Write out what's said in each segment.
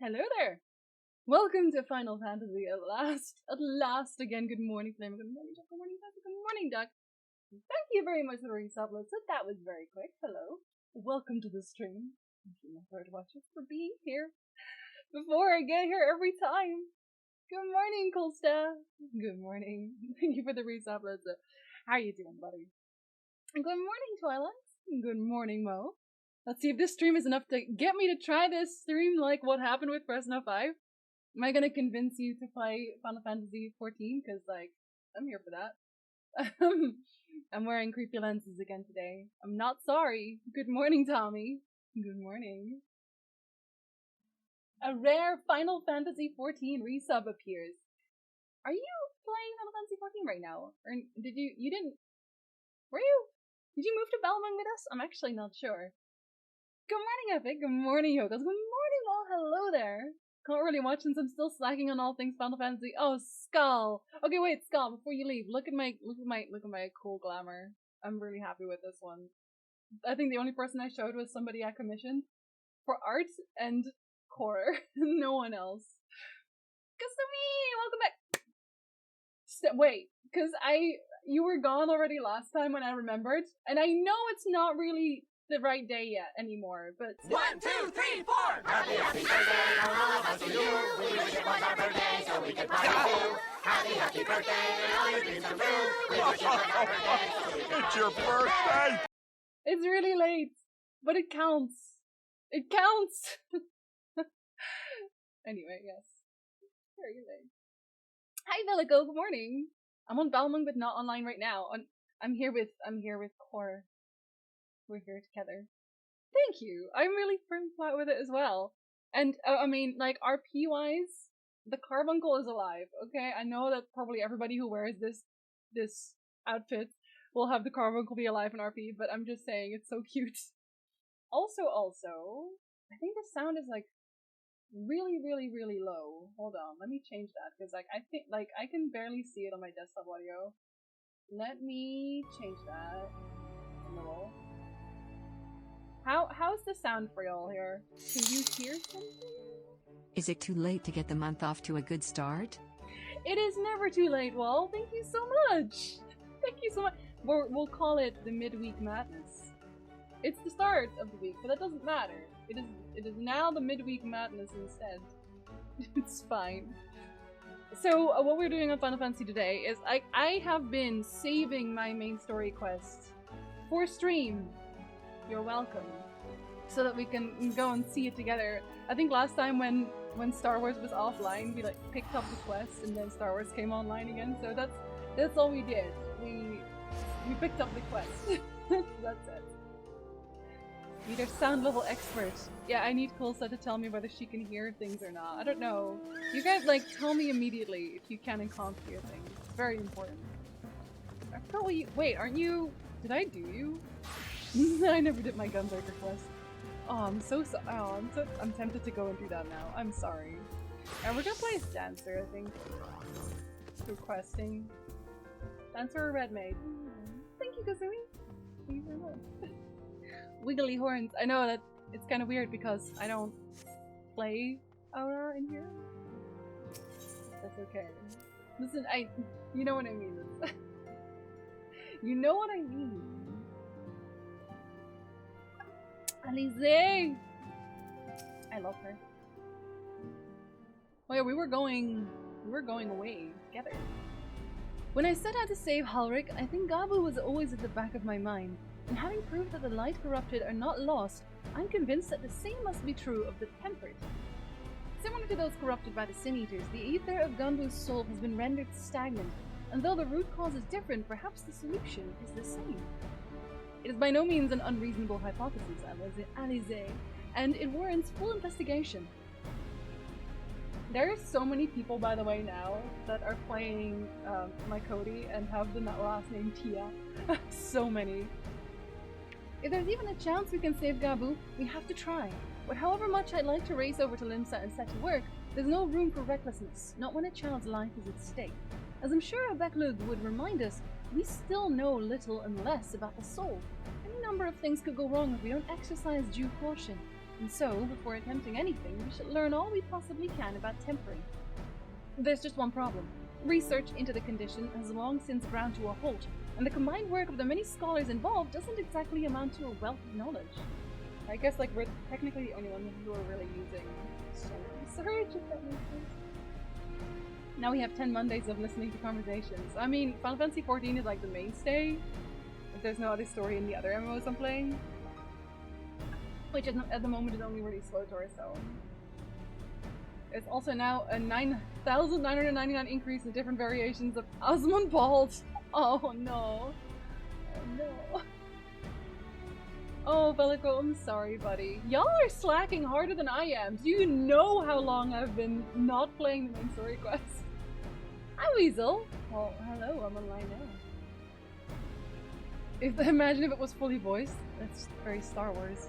Hello there! Welcome to Final Fantasy at last. At last again. Good morning, Flame. Good morning, Duck. Good morning, Duck. Good morning, Duck. Thank you very much for the resublet. So that was very quick. Hello. Welcome to the stream. Thank you, my third watchers, for being here before I get here every time. Good morning, Colsta. Good morning. Thank you for the resublet. How are you doing, buddy? Good morning, Twilight. Good morning, Mo. Let's see if this stream is enough to get me to try this stream like what happened with Persona 5. Am I gonna convince you to play Final Fantasy XIV? Because, like, I'm here for that. I'm wearing creepy lenses again today. I'm not sorry. Good morning, Tommy. Good morning. A rare Final Fantasy XIV resub appears. Are you playing Final Fantasy XIV right now? Or did you didn't, were you? Did you move to Belmont with us? I'm actually not sure. Good morning, Epic. Good morning, Yokos. Good morning, all. Hello there. Can't really watch since I'm still slacking on all things Final Fantasy. Oh, Skull. Okay, wait, Skull. Before you leave, look at my cool glamour. I'm really happy with this one. I think the only person I showed was somebody I commissioned for art and core. No one else. Kasumi, welcome back. Wait, because you were gone already last time when I remembered, and I know it's not really the right day yet anymore, but 1, 2, 3, 4. Happy birthday to all of us to you. We wish it was our birthday so we could party too. Happy birthday and all your dreams come true. We wish it was our birthday so we could party. It's your birthday. It's really late, but it counts. It counts. Anyway, yes, very late. Hi, Velico. Good morning. I'm on Balmung, but not online right now. I'm here with Core. We're here together. Thank you. I'm really flat with it as well. And I mean, like, RP wise, the carbuncle is alive. Okay, I know that probably everybody who wears this outfit will have the carbuncle be alive in RP, but I'm just saying it's so cute. Also, I think the sound is like really low. Hold on, let me change that because like I think like I can barely see it on my desktop audio. Let me change that a little. How's the sound for y'all here? Can you hear something? Is it too late to get the month off to a good start? It is never too late, Wall. Thank you so much. Thank you so much. We'll call it the midweek madness. It's the start of the week, but that doesn't matter. It is now the midweek madness instead. It's fine. So what we're doing on Final Fantasy today is I have been saving my main story quest for stream. You're welcome. So that we can go and see it together. I think last time when Star Wars was offline, we like picked up the quest and then Star Wars came online again. So that's all we did. We picked up the quest. That's it. Need a sound level expert. Yeah, I need Kulsa to tell me whether she can hear things or not. I don't know. You guys like tell me immediately if you can and can't hear things. It's very important. I forgot what you wait, aren't you did I do you? I never did my Gunbreaker quest. Oh, I'm tempted to go and do that now. I'm sorry. And we're gonna play as Dancer, I think. Through questing. Dancer or Red Maid? Thank you, Kazumi. Thank you very much. Wiggly horns. I know that it's kind of weird because I don't play Aura in here. That's okay. Listen, you know what I mean. You know what I mean. Alize! I love her. Oh yeah, we were going away together. When I set out to save Halric, I think Gabu was always at the back of my mind. And having proved that the light corrupted are not lost, I'm convinced that the same must be true of the tempered. Similar to those corrupted by the Sin Eaters, the ether of Ganbu's soul has been rendered stagnant, and though the root cause is different, perhaps the solution is the same. It is by no means an unreasonable hypothesis, Alize, and it warrants full investigation. There are so many people, by the way, now that are playing my Cody and have the last name Tia. So many. If there's even a chance we can save Gabu, we have to try. But however much I'd like to race over to Limsa and set to work, there's no room for recklessness, not when a child's life is at stake. As I'm sure Beklug would remind us, we still know little and less about the soul. Any number of things could go wrong if we don't exercise due caution. And so, before attempting anything, we should learn all we possibly can about tempering. There's just one problem. Research into the condition has long since ground to a halt, and the combined work of the many scholars involved doesn't exactly amount to a wealth of knowledge. I guess, like, we're technically the only ones who are really using soul research, if that makes sense. Now we have 10 Mondays of listening to conversations. I mean, Final Fantasy XIV is like the mainstay. If there's no other story in the other MMOs I'm playing. Which at the moment is only really SWTOR, so... There's also now a 9,999 increase in different variations of Osmond Balls. Oh no. Oh no. Oh, Velico, I'm sorry, buddy. Y'all are slacking harder than I am. Do you know how long I've been not playing the main story quest? Hi, Weasel. Well, hello, I'm online now. Imagine if it was fully voiced. That's very Star Wars.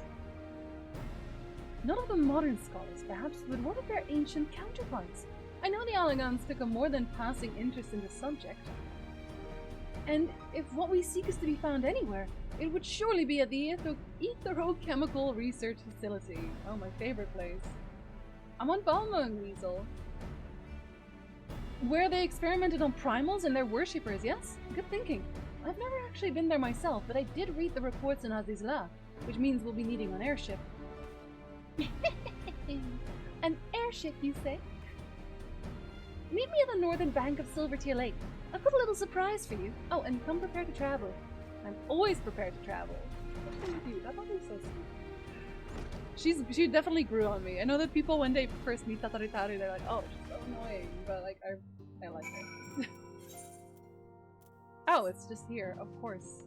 None of the modern scholars, perhaps, would one of their ancient counterparts. I know the Allagons took a more than passing interest in the subject. And if what we seek is to be found anywhere, it would surely be at the Etherochemical Research Facility. Oh, my favorite place. I'm on Balmung, Weasel. Where they experimented on primals and their worshippers, yes? Good thinking. I've never actually been there myself, but I did read the reports in Azizla, which means we'll be needing an airship. An airship, you say? Meet me at the northern bank of Silvertier Lake. I've got a little surprise for you. Oh, and come prepared to travel. I'm always prepared to travel. What's wrong with you? That was so sweet. She definitely grew on me. I know that people when they first meet Tataritari, they're like, oh, she's so annoying, but like I like her. Oh, it's just here, of course.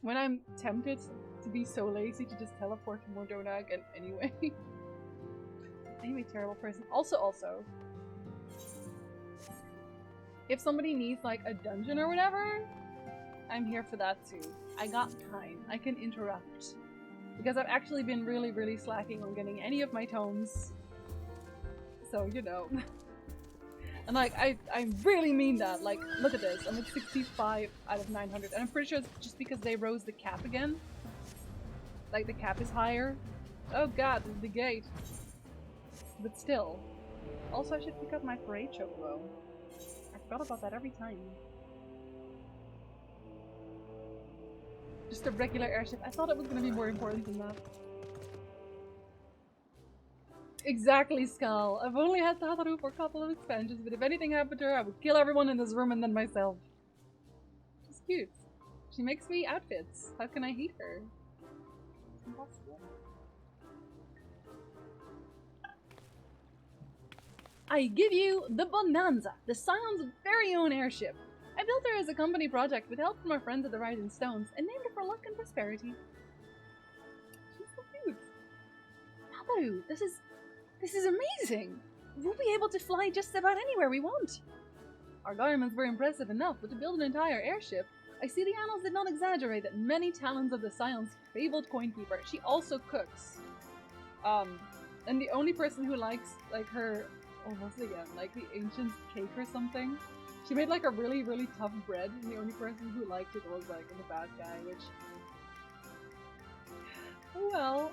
When I'm tempted to be so lazy to just teleport to Mordonag, and anyway. Anyway, terrible person. Also, if somebody needs like a dungeon or whatever, I'm here for that too. I got time. I can interrupt. Because I've actually been really slacking on getting any of my tomes. So, you know. And like, I really mean that. Like, look at this. I'm at 65 out of 900. And I'm pretty sure it's just because they rose the cap again. Like, the cap is higher. Oh god, there's the gate. But still. Also, I should pick up my parade chocobo. I forgot about that every time. Just a regular airship. I thought it was going to be more important than that. Exactly, Skull. I've only had Tataru for a couple of expansions, but if anything happened to her, I would kill everyone in this room and then myself. She's cute. She makes me outfits. How can I hate her? It's impossible. I give you the Bonanza, the Scion's very own airship. I built her as a company project with help from our friends at the Rising Stones and named her for luck and prosperity. She's so cute. Tataru, this is amazing! We'll be able to fly just about anywhere we want! Our garments were impressive enough, but to build an entire airship, I see the annals did not exaggerate that many talents of the Scion's fabled coinkeeper. She also cooks. And the only person who likes, like, her... Oh, what's it again? Like, the ancient cake or something? She made, like, a really tough bread, and the only person who liked it was, like, the bad guy, which... Well...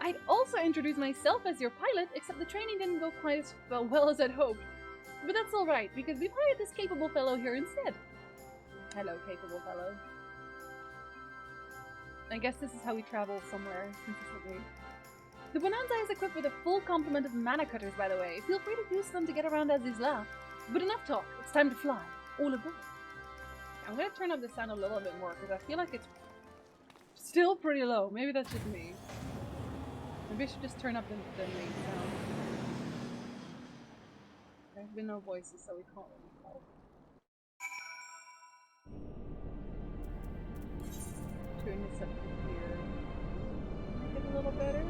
I'd also introduce myself as your pilot, except the training didn't go quite as well as I'd hoped. But that's alright, because we've hired this capable fellow here instead. Hello, capable fellow. I guess this is how we travel somewhere consistently. The Bonanza is equipped with a full complement of mana cutters, by the way. Feel free to use them to get around Azizla. But enough talk, it's time to fly. All aboard. I'm gonna turn up the sound a little bit more, because I feel like it's still pretty low. Maybe that's just me. Maybe I should just turn up the main sound. There's been no voices, so we can't really call. Turn this up here. Make it a little better.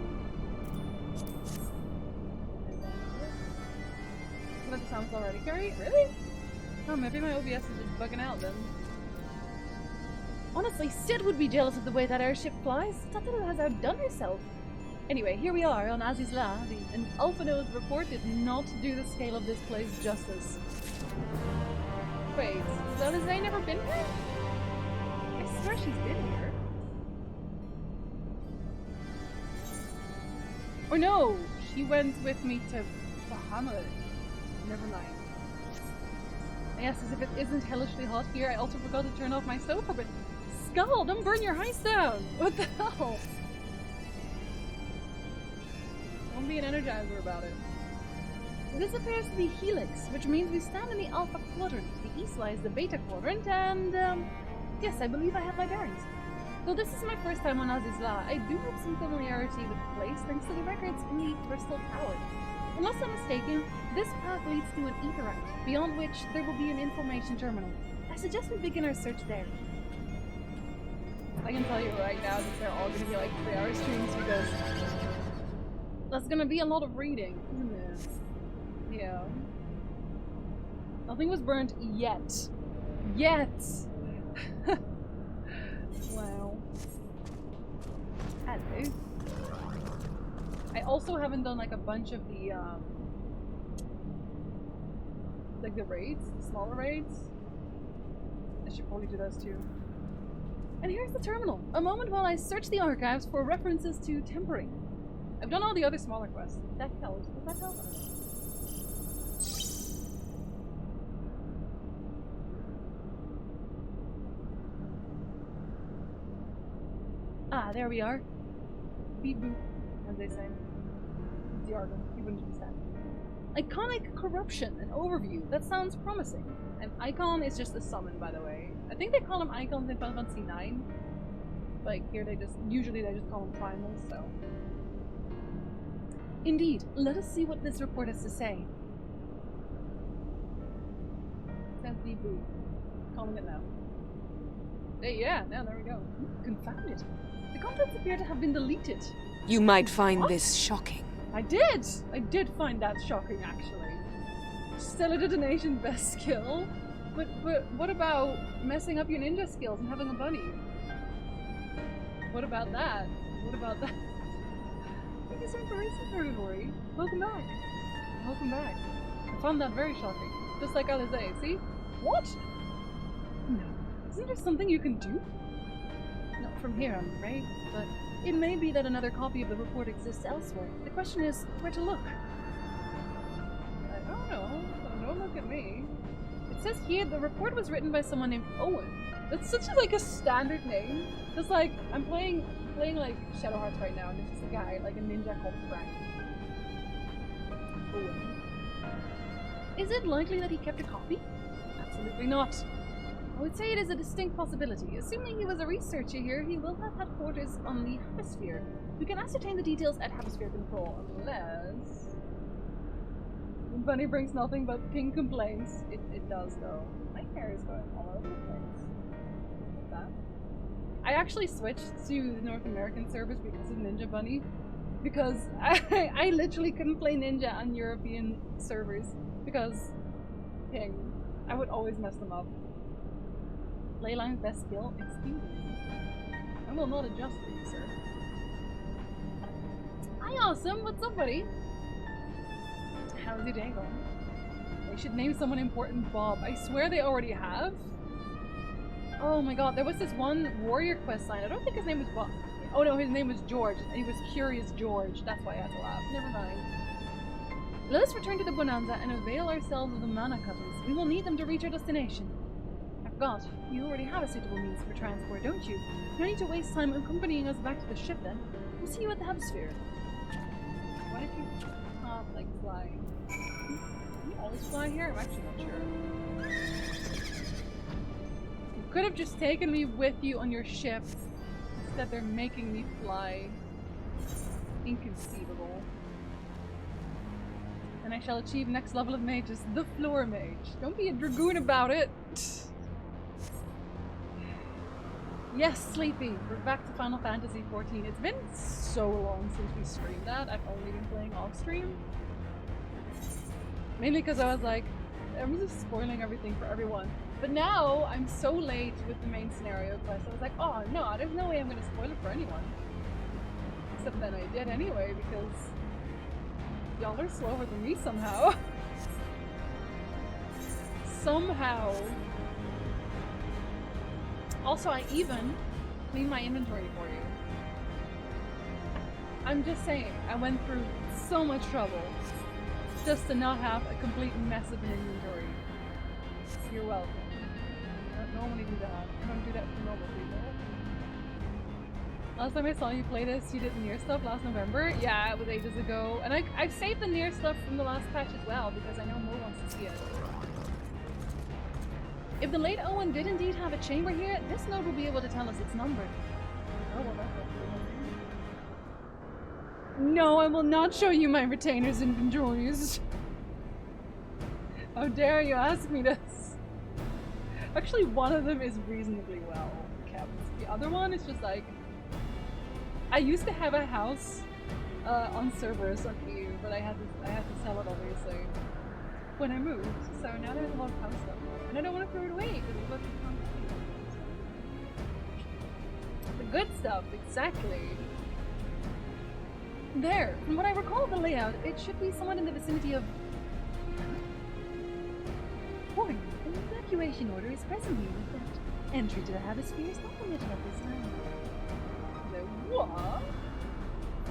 But the sound's already great. Really? Oh, maybe my OBS is just bugging out then. Honestly, Sid would be jealous of the way that airship flies. Tataru has outdone herself. Anyway, here we are on Azizla, and Alphino is reported not to do the scale of this place justice. Wait, so has they never been here? I swear she's been here. Or no, she went with me to Bahamut. Never mind. Yes, as if it isn't hellishly hot here, I also forgot to turn off my stove for a bit. Skull, don't burn your ice down! What the hell? Don't be an energizer about it. This appears to be Helix, which means we stand in the Alpha Quadrant. The east lies the Beta Quadrant, and yes, I believe I have my bearings. Though this is my first time on Azizla, I do have some familiarity with the place thanks to the records in the Crystal Tower. Unless I'm mistaken, this path leads to an Aetherite, beyond which there will be an information terminal. I suggest we begin our search there. I can tell you right now that they're all gonna be like 3-hour streams because that's gonna be a lot of reading, isn't it? Yeah. Nothing was burnt yet. Yet! Wow. Hello. I also haven't done like a bunch of the like the raids, the smaller raids. I should probably do those too. And here's the terminal. A moment while I search the archives for references to tempering. I've done all the other smaller quests. That helps. Does that help? Ah, there we are. Beep boop, as they say. It's jargon. You wouldn't use that. Iconic corruption, an overview. That sounds promising. An icon is just a summon, by the way. I think they call them icons in Final Fantasy IX. Like here, usually they just call them primals. So, indeed, let us see what this report has to say. Sounds beep boop. Calling it now. Hey, yeah, now there we go. Confound it. The contents appear to have been deleted. You might find this shocking. I did! I did find that shocking, actually. Still a detonation best skill. But what about messing up your ninja skills and having a bunny? What about that? What about that? Thank you so much for racing, Purgatory. Welcome back. Welcome back. I found that very shocking. Just like Alize, see? What? No. Isn't there something you can do? Not from here, I'm afraid, but it may be that another copy of the report exists elsewhere. The question is, where to look? I don't know. Don't look at me. It says here the report was written by someone named Owen. That's such a standard name. It's like, I'm playing like Shadow Hearts right now, and there's just a guy, like a ninja called Frank. Owen. Is it likely that he kept a copy? Absolutely not. I would say it is a distinct possibility. Assuming he was a researcher here, he will have headquarters on the Hemisphere. We can ascertain the details at Hemisphere Control, unless... Bunny brings nothing but pink complaints. It does, though. My hair is going all over the place. What's that? I actually switched to the North American servers because of Ninja Bunny. Because I literally couldn't play Ninja on European servers. Because, ping. I would always mess them up. Leyline's best skill? Excuse me. I will not adjust for you, sir. Hi, Awesome! What's up, buddy? How's your day going? They should name someone important Bob. I swear they already have. Oh my god, there was this one warrior quest line. I don't think his name was Bob. Oh no, his name was George. And he was Curious George. That's why I had to laugh. Never mind. Let us return to the Bonanza and avail ourselves of the mana cutters. We will need them to reach our destination. I forgot. You already have a suitable means for transport, don't you? No need to waste time accompanying us back to the ship then. We'll see you at the Hemisphere. Why did you not, like, fly? Can you always fly here? I'm actually not sure. You could have just taken me with you on your ship. Instead they're making me fly. Inconceivable. And I shall achieve next level of mages, the Floor Mage. Don't be a dragoon about it! Yes, Sleepy! We're back to Final Fantasy XIV. It's been so long since we streamed that. I've only been playing off stream. Mainly because I was like, I'm just spoiling everything for everyone. But now, I'm so late with the main scenario quest. I was like, oh no, there's no way I'm going to spoil it for anyone. Except then I did anyway, because y'all are slower than me somehow. Somehow. Also, I even cleaned my inventory for you. I'm just saying, I went through so much trouble just to not have a complete mess of an inventory. You're welcome. I don't normally do that. I don't do that for normal people. Last time I saw you play this, you did Nier stuff last November. Yeah, it was ages ago. And I've saved the Nier stuff from the last patch as well, because I know Mo wants to see it. If the late Owen did indeed have a chamber here, this node will be able to tell us its number. Oh, well, that's no, I will not show you my retainers' inventories. How dare you ask me this? Actually, one of them is reasonably well kept. The other one is just like... I used to have a house on servers on EU, but I had to sell it obviously when I moved. So now there's a lot of house stuff, and I don't want to throw it away because it's about to become the good stuff, exactly. There, from what I recall of the layout, it should be somewhat in the vicinity of... Warning, an evacuation order is presently in effect. Entry to the Hemisphere is not permitted at this time. The what?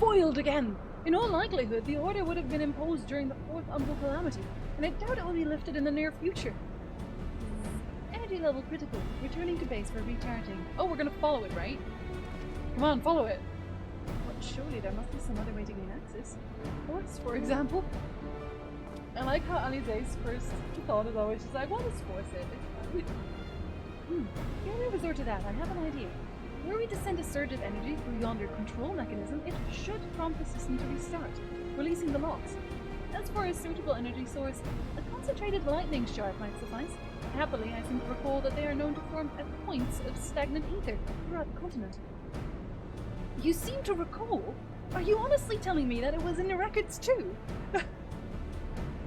Foiled again! In all likelihood, the order would have been imposed during the fourth Umbral Calamity, and I doubt it will be lifted in the near future. Energy level critical. Returning to base for recharging. Oh, we're gonna follow it, right? Come on, follow it! But surely there must be some other way to gain access. Force, for example. I like how Alize's first thought is always just like, well, let's force it. It's fine. Before we resort to that, I have an idea. Were we to send a surge of energy through yonder control mechanism, it should prompt the system to restart, releasing the locks. As for a suitable energy source, a concentrated lightning shard might suffice. Happily, I seem to recall that they are known to form at points of stagnant ether throughout the continent. You seem to recall? Are you honestly telling me that it was in the records too? The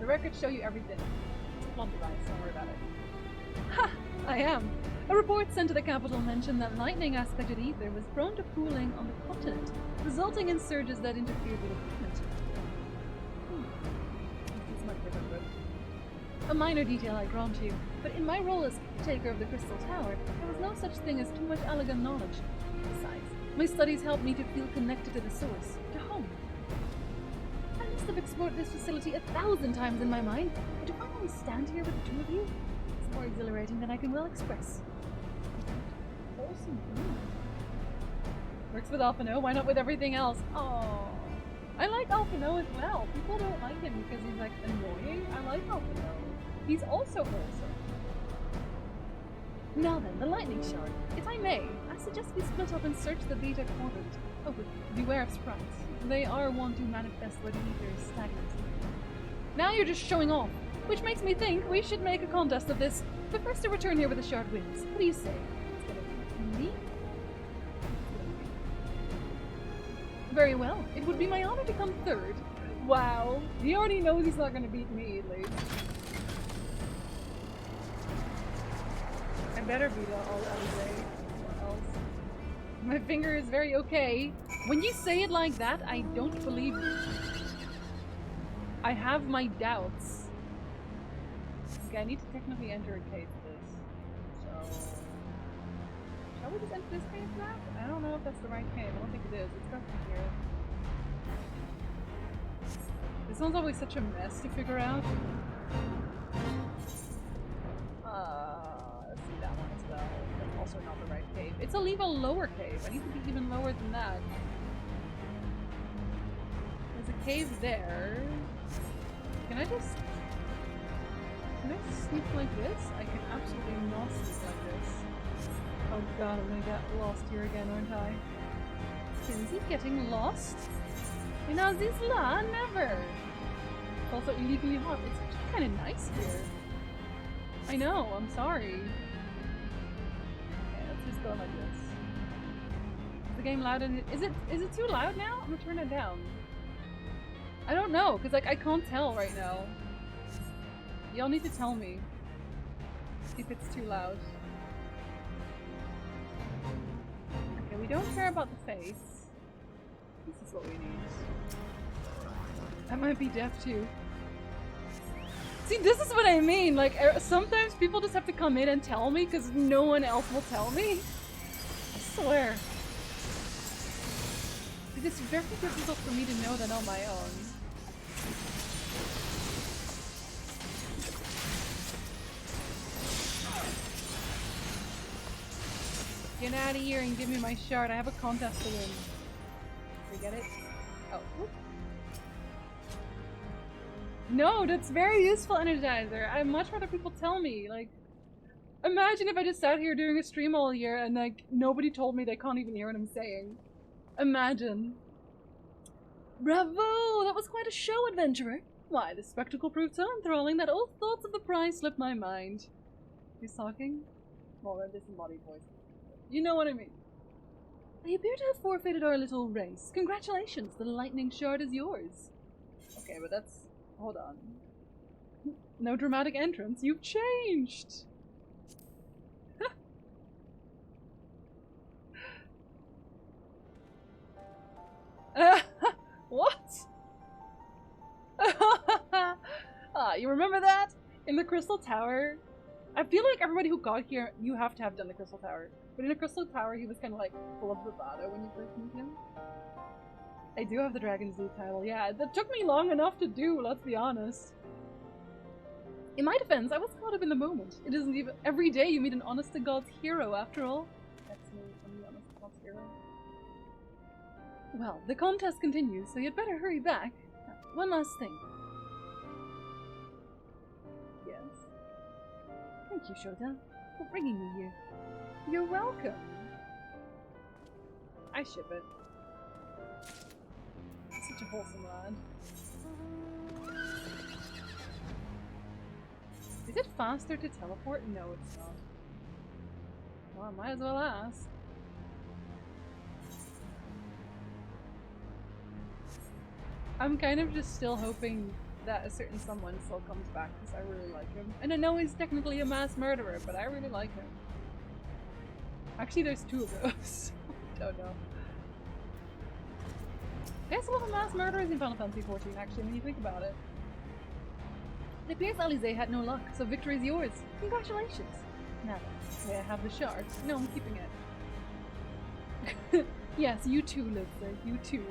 records show you everything. It's a plump device, don't worry about it. Ha! I am. A report sent to the capital mentioned that lightning-aspected ether was prone to pooling on the continent, resulting in surges that interfered with equipment. This is much different. A minor detail I grant you, but in my role as caretaker of the Crystal Tower, there was no such thing as too much elegant knowledge. Besides, my studies helped me to feel connected to the source, to home. I must have explored this facility 1,000 times in my mind, but to finally stand here with the two of you, it's more exhilarating than I can well express. Awesome. Works with Alphino, why not with everything else? Oh, I like Alphino as well. People don't like him because he's like annoying. I like Alphino. He's also awesome. Now then, the lightning shard. If I may, I suggest we split up and search the beta quadrant. Oh, but beware of sprites. They are wont to manifest where the ether is stagnant. Now you're just showing off, which makes me think we should make a contest of this. But first to return here with the shard wins. What do you say? It's gonna be me? Very well. It would be my honor to come third. Wow. He already knows he's not gonna beat me, at least. I better beat all Alize, or else. My finger is very okay. When you say it like that, I don't believe you. I have my doubts. Okay, I need to technically enter a cave for this. So... shall we just enter this cave map? I don't know if that's the right cave. I don't think it is. Let's go from here. This one's always such a mess to figure out. Let's see that one as well. That's also not the right cave. It's a leave a lower cave. I need to be even lower than that. There's a cave there. Can I just sneak like this? I can absolutely not sneak like this. Oh god, I'm gonna get lost here again, aren't I? Kinsey getting lost? You know, Zizla, never! Also illegally hot. It's actually kind of nice here. I know, I'm sorry. Okay, let's just go like this. Is the game loud and is it too loud now? I'm gonna turn it down. I don't know, because like I can't tell right now. Y'all need to tell me if it's too loud. Okay, we don't care about the face. This is what we need. I might be deaf too. See, this is what I mean. Like, sometimes people just have to come in and tell me because no one else will tell me. I swear. It is very difficult for me to know that on my own. Get out of here and give me my shard. I have a contest to win. We get it? Oh. Whoop. No, that's very useful, Energizer. I'd much rather people tell me. Like, imagine if I just sat here doing a stream all year and like nobody told me they can't even hear what I'm saying. Imagine. Bravo! That was quite a show, adventurer. Why, the spectacle proved so enthralling that all thoughts of the prize slipped my mind. Who's talking? Well, that disembodied voice. You know what I mean. I appear to have forfeited our little race. Congratulations, the lightning shard is yours. Okay, but that's... Hold on. No dramatic entrance, you've changed! What? You remember that? In the Crystal Tower? I feel like everybody who got here, you have to have done the Crystal Tower. But in the Crystal Tower, he was kind of like full of bravado when you first meet him. I do have the Dragon's Lead title, yeah. That took me long enough to do, let's be honest. In my defense, I was caught up in the moment. It isn't even every day you meet an honest-to-God's hero, after all. That's me, I'm the honest-to-God's hero. Well, the contest continues, so you'd better hurry back. One last thing. Yes? Thank you, Shota, for bringing me here. You're welcome. I ship it. Such a wholesome lad. Is it faster to teleport? No, it's not. Well, I might as well ask. I'm kind of just still hoping that a certain someone still comes back because I really like him. And I know he's technically a mass murderer, but I really like him. Actually, there's two of those. Don't know. There's a lot of mass murderers in Final Fantasy XIV, actually, when you think about it. It appears Alize had no luck, so victory is yours. Congratulations. Now, may I have the shard? No, I'm keeping it. Yes, you too, Lizzer. You too.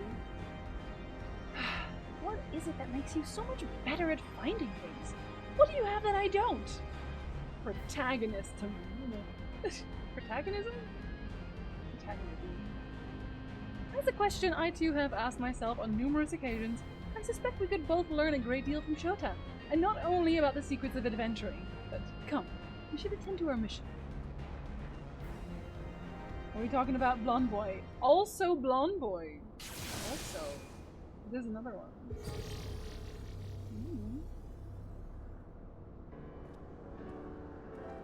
What is it that makes you so much better at finding things? What do you have that I don't? Protagonist. Protagonism? Protagonism. That's a question I too have asked myself on numerous occasions. I suspect we could both learn a great deal from Shota, and not only about the secrets of adventuring, but come, we should attend to our mission. Are we talking about Blonde Boy? Also Blonde Boy. Also. There's another one.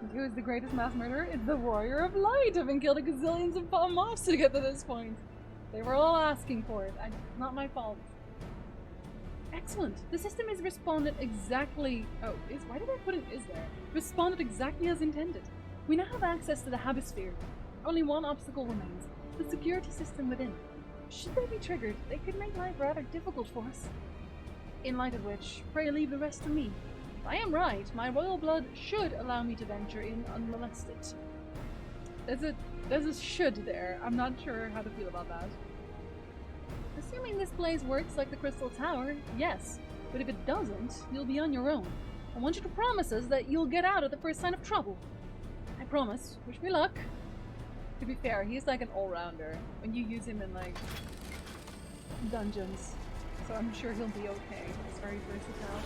And who is the greatest mass murderer? It's the Warrior of Light, having killed a gazillions of bomb mobs to get to this point. They were all asking for it. It's not my fault. Excellent. The system is responded exactly... Oh, why did I put an is there? Responded exactly as intended. We now have access to the Habisphere. Only one obstacle remains. The security system within. Should they be triggered, they could make life rather difficult for us. In light of which, pray leave the rest to me. If I am right, my royal blood should allow me to venture in unmolested. There's a should there. I'm not sure how to feel about that. Assuming this place works like the Crystal Tower, yes. But if it doesn't, you'll be on your own. I want you to promise us that you'll get out at the first sign of trouble. I promise. Wish me luck. To be fair, he's like an all-rounder when you use him in like dungeons, so I'm sure he'll be okay. He's very versatile.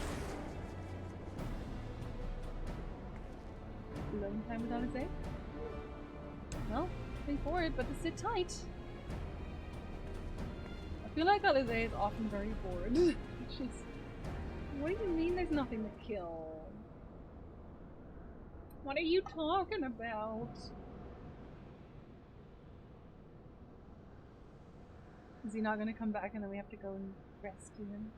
Long time without a save? Well, think forward, but to sit tight. I feel like Alize is often very bored. She's... What do you mean there's nothing to kill? What are you talking about? Is he not going to come back and then we have to go and rescue him?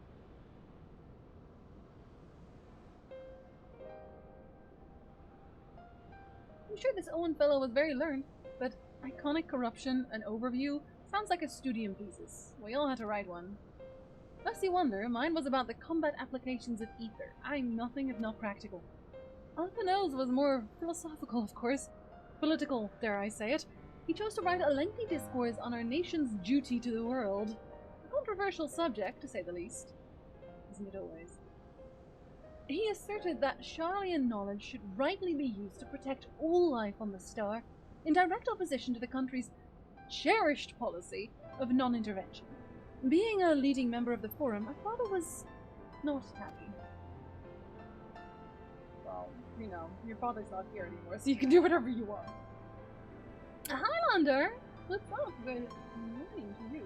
I'm sure this Owen fellow was very learned, but iconic corruption and overview sounds like a studium thesis. We all had to write one. Lest you wonder, mine was about the combat applications of ether. I'm nothing if not practical. Alphonse was more philosophical, of course. Political, dare I say it. He chose to write a lengthy discourse on our nation's duty to the world. controversial subject, to say the least. Isn't it always? He asserted that Sharlayan knowledge should rightly be used to protect all life on the star, in direct opposition to the country's cherished policy of non-intervention. Being a leading member of the Forum, my father was not happy. Well, you know, your father's not here anymore, so you can do whatever you want. Highlander! What's up? Good morning to you.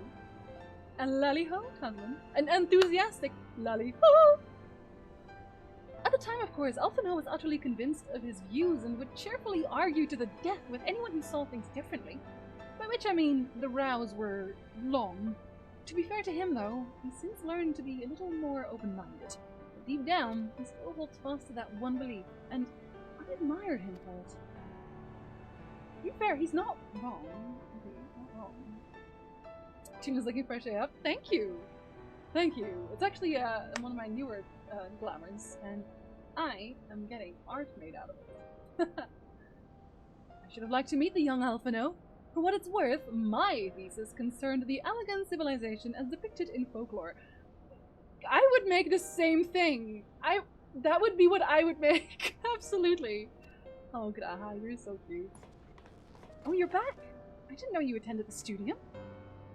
A lally-ho, Tunman. An enthusiastic lally-ho! At the time, of course, Alphino was utterly convinced of his views and would cheerfully argue to the death with anyone who saw things differently. By which I mean, the rows were long. To be fair to him, though, he's since learned to be a little more open-minded. But deep down, he still holds fast to that one belief, and I admired him for it. To be fair, he's not wrong. Okay, he's not wrong. Tina's looking fresh up. Thank you! Thank you. It's actually one of my newer glamours, and I am getting art made out of it. I should have liked to meet the young Alphino. For what it's worth, my thesis concerned the elegant civilization as depicted in folklore. I would make the same thing. That would be what I would make. Absolutely. Oh, Graha, you're so cute. Oh, you're back. I didn't know you attended the studio.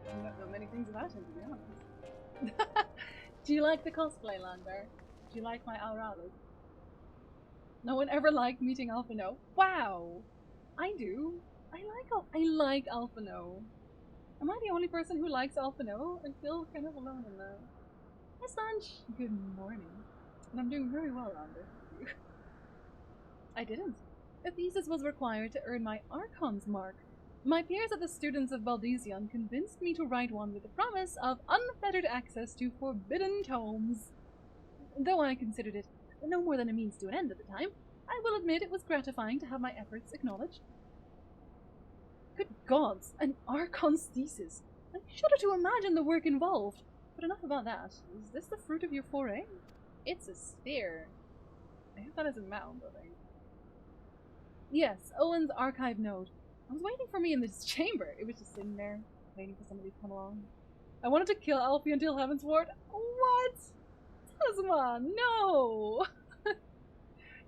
I don't know many things about him, to be honest. Do you like the cosplay, Lander? Do you like my aura look? No one ever liked meeting Alphino. Wow! I do. I like Alphino. Am I the only person who likes Alphino? I feel kind of alone in that. Hi, Sanj. Good morning. And I'm doing very well, Lander. I didn't. A thesis was required to earn my Archon's mark. My peers at the Students of Baldesion convinced me to write one with the promise of unfettered access to forbidden tomes. Though I considered it no more than a means to an end at the time, I will admit it was gratifying to have my efforts acknowledged. Good gods, an Archon's thesis! I shudder to imagine the work involved. But enough about that. Is this the fruit of your foray? It's a sphere. I have that as a mound, I think. Yes, Owen's archive node. I was waiting for me in this chamber. It was just sitting there, waiting for somebody to come along. I wanted to kill Alfie until Heaven's Ward. What? Tasman, no!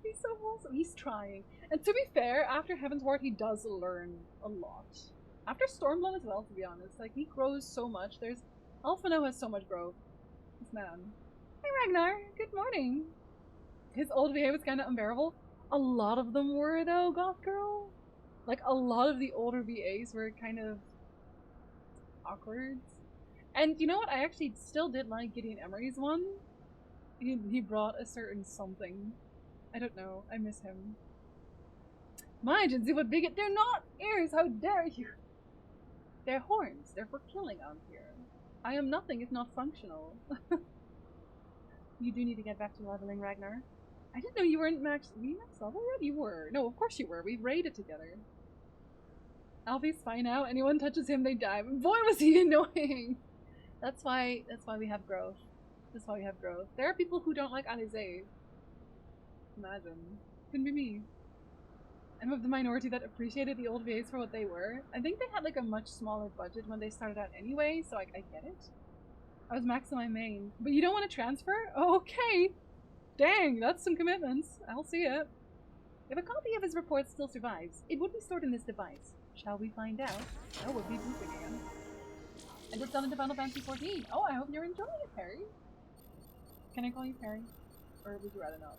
He's so wholesome. He's trying. And to be fair, after Heaven's Ward, he does learn a lot. After Stormblood as well, to be honest. Like, he grows so much. Alphino has so much growth. This man. Hey, Ragnar. Good morning. His old VA was kind of unbearable. A lot of them were, though, Goth Girl. Like, a lot of the older VAs were kind of awkward. And you know what? I actually still did like Gideon Emery's one. He brought a certain something. I don't know. I miss him. My agency would bigot. They're not ears. How dare you? They're horns. They're for killing on here. I am nothing if not functional. You do need to get back to leveling, Ragnar. I didn't know you weren't max. Were you max level yet? You were. No, of course you were. We raided together. Alfie's fine now. Anyone touches him, they die. But boy, was he annoying. That's why we have growth. That's why we have growth. There are people who don't like Alizé. Imagine. Couldn't be me. I'm of the minority that appreciated the old VAs for what they were. I think they had like a much smaller budget when they started out anyway, so I get it. I was max on my main. But you don't want to transfer? Okay! Dang, that's some commitments. I'll see it. If a copy of his report still survives, it would be stored in this device. Shall we find out? Oh, we'll be booping again. And it's done into Final Fantasy XIV. Oh, I hope you're enjoying it, Perry. Can I call you Perry? Or would you rather not?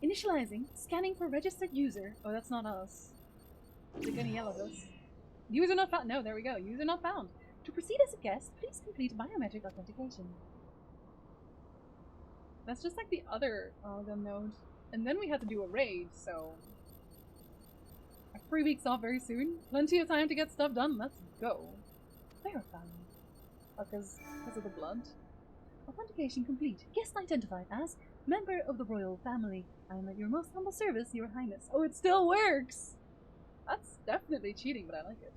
Initializing. Scanning for registered user. Oh, that's not us. They're gonna yell at us. User not found. No, there we go. User not found. To proceed as a guest, please complete biometric authentication. That's just like the other Algon node. And then we had to do a raid, so... 3 weeks off very soon. Plenty of time to get stuff done. Let's go. Verify. Oh, because of the blood. Authentication complete. Guest identified as member of the royal family. I am at your most humble service, your highness. Oh, it still works! That's definitely cheating, but I like it.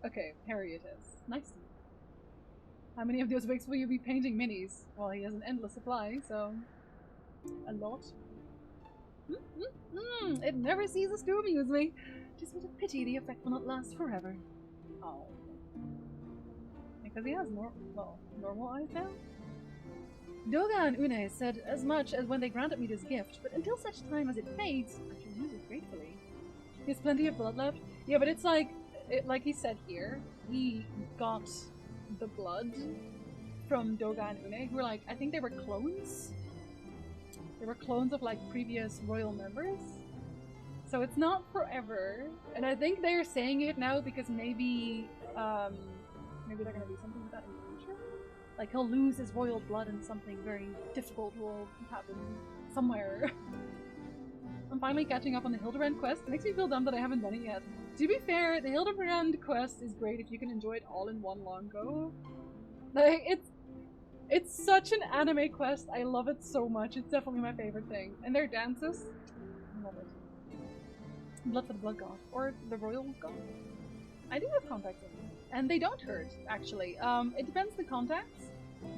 Okay, Harry it is. Nice. How many of those weeks will you be painting minis? Well, he has an endless supply, so... a lot. It never ceases to amuse me. Just what a pity the effect will not last forever. Oh. I because he has normal eyes now. Doga and Une said as much as when they granted me this gift, but until such time as it fades, I shall use it gratefully. He has plenty of blood left. Yeah, but it's like he said here, he got the blood from Doga and Une, who were like, I think they were clones. They were clones of like previous royal members. So it's not forever. And I think they're saying it now because maybe maybe they're gonna do something with that in the future. Like he'll lose his royal blood and something very difficult will happen somewhere. I'm finally catching up on the Hildebrand quest. It makes me feel dumb that I haven't done it yet. To be fair, the Hildebrand quest is great if you can enjoy it all in one long go. Like, it's such an anime quest. I love it so much. It's definitely my favorite thing. And their dances, I love it. Blood for the Blood God, or the Royal God. I do have contacts in them, and they don't hurt, actually. It depends on the contacts.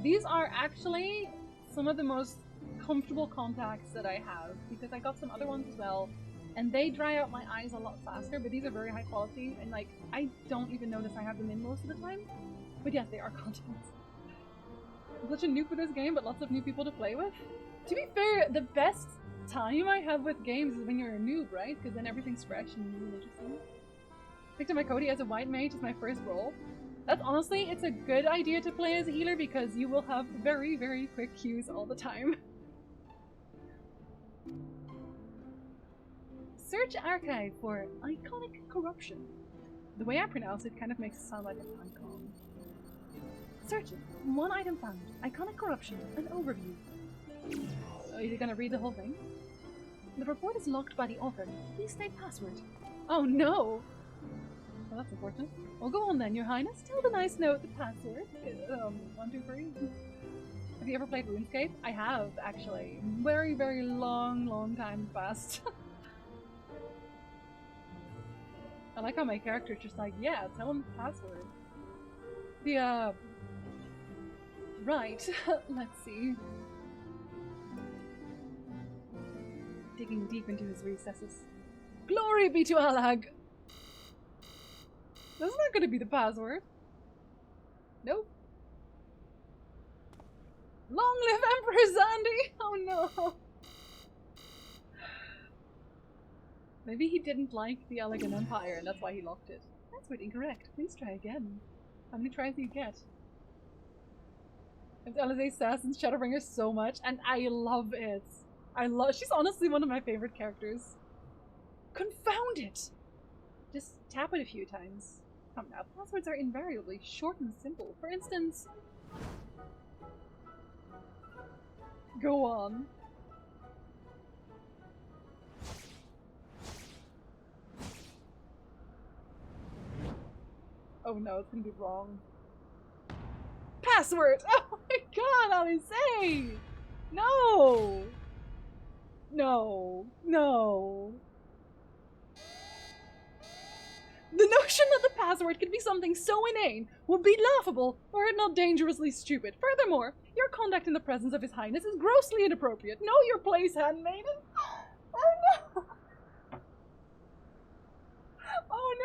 These are actually some of the most comfortable contacts that I have, because I got some other ones as well, and they dry out my eyes a lot faster, but these are very high quality, and like, I don't even notice I have them in most of the time. But yes, they are contacts. I'm such a noob for this game, but lots of new people to play with. To be fair, the best time I have with games is when you're a noob, right? Because then everything's fresh and new and interesting. Picked up my Cody as a white mage as my first role. That's honestly, it's a good idea to play as a healer because you will have very, very quick Qs all the time. Search archive for iconic corruption. The way I pronounce it kind of makes it sound like an icon. Search it. One item found. Iconic corruption. An overview. Oh, you're gonna read the whole thing? The report is locked by the author. Please state password. Oh no! Well, that's unfortunate. Well, go on then, Your Highness. Tell the nice note the password. 1, 2, 3. Have you ever played RuneScape? I have, actually. Very, very long time passed. I like how my character's just like, yeah, tell him the password. Right. Let's see. Digging deep into his recesses. Glory be to Alag! That's not gonna be the password. Nope. Long live Emperor Zandy! Oh no! Maybe he didn't like the Elegant Empire and that's why he locked it. Password incorrect. Please try again. How many tries do you get? It's Alizé Sass and Shadowbringer so much, and I love it. She's honestly one of my favorite characters. Confound it! Just tap it a few times. Come now, passwords are invariably short and simple. For instance... Go on. Oh no, it's gonna be wrong. Password! Oh my god, Alizé! No! No. No. The notion that the password could be something so inane would be laughable were it not dangerously stupid. Furthermore, your conduct in the presence of His Highness is grossly inappropriate. Know your place, handmaiden! Oh no! Oh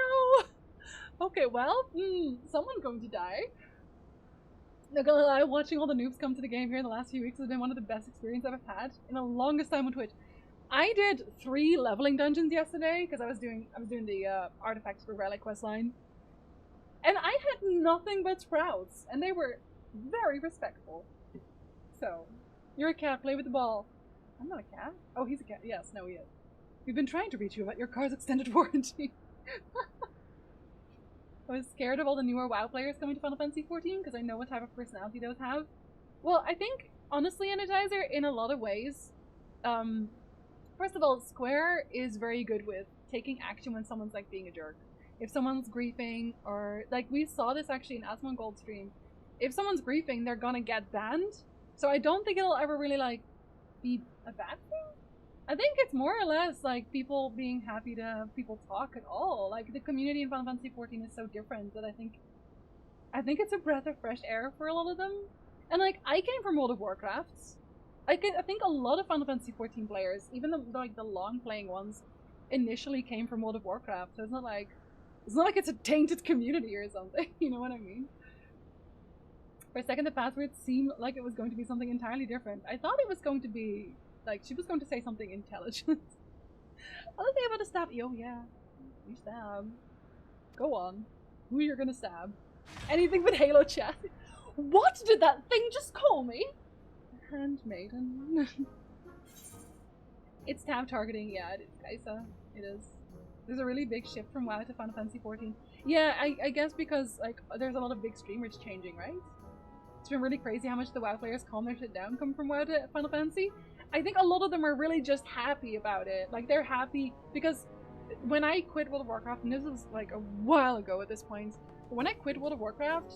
no! Okay, well, someone's going to die. Not gonna lie, watching all the noobs come to the game here in the last few weeks has been one of the best experiences I've had in the longest time on Twitch. I did 3 leveling dungeons yesterday because I was doing the artifacts for Relic questline, and I had nothing but sprouts, and they were very respectful. So, you're a cat. Play with the ball. I'm not a cat. Oh, he's a cat. Yes, no, he is. We've been trying to reach you about your car's extended warranty. I was scared of all the newer WoW players coming to Final Fantasy XIV because I know what type of personality those have. Well, I think, honestly, Energizer, in a lot of ways, first of all, Square is very good with taking action when someone's, like, being a jerk. If someone's griefing, or, like, we saw this actually in Asmongold stream. If someone's griefing, they're gonna get banned. So I don't think it'll ever really, like, be a bad thing. I think it's more or less like people being happy to have people talk at all. Like the community in Final Fantasy XIV is so different that I think it's a breath of fresh air for a lot of them. And like I came from World of Warcraft. I think a lot of Final Fantasy XIV players, even the long playing ones, initially came from World of Warcraft. So it's not like it's a tainted community or something. You know what I mean? For a second, the password seemed like it was going to be something entirely different. I thought it was going to be, like, she was going to say something intelligent. I was able to stab you. Oh, yeah. You stab. Go on. Who you're gonna stab? Anything but Halo chat. What did that thing just call me? Handmaiden. It's tab targeting, yeah, it is, Kaisa. It is. There's a really big shift from WoW to Final Fantasy XIV. Yeah, I guess because, like, there's a lot of big streamers changing, right? It's been really crazy how much the WoW players calm their shit down come from WoW to Final Fantasy. I think a lot of them are really just happy about it. Like, they're happy because when I quit World of Warcraft, and this was like a while ago at this point, but when I quit World of Warcraft,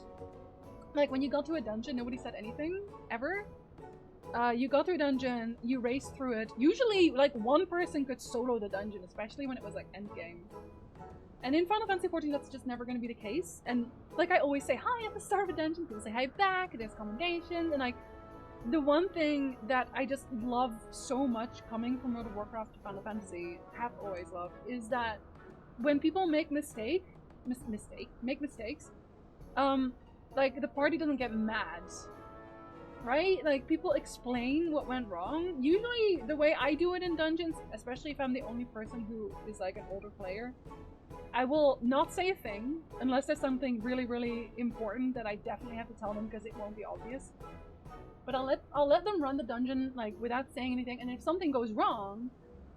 like when you got to a dungeon, nobody said anything, ever. You go through a dungeon, you race through it. Usually, like, one person could solo the dungeon, especially when it was, like, endgame. And in Final Fantasy XIV, that's just never going to be the case. And, like, I always say hi at the start of a dungeon, people say hi back, and there's commendations, and, like, the one thing that I just love so much coming from World of Warcraft to Final Fantasy, have always loved, is that when people make mistakes, like, the party doesn't get mad. Right? Like, people explain what went wrong. Usually, the way I do it in dungeons, especially if I'm the only person who is, like, an older player, I will not say a thing unless there's something really, really important that I definitely have to tell them because it won't be obvious. But I'll let them run the dungeon, like, without saying anything, and if something goes wrong,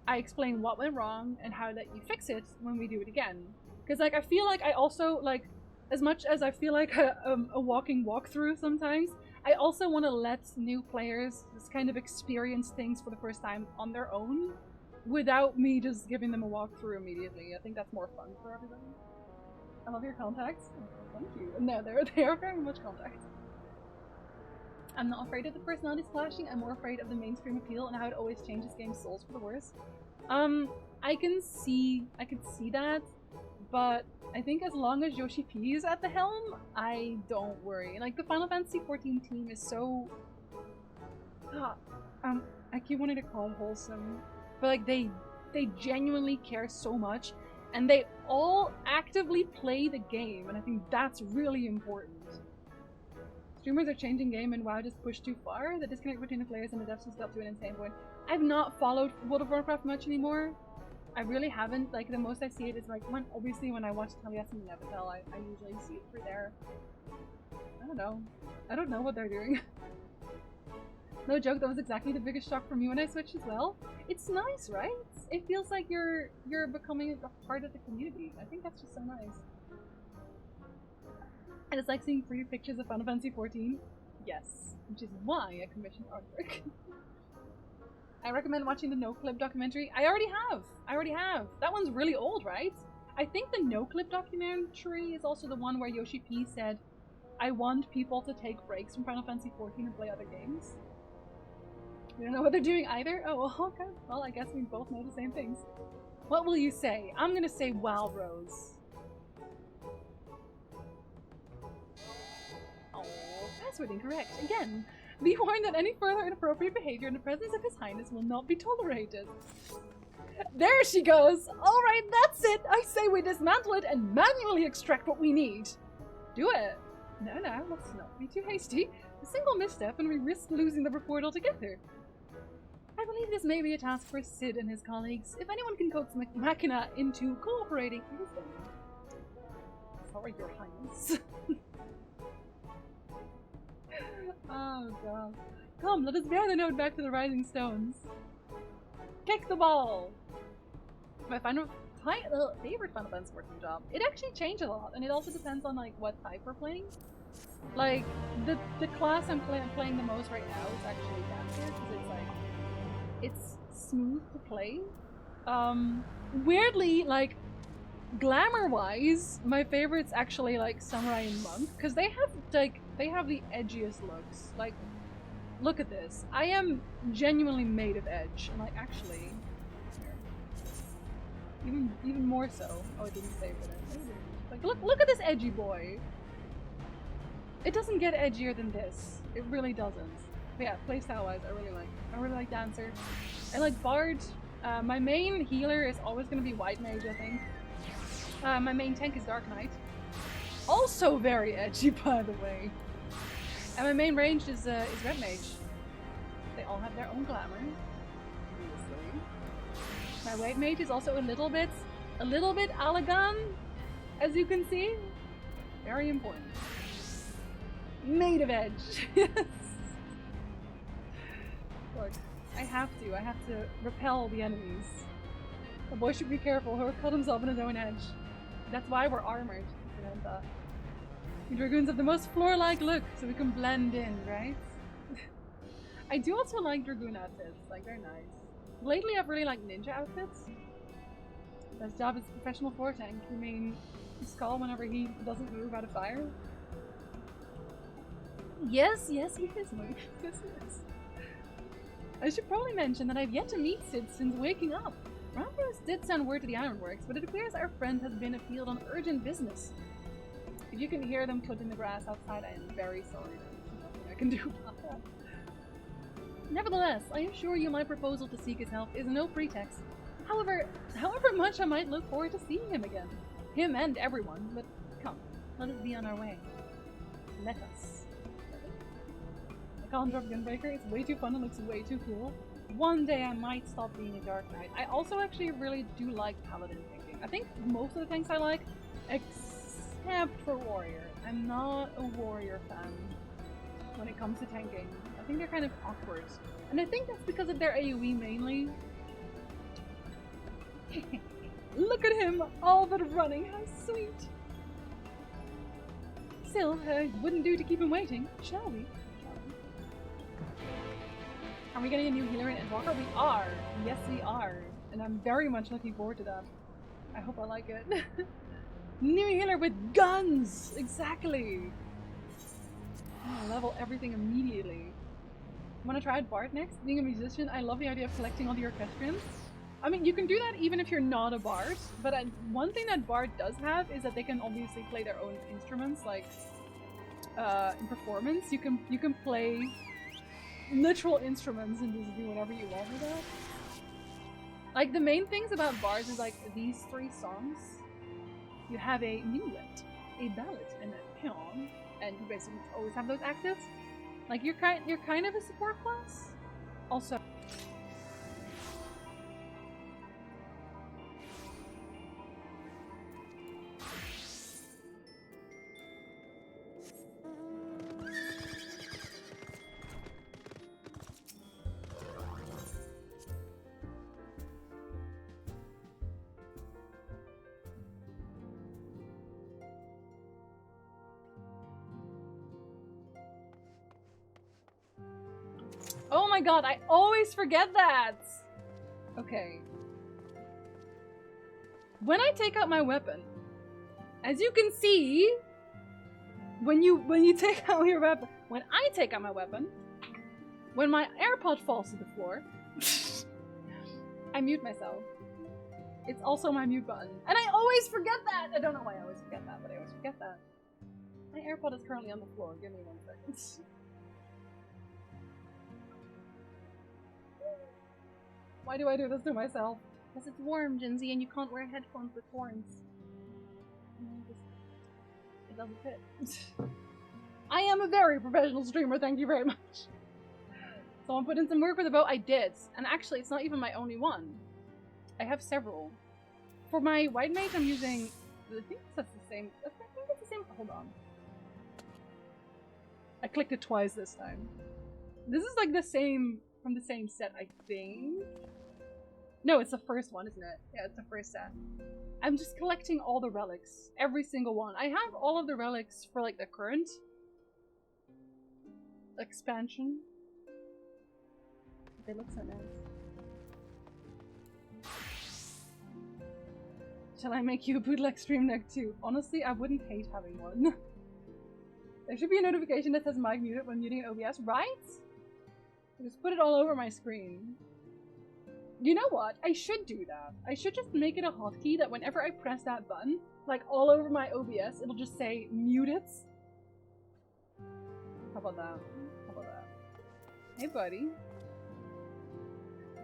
I explain what went wrong and how that you fix it when we do it again. Because, like, I feel like I also, like, as much as I feel like a walking walkthrough sometimes, I also want to let new players just kind of experience things for the first time on their own without me just giving them a walkthrough immediately. I think that's more fun for everybody. I love your contacts. Oh, thank you. No, they are very much contacts. I'm not afraid of the personalities clashing. I'm more afraid of the mainstream appeal and how it always changes games' souls for the worse. I can see that, but I think as long as Yoshi P is at the helm, I don't worry. Like, the Final Fantasy XIV team is so... I keep wanting to call it wholesome, but, like, they genuinely care so much, and they all actively play the game, and I think that's really important. Streamers are changing game, and WoW just pushed too far. The disconnect between the players and the devs has got to an insane point. I've not followed World of Warcraft much anymore. I really haven't. Like, the most I see it is, like, obviously when I watch Taliesin and Nevatel, I usually see it through there. I don't know. I don't know what they're doing. No joke, that was exactly the biggest shock for me when I switched as well. It's nice, right? It feels like you're becoming a part of the community. I think that's just so nice. And it's like seeing pretty pictures of Final Fantasy XIV. Yes, which is why I commissioned artwork. I recommend watching the No Clip documentary. I already have. That one's really old, right? I think the No Clip documentary is also the one where Yoshi P said, I want people to take breaks from Final Fantasy XIV and play other games. We don't know what they're doing either? Oh, well, okay. Well, I guess we both know the same things. What will you say? I'm gonna say WoW Rose. Oh, password incorrect. Again. Be warned that any further inappropriate behavior in the presence of His Highness will not be tolerated. There she goes! Alright, that's it! I say we dismantle it and manually extract what we need. Do it. No, let's not be too hasty. A single misstep and we risk losing the report altogether. I believe this may be a task for Sid and his colleagues. If anyone can coax Machina into cooperating with them. Sorry, Your Highness. Oh god. Come, let us bear the note back to the Rising Stones. Kick the ball! My favorite Final Fantasy XIV job. It actually changed a lot, and it also depends on, like, what type we're playing. Like, the class I'm playing the most right now is actually Dancer, because it's, like, it's smooth to play. Weirdly, like, glamour-wise, my favorite's actually, like, Samurai and Monk, because they have, like, they have the edgiest looks. Like, look at this. I am genuinely made of edge. And, like, actually, here. Even more so. Oh, it didn't save it. Like, look at this edgy boy. It doesn't get edgier than this. It really doesn't. But yeah, playstyle-wise, I really like Dancer. I like Bard. My main healer is always going to be White Mage, I think. My main tank is Dark Knight. Also very edgy, by the way. And my main range is Red Mage. They all have their own glamour. Obviously. My White Mage is also a little bit Allagan, as you can see. Very important. Made of Edge. Yes. Look, I have to repel the enemies. The boy should be careful, he'll cut himself in his own edge. That's why we're armored. The Dragoons have the most floor-like look, so we can blend in, right? I do also like Dragoon outfits, like they're nice. Lately I've really liked ninja outfits. Best job is professional floor tank. You mean Skull whenever he doesn't move out of fire? Yes, he is, Luke. Yes, he is. I should probably mention that I've yet to meet Sid since waking up. Ramparts did send word to the Ironworks, but it appears our friend has been afield on urgent business. If you can hear them cutting the grass outside, I am very sorry. There's nothing I can do about that. Nevertheless, I assure you my proposal to seek his help is no pretext. However much I might look forward to seeing him again. Him and everyone, but come, let us be on our way. Let us. I call him Drop Gunbreaker, it's way too fun and looks way too cool. One day I might stop being a Dark Knight. I also actually really do like Paladin tanking. I think most of the tanks I like, except for Warrior. I'm not a Warrior fan when it comes to tanking. I think they're kind of awkward. And I think that's because of their AoE mainly. Look at him! All but running, how sweet! Still, wouldn't do to keep him waiting, shall we? Are we getting a new healer in Endwalker? We are! Yes, we are. And I'm very much looking forward to that. I hope I like it. New healer with guns! Exactly! I'm gonna level everything immediately. Wanna try out Bard next? Being a musician, I love the idea of collecting all the orchestrions. I mean, you can do that even if you're not a Bard, but one thing that Bard does have is that they can obviously play their own instruments, like in performance. You can play literal instruments and just do whatever you want with that. Like, the main things about Bards is like these three songs. You have a minuet, a ballad, and a paean, and you basically always have those active. Like, you're kind of a support class. Also, oh my god, I always forget that! Okay. When I take out my weapon, as you can see, when you take out your weapon, when I take out my weapon, when my AirPod falls to the floor, I mute myself. It's also my mute button. And I always forget that! I don't know why I always forget that, but I always forget that. My AirPod is currently on the floor. Give me 1 second. Why do I do this to myself? Because it's warm, Jinsey, and you can't wear headphones with horns. It doesn't fit. I am a very professional streamer, thank you very much. Someone put in some work with the bow? I did. And actually, it's not even my only one. I have several. For my White Mage, I'm using... I think that's the same... I think it's the same... Hold on. I clicked it twice this time. This is like the same... from the same set, I think. No, it's the first one, isn't it? Yeah, it's the first set. I'm just collecting all the relics. Every single one. I have all of the relics for like the current expansion. They look so nice. Shall I make you a bootleg stream deck too? Honestly, I wouldn't hate having one. There should be a notification that says mic muted when muting OBS, right? Just put it all over my screen. You know what? I should do that. I should just make it a hotkey that whenever I press that button, like all over my OBS, it'll just say mute it. How about that? How about that? Hey, buddy.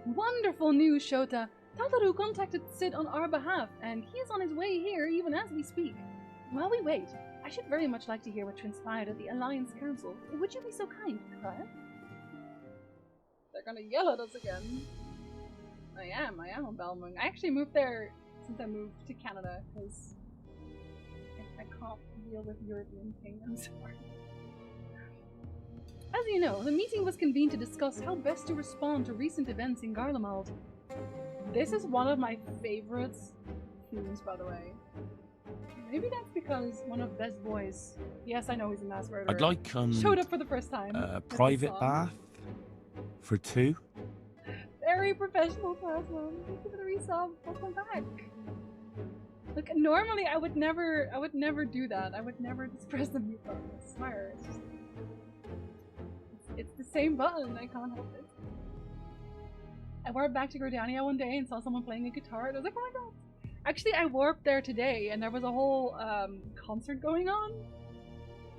Wonderful news, Shota. Tataru contacted Sid on our behalf, and he is on his way here even as we speak. While we wait, I should very much like to hear what transpired at the Alliance Council. Would you be so kind, Clara? They're gonna yell at us again. I am on Belmont. I actually moved there since I moved to Canada, because I can't deal with European kingdoms. As you know, the meeting was convened to discuss how best to respond to recent events in Garlemald. This is one of my favorite themes, by the way. Maybe that's because one of Best Boys, yes, I know he's a mass murderer, I'd like showed up for the first time. a private bath for 2. Very professional person. Thank you for the resub. Welcome back. Look, normally I would never do that. I would never just press the mute button. I swear. It's the same button. I can't help it. I warped back to Gordania one day and saw someone playing a guitar, and I was like, oh my god. Actually, I warped there today, and there was a whole concert going on.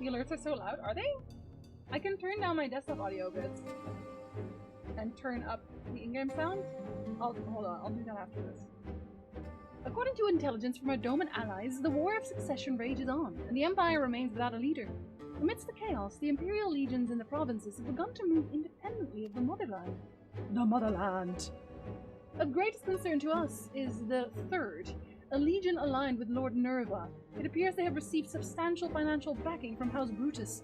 The alerts are so loud. Are they? I can turn down my desktop audio bits and turn up the in-game sound. Hold on, I'll do that after this. According to intelligence from our Doman allies, the War of Succession rages on, and the Empire remains without a leader. Amidst the chaos, the Imperial legions in the provinces have begun to move independently of the Motherland. The Motherland! Of greatest concern to us is the Third, a legion aligned with Lord Nerva. It appears they have received substantial financial backing from House Brutus.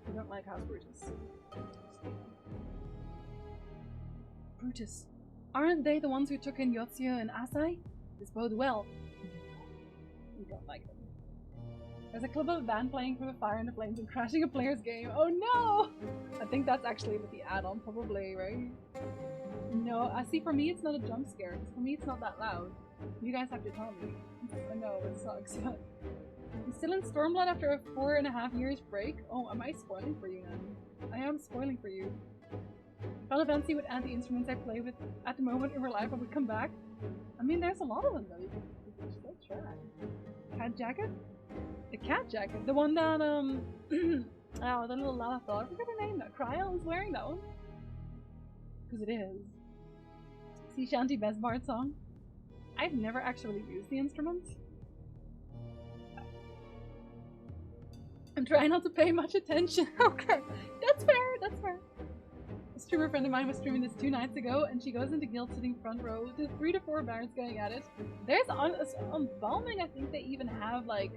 I don't like House Brutus. Brutus. Aren't they the ones who took in Yotzia and Asai? This bodes well. We don't like them. There's a clip of a band playing for the fire and the flames and crashing a player's game. Oh no! I think that's actually with the add-on, probably, right? No, I see, for me it's not a jump scare, because for me it's not that loud. You guys have to tell me. I know, it sucks. I'm still in Stormblood after a 4.5 years break? Oh, am I spoiling for you now? I am spoiling for you. Final Fantasy would add the instruments I play with at the moment in real life and would come back. I mean, there's a lot of them though, you can still try. Cat Jacket? The Cat Jacket? The one that, oh, the little Lalafell, I forget her name, that Cryo is wearing that one. Because it is. Sea Shanty Best Bard song. I've never actually used the instruments. I'm trying not to pay much attention. Okay, that's fair, that's fair. A streamer friend of mine was streaming this 2 nights ago, and she goes into guild sitting front row. There's 3 to 4 barons going at it. There's on Balming, I think they even have like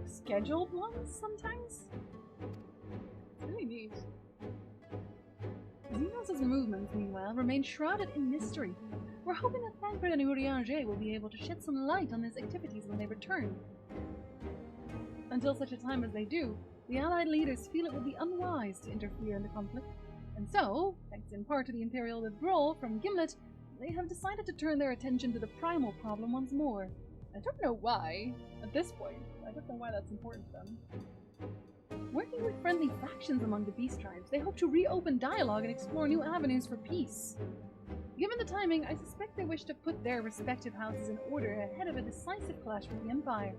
scheduled ones sometimes. It's really neat. Xenos' movements, meanwhile, remain shrouded in mystery. We're hoping that Thancred and Urianger will be able to shed some light on his activities when they return. Until such a time as they do, the Allied leaders feel it would be unwise to interfere in the conflict. And so, thanks in part to the Imperial withdrawal from Gimlet, they have decided to turn their attention to the primal problem once more. I don't know why, at this point. I don't know why that's important to them. Working with friendly factions among the beast tribes, they hope to reopen dialogue and explore new avenues for peace. Given the timing, I suspect they wish to put their respective houses in order ahead of a decisive clash with the Empire.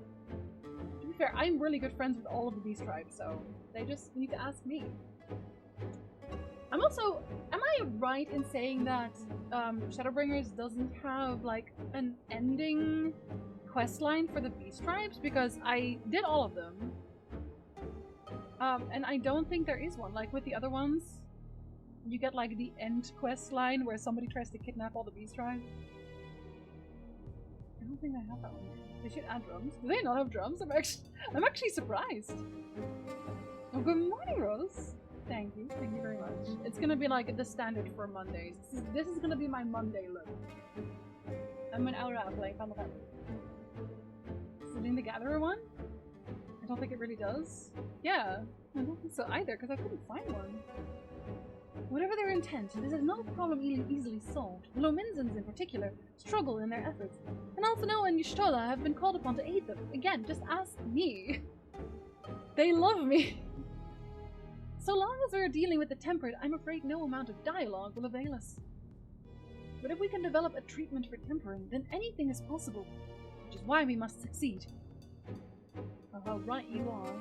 To be fair, I'm really good friends with all of the beast tribes, so they just need to ask me. I'm also, am I right in saying that Shadowbringers doesn't have like an ending questline for the beast tribes? Because I did all of them. And I don't think there is one. Like with the other ones, you get like the end quest line where somebody tries to kidnap all the beast tribes. I don't think they have that one. They should add drums. Do they not have drums? I'm actually surprised. Oh, good morning, Rose. Thank you very much. It's gonna be like the standard for Mondays. This is gonna be my Monday look. I'm an Aura playing Final Fantasy. Is the Gatherer one? I don't think it really does. Yeah, I don't think so either, because I couldn't find one. Whatever their intent, this is not a problem easily solved. The Lominzans, in particular, struggle in their efforts, and Alphinaud and Y'shtola have been called upon to aid them. Again, just ask me. They love me. So long as we're dealing with the Tempered, I'm afraid no amount of dialogue will avail us. But if we can develop a treatment for tempering, then anything is possible, which is why we must succeed. Oh, how right you are.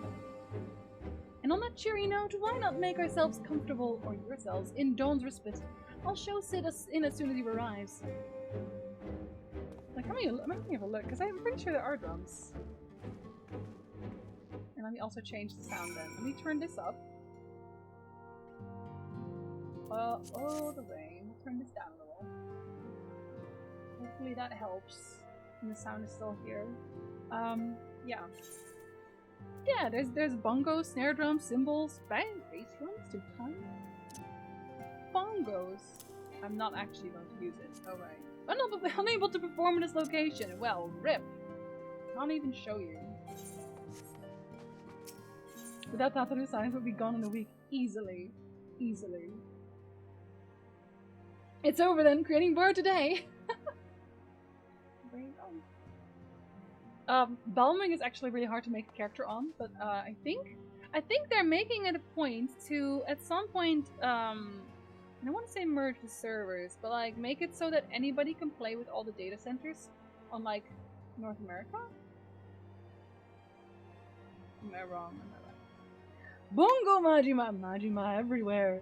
And on that cheery note, why not make ourselves comfortable, or yourselves, in Dawn's Respite? I'll show Sid us in as soon as he arrives. Like, let me have a look, because I'm pretty sure there are drums. And let me also change the sound then. Let me turn this up. Oh, the rain. We'll turn this down a little. Hopefully that helps. And the sound is still here. Yeah. Yeah, there's bongos, snare drums, cymbals, bass drums, to time. Bongos. I'm not actually going to use it. Oh right. Unable to perform in this location. Well, rip. Can't even show you. Without that, the signs would be gone in a week. Easily. Easily. It's over then. Creating board today. Balming is actually really hard to make a character on, but I think they're making it a point to, at some point, I don't want to say merge the servers, but like make it so that anybody can play with all the data centers on like North America. Am I wrong? Am I right? Bungo Majima everywhere.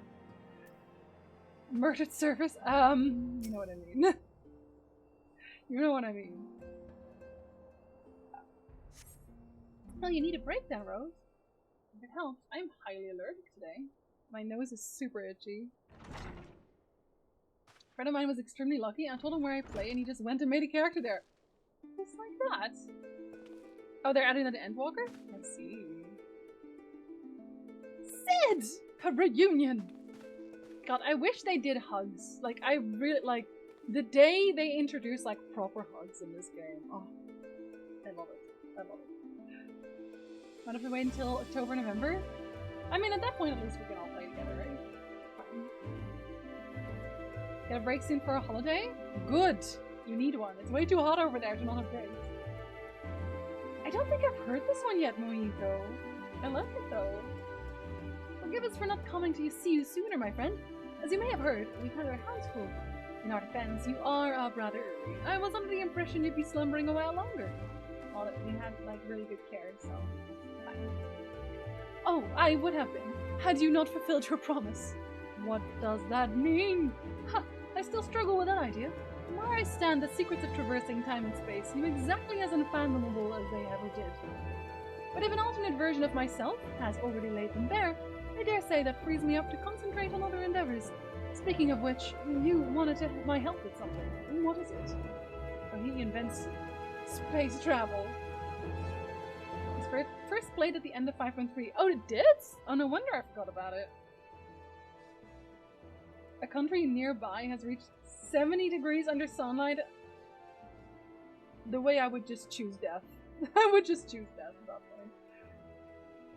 Merged servers. You know what I mean. You know what I mean. Well, you need a break then, Rose. If it helps, I'm highly allergic today. My nose is super itchy. A friend of mine was extremely lucky. I told him where I play and he just went and made a character there. Just like that. Oh, they're adding that to Endwalker? Let's see. Sid! A reunion! God, I wish they did hugs. Like, I really, like, the day they introduce, like, proper hugs in this game. Oh, I love it. I love it. What if we wait until October, November? I mean, at that point, at least we can all play together, right? Fine. Get a break soon for a holiday? Good! You need one. It's way too hot over there to not have breaks. I don't think I've heard this one yet, Mojito. I like it, though. Forgive us for not coming to see you sooner, my friend. As you may have heard, we've had our hands full. In our defense, you are up rather early. I was under the impression you'd be slumbering a while longer. Well, we had, like, really good care, so... fine. Oh, I would have been, had you not fulfilled your promise. What does that mean? Ha! I still struggle with that idea. From where I stand, the secrets of traversing time and space seem exactly as unfathomable as they ever did. But if an alternate version of myself has already laid them bare, I dare say that frees me up to concentrate on other endeavors. Speaking of which, you wanted my help with something. What is it? Oh, he invents space travel. It's first played at the end of 5.3. Oh, it did? Oh, no wonder I forgot about it. A country nearby has reached 70 degrees under sunlight. The way I would just choose death. I would just choose death at that point.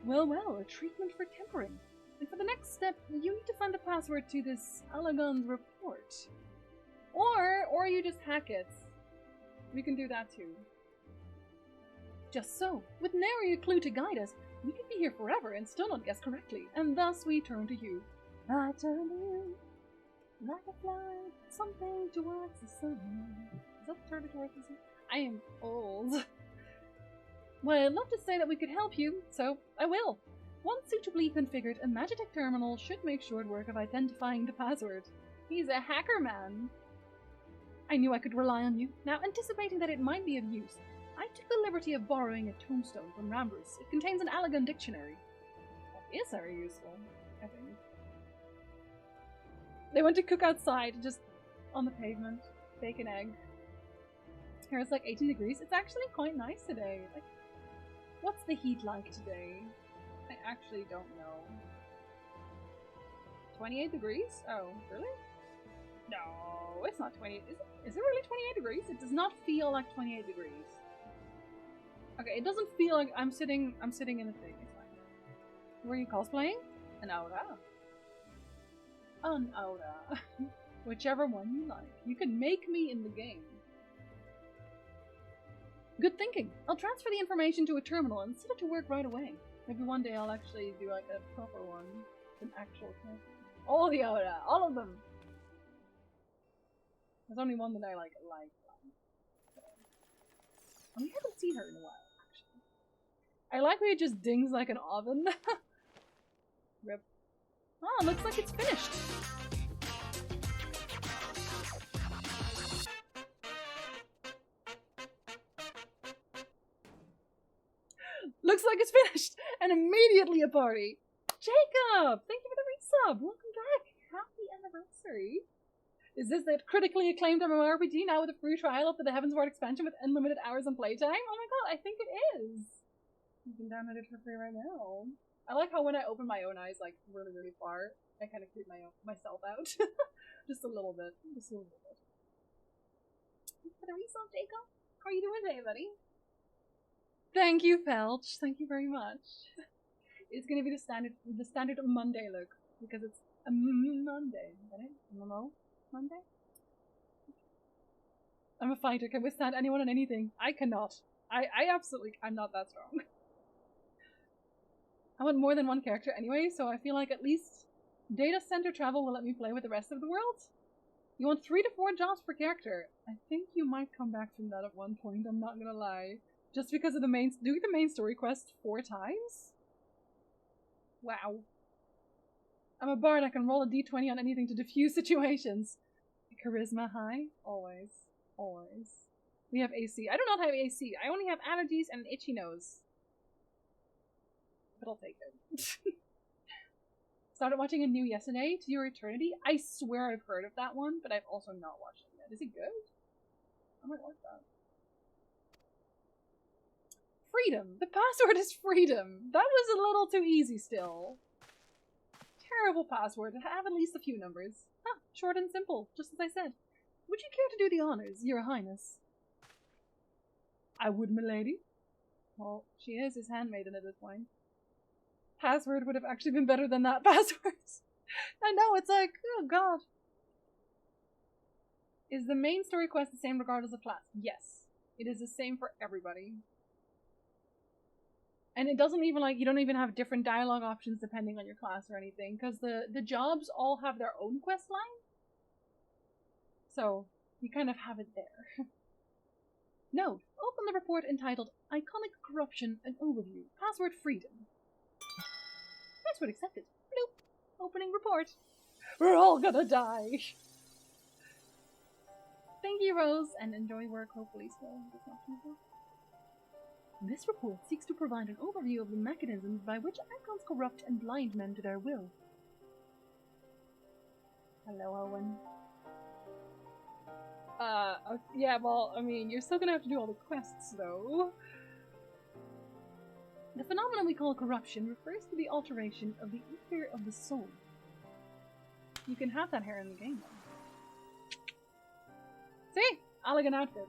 Well, a treatment for tempering. And for the next step, you need to find the password to this Alagon report. Or you just hack it. We can do that too. Just so, with nary a clue to guide us, we could be here forever and still not guess correctly, and thus we turn to you. I turn to you, like a fly, something towards the sun. Is that the turn towards the sun? I am old. Well, I'd love to say that we could help you, so I will. Once suitably configured, a Magitech terminal should make short work of identifying the password. He's a hacker man. I knew I could rely on you. Now, anticipating that it might be of use, I took the liberty of borrowing a tombstone from Rambrus. It contains an Alagon dictionary. That is very useful, I think. They went to cook outside, just on the pavement. Bake an egg. Here it's like 18 degrees. It's actually quite nice today. Like, what's the heat like today? I actually don't know. 28 degrees? Oh, really? No, it's not 28. Is it really 28 degrees? It does not feel like 28 degrees. Okay, it doesn't feel like I'm sitting in a thing. It's fine. Were you cosplaying? An aura. An aura. Whichever one you like. You can make me in the game. Good thinking. I'll transfer the information to a terminal and set it to work right away. Maybe one day I'll actually do like a proper one. An actual thing. All the aura. All of them. There's only one that I like. And we haven't seen her in a while, actually. I like when it just dings like an oven. Rip. Oh, looks like it's finished. Looks like it's finished! And immediately a party. Jacob! Thank you for the resub! Welcome back! Happy anniversary! Is this that critically acclaimed MMORPG now with a free trial up to the Heavensward expansion with unlimited hours on playtime? Oh my god, I think it is! You can download it for free right now. I like how when I open my own eyes, like, really, really far, I kind of creep myself out. Just a little bit. Just a little bit. Thank you for the resub, Jacob! How are you doing today, buddy? Thank you, Felch. Thank you very much. It's gonna be the standard Monday look because it's a Monday, right? Monday. I'm a fighter. Can withstand anyone and anything. I cannot. I'm not that strong. I want more than one character anyway, so I feel like at least data center travel will let me play with the rest of the world. You want 3 to 4 jobs per character. I think you might come back from that at one point. I'm not gonna lie. Just because of doing the main story quest 4 times? Wow. I'm a bard, I can roll a d20 on anything to diffuse situations. Charisma high? Always. Always. We have AC. I do not have AC. I only have allergies and an itchy nose. But I'll take it. Started watching a new yesterday, To Your Eternity. I swear I've heard of that one, but I've also not watched it yet. Is it good? I might watch that. Freedom. The password is freedom. That was a little too easy still. Terrible password. Have at least a few numbers. Huh, short and simple, just as I said. Would you care to do the honors, Your Highness? I would, milady. Well, she is his handmaiden at this point. Password would have actually been better than that password. I know, it's like, oh god. Is the main story quest the same regardless of class? Yes. It is the same for everybody. And it doesn't even, like, you don't even have different dialogue options depending on your class or anything, because the jobs all have their own quest line. So, you kind of have it there. Note, open the report entitled Iconic Corruption, an Overview. Password Freedom. Password accepted. Bloop. Opening report. We're all gonna die. Thank you, Rose, and enjoy work, hopefully, so it's not too bad. This report seeks to provide an overview of the mechanisms by which icons corrupt and blind men to their will. Hello, Owen. Yeah, well, I mean, you're still gonna have to do all the quests, though. The phenomenon we call corruption refers to the alteration of the ether of the soul. You can have that hair in the game, though. See? Elegant outfit.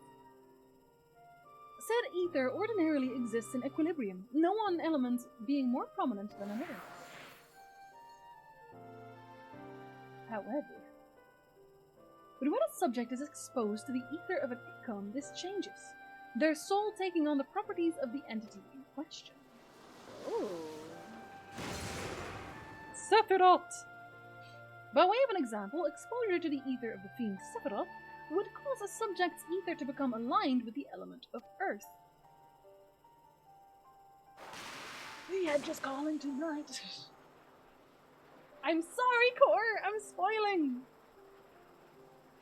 Said ether ordinarily exists in equilibrium, no one element being more prominent than another. However, but when a subject is exposed to the ether of an icon, this changes, their soul taking on the properties of the entity in question. Ooh. Sephiroth! By way of an example, exposure to the ether of the fiend Sephiroth would cause a subject's ether to become aligned with the element of earth. The edge is calling tonight. I'm sorry, Core! I'm spoiling!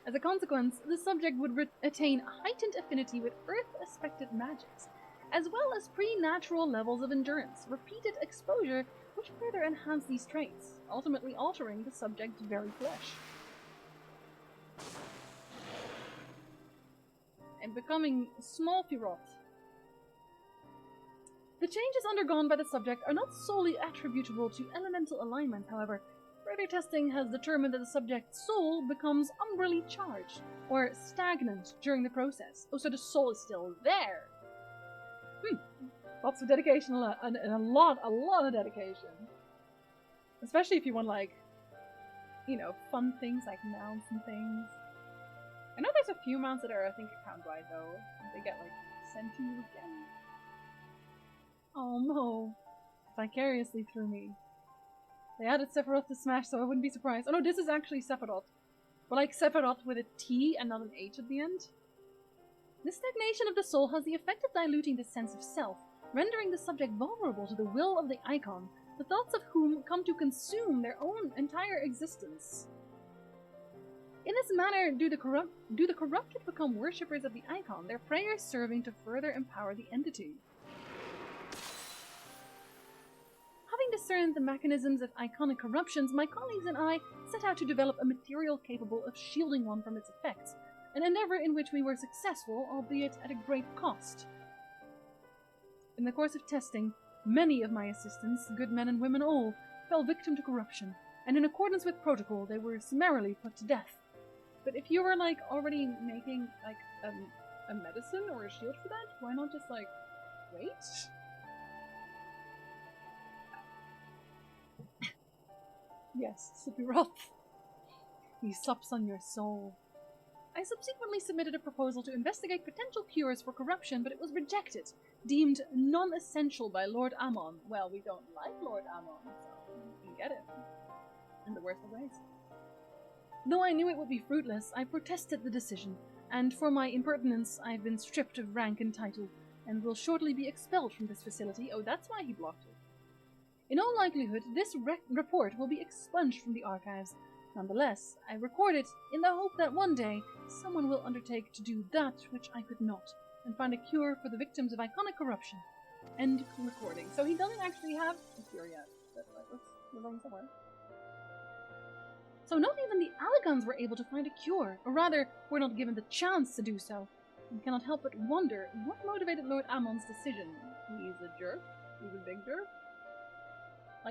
As a consequence, the subject would attain heightened affinity with earth-aspected magics, as well as pre-natural levels of endurance, repeated exposure, which further enhance these traits, ultimately altering the subject's very flesh. And becoming small Firoth. The changes undergone by the subject are not solely attributable to elemental alignment, however. Further testing has determined that the subject's soul becomes umbrally charged, or stagnant during the process. Oh, so the soul is still there! Lots of dedication, and a lot of dedication. Especially if you want, like, you know, fun things like mounts and things. I know there's a few mounts that are, I think, account-wide, though. They get, like, sent to you again. Oh no. Vicariously through me. They added Sephiroth to Smash, so I wouldn't be surprised. Oh no, this is actually Sephiroth. But like Sephiroth with a T and not an H at the end. This stagnation of the soul has the effect of diluting the sense of self, rendering the subject vulnerable to the will of the icon, the thoughts of whom come to consume their own entire existence. In this manner, do the corrupted become worshippers of the icon, their prayers serving to further empower the entity. concerned the mechanisms of iconic corruptions, my colleagues and I set out to develop a material capable of shielding one from its effects, an endeavor in which we were successful, albeit at a great cost. In the course of testing, many of my assistants, good men and women all, fell victim to corruption, and in accordance with protocol, they were summarily put to death. But if you were, already making, a medicine or a shield for that, why not just, wait? Yes, Sephiroth. He sups on your soul. I subsequently submitted a proposal to investigate potential cures for corruption, but it was rejected, deemed non-essential by Lord Ammon. Well, we don't like Lord Ammon, so we can get it. In the worst of ways. Though I knew it would be fruitless, I protested the decision, and for my impertinence, I've been stripped of rank and title, and will shortly be expelled from this facility. Oh, that's why he blocked it. In all likelihood, this report will be expunged from the archives. Nonetheless, I record it in the hope that one day, someone will undertake to do that which I could not, and find a cure for the victims of iconic corruption. End recording. So he doesn't actually have a cure yet. But we're going somewhere. So not even the Allagons were able to find a cure, or rather, were not given the chance to do so. I cannot help but wonder what motivated Lord Ammon's decision. He's a jerk. He's a big jerk.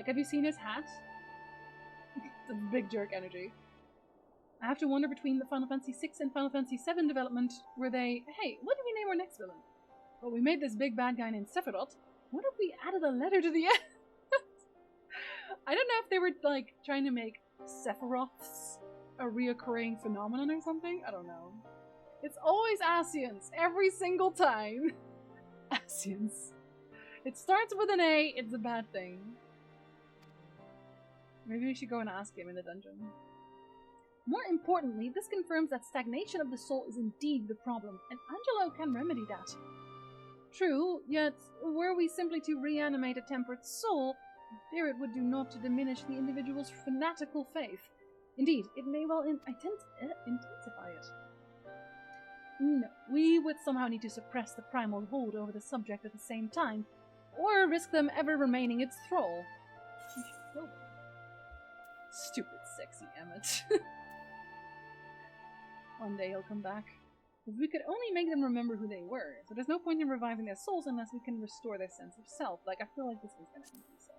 Have you seen his hat? It's a big jerk energy. I have to wonder between the Final Fantasy VI and Final Fantasy VII development, were they, hey, what do we name our next villain? Well, we made this big bad guy named Sephiroth. What if we added a letter to the end? I don't know if they were, trying to make Sephiroths a reoccurring phenomenon or something. I don't know. It's always Asians, every single time. Asians. It starts with an A, it's a bad thing. Maybe we should go and ask him in the dungeon. More importantly, this confirms that stagnation of the soul is indeed the problem, and Angelo can remedy that. True, yet were we simply to reanimate a tempered soul, fear it would do naught to diminish the individual's fanatical faith. Indeed, it may well intensify it. No, we would somehow need to suppress the primal hold over the subject at the same time, or risk them ever remaining its thrall. We should kill them. Stupid, sexy Emmett. One day he'll come back. If we could only make them remember who they were, so there's no point in reviving their souls unless we can restore their sense of self. I feel like this one's gonna end, so.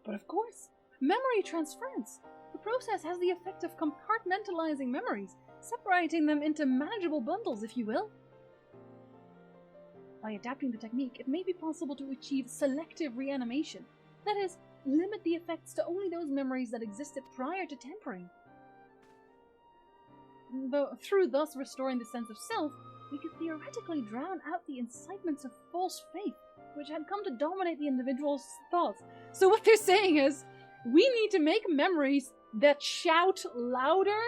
But of course, memory transference! The process has the effect of compartmentalizing memories, separating them into manageable bundles, if you will. By adapting the technique, it may be possible to achieve selective reanimation. That is, limit the effects to only those memories that existed prior to tempering. Though, through thus restoring the sense of self, we could theoretically drown out the incitements of false faith, which had come to dominate the individual's thoughts. So what they're saying is, we need to make memories that shout louder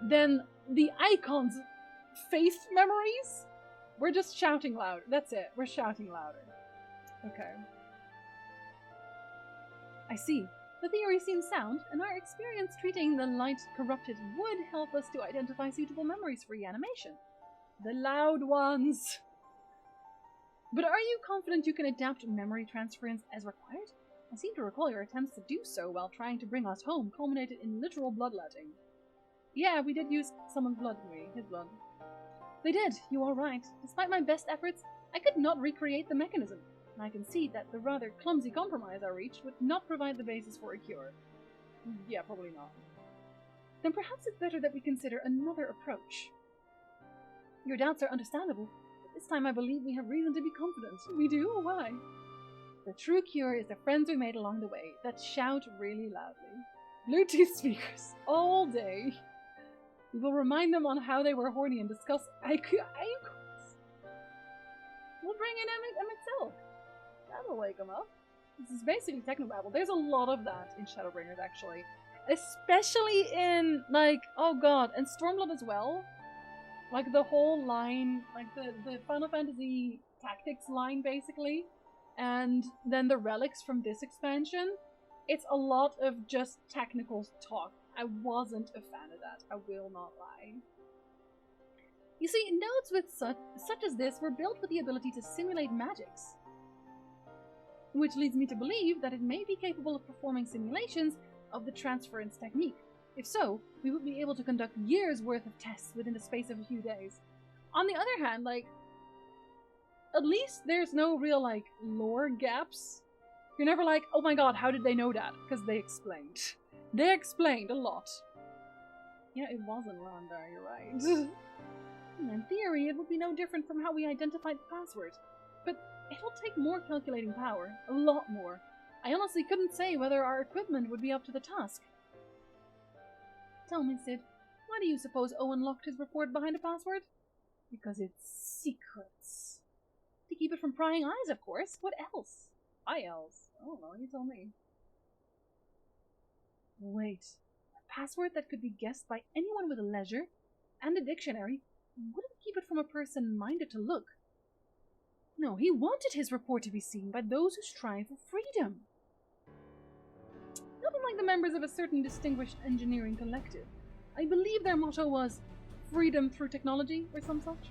than the icon's faith memories. We're just shouting loud. That's it. We're shouting louder. Okay. I see. The theory seems sound, and our experience treating the light corrupted would help us to identify suitable memories for reanimation. The loud ones! But are you confident you can adapt memory transference as required? I seem to recall your attempts to do so while trying to bring us home culminated in literal bloodletting. Yeah, we did use someone's blood, didn't we? His blood. They did, you are right. Despite my best efforts, I could not recreate the mechanism. And I concede that the rather clumsy compromise I reached would not provide the basis for a cure. Yeah, probably not. Then perhaps it's better that we consider another approach. Your doubts are understandable, but this time I believe we have reason to be confident. We do? Why? The true cure is the friends we made along the way that shout really loudly. Bluetooth speakers, all day. We will remind them on how they were horny and discuss icons. We'll bring in Emmett itself. That'll wake them up. This is basically technobabble. There's a lot of that in Shadowbringers, actually. Especially in, oh god, and Stormblood as well. The whole line, the Final Fantasy Tactics line, basically. And then the relics from this expansion. It's a lot of just technical talk. I wasn't a fan of that. I will not lie. You see, nodes with such as this were built with the ability to simulate magics. Which leads me to believe that it may be capable of performing simulations of the transference technique. If so, we would be able to conduct years' worth of tests within the space of a few days. On the other hand, like, at least there's no real, like, lore gaps. You're never like, oh my god, how did they know that? Because they explained. They explained a lot. Yeah, it wasn't Rhonda, you're right. In theory, it would be no different from how we identified the password. But it'll take more calculating power. A lot more. I honestly couldn't say whether our equipment would be up to the task. Tell me, Sid, why do you suppose Owen locked his report behind a password? Because it's secrets. To keep it from prying eyes, of course. What else? Why else? I don't know, you tell me. Wait. A password that could be guessed by anyone with a ledger and a dictionary wouldn't keep it from a person minded to look. No, he wanted his report to be seen by those who strive for freedom. Not unlike the members of a certain distinguished engineering collective. I believe their motto was freedom through technology or some such.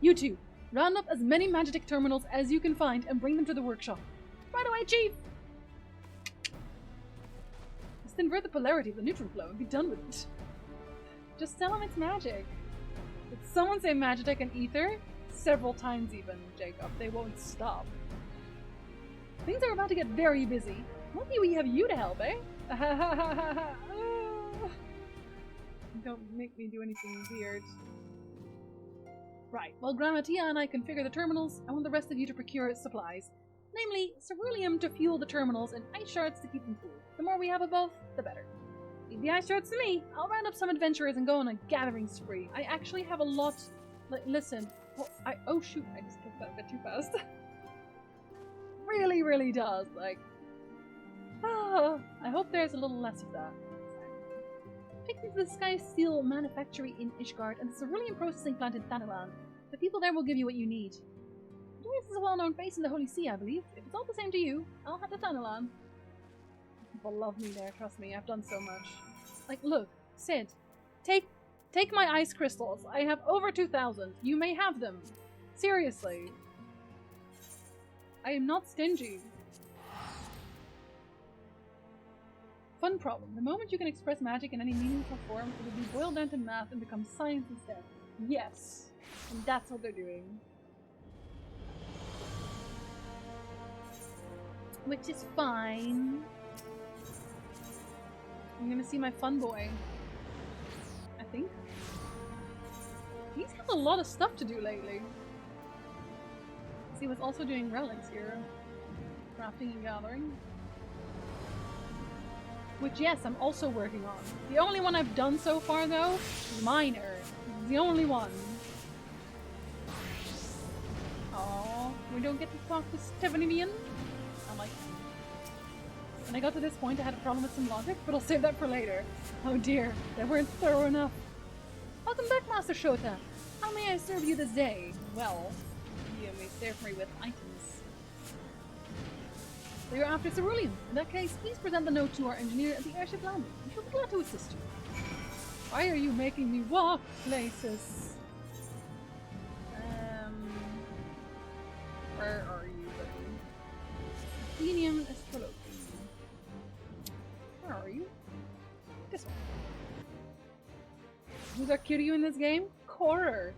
You two, round up as many Magitek terminals as you can find and bring them to the workshop. Right away, Chief! Just invert the polarity of the neutron flow and be done with it. Just tell them it's magic. Did someone say Magitek and Ether? Several times even, Jacob. They won't stop. Things are about to get very busy. Lucky we have you to help, eh? Don't make me do anything weird. Right, while Grammatia and I configure the terminals, I want the rest of you to procure supplies. Namely, ceruleum to fuel the terminals and ice shards to keep them cool. The more we have of both, the better. Leave the ice shards to me. I'll round up some adventurers and go on a gathering spree. I actually have a lot... Like, listen. Oh shoot, I just clicked that a bit too fast. Really, really does. Like... I hope there's a little less of that. Take me to the Sky Steel Manufactory in Ishgard and the ceruleum processing plant in Thanalan. The people there will give you what you need. Doris is a well-known face in the Holy See, I believe. If it's all the same to you, I'll head to Thanalan. People love me there, trust me. I've done so much. Like, look, Sid, take my ice crystals. I have over 2,000. You may have them. Seriously. I am not stingy. Fun problem. The moment you can express magic in any meaningful form, it will be boiled down to math and become science instead. Yes. And that's what they're doing. Which is fine. I'm gonna see my fun boy. I think. He's had a lot of stuff to do lately. He was also doing relics here. Crafting and gathering. Which, yes, I'm also working on. The only one I've done so far, though, is Minor. It's the only one. Aww, we don't get to talk to Stephanie. I'm like... When I got to this point, I had a problem with some logic, but I'll save that for later. Oh dear, they weren't thorough enough. Welcome back, Master Shota. How may I serve you this day? Well, you may serve me with items. So you're after ceruleum. In that case, please present the note to our engineer at the airship landing. We shall be glad to assist you. Why are you making me walk places? Where are you then? Athenium Astrology. Where are you? This one. Who's our Kiryu in this game? Korer.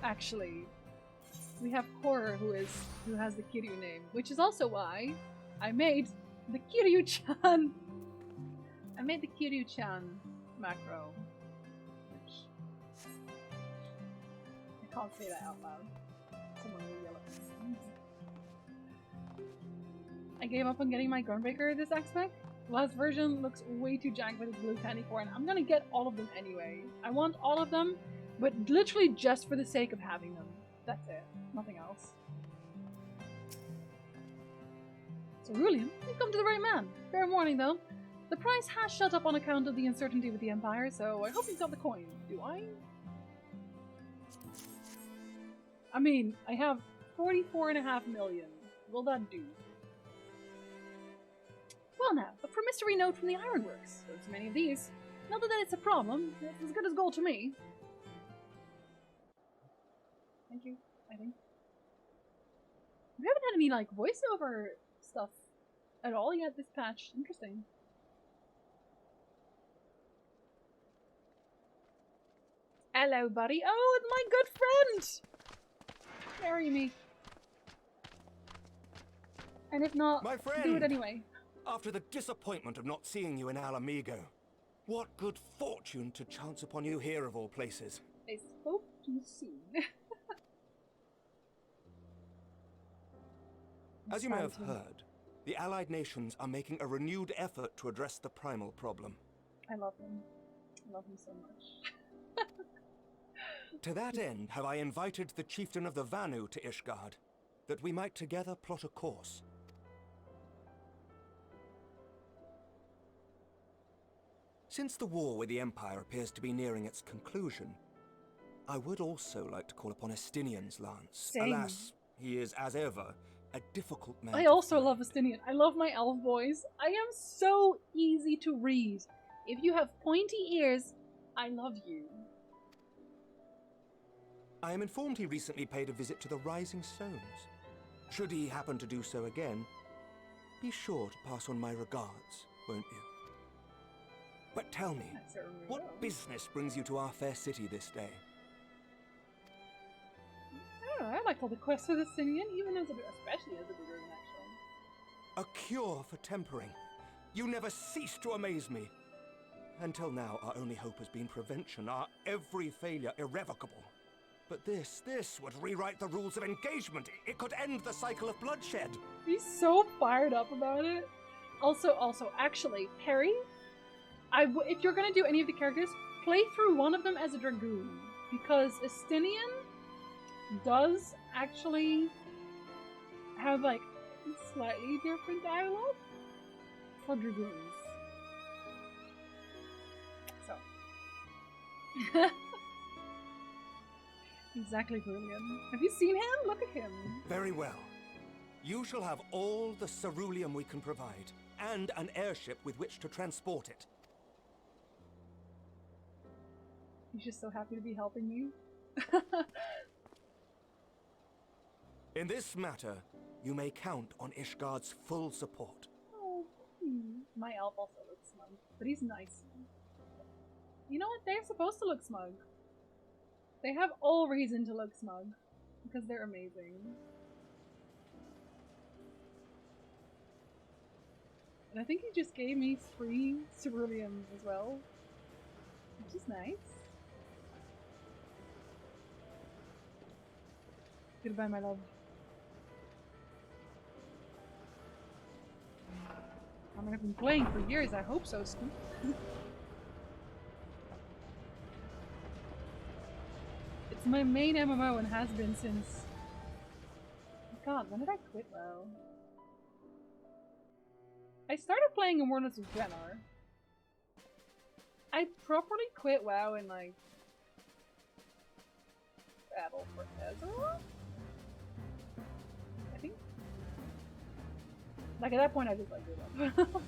Actually. We have Korer who has the Kiryu name, which is also why I made the Kiryu-chan. I made the Kiryu-chan macro. Which I can't say that out loud. Someone will yell at me. I gave up on getting my Gunbreaker this aspect. Last version looks way too jank with its blue candy core, and I'm gonna get all of them anyway. I want all of them, but literally just for the sake of having them. That's it. Nothing else. Ceruleum, you've come to the right man. Fair warning though, the price has shot up on account of the uncertainty with the Empire, so I hope you've got the coin. Do I? I mean, I have 44.5 million. Will that do? Well now, a promissory note from the Ironworks. There's many of these. Not that it's a problem. It's as good as gold to me. Thank you, I think. We haven't had any, like, voiceover stuff at all yet this patch. Interesting. Hello, buddy. Oh, it's my good friend! Marry me. And if not, My friend, do it anyway. After the disappointment of not seeing you in Alamigo, what good fortune to chance upon you here of all places. I spoke too soon. As you may have heard, the Allied nations are making a renewed effort to address the primal problem. I love him. I love him so much. To that end, have I invited the chieftain of the Vanu to Ishgard, that we might together plot a course. Since the war with the Empire appears to be nearing its conclusion, I would also like to call upon Estinian's lance. Same. Alas, he is, as ever, a difficult man. I also love Estinian. I love my elf boys. I am so easy to read. If you have pointy ears, I love you. I am informed he recently paid a visit to the Rising Stones. Should he happen to do so again, be sure to pass on my regards, won't you? But tell me, I certainly what will. business brings you to our fair city this day? I don't know, I like all the quests with Estinian, even as especially as a bigger one, actually. A cure for tempering. You never cease to amaze me. Until now, our only hope has been prevention, our every failure irrevocable. But this would rewrite the rules of engagement. It could end the cycle of bloodshed. He's so fired up about it. Also, actually, Perry, if you're gonna do any of the characters, play through one of them as a dragoon. Because Estinian does actually have, like, slightly different dialogue for dragoons. So. Exactly, brilliant. Have you seen him? Look at him. Very well. You shall have all the ceruleum we can provide, and an airship with which to transport it. He's just so happy to be helping you. In this matter, you may count on Ishgard's full support. Oh, my elf also looks smug, but he's nice. You know what? They're supposed to look smug. They have all reason to look smug, because they're amazing. And I think he just gave me 3 ceruleums as well, which is nice. Goodbye, my love. I mean, I've been playing for years, I hope so, Scoop. It's my main MMO and has been since... God, when did I quit WoW? I started playing Immortals with Drenar. I properly quit WoW in, like... Battle for Azeroth? I think? Like, at that point I just, like, gave up.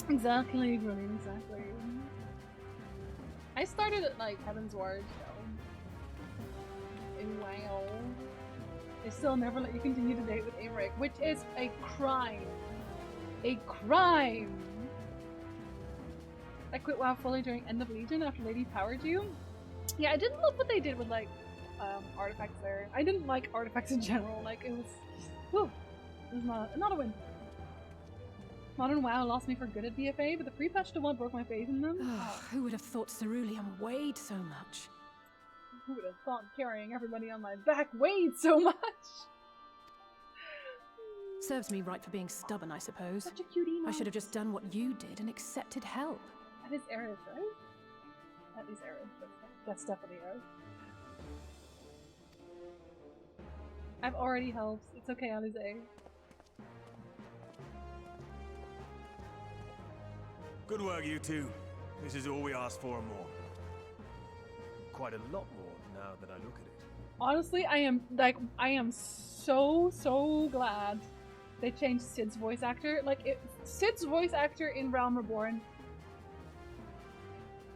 Exactly, Grillian, exactly. I started at, like, Heaven's Ward, though. In WoW. They still never let you continue to date with Aymeric, which is a crime. A crime! I quit WoW fully during End of Legion after Lady powered you. Yeah, I didn't love what they did with, like, artifacts there. I didn't like artifacts in general, like, it was... Whew. It was not a win. Modern WoW lost me for good at BFA, but the free patch to 1 broke my faith in them. Who would have thought ceruleum weighed so much? Who would have thought carrying everybody on my back weighed so much? Serves me right for being stubborn, I suppose. Such a cutie. I should have just done what you did and accepted help. That is Aerith, right? That is Aerith. That's definitely Aerith. I've already helped. It's okay, Alize. Good work, you two. This is all we asked for and more. Quite a lot more now that I look at it. Honestly, I am so glad they changed Sid's voice actor. Like, Sid's voice actor in Realm Reborn.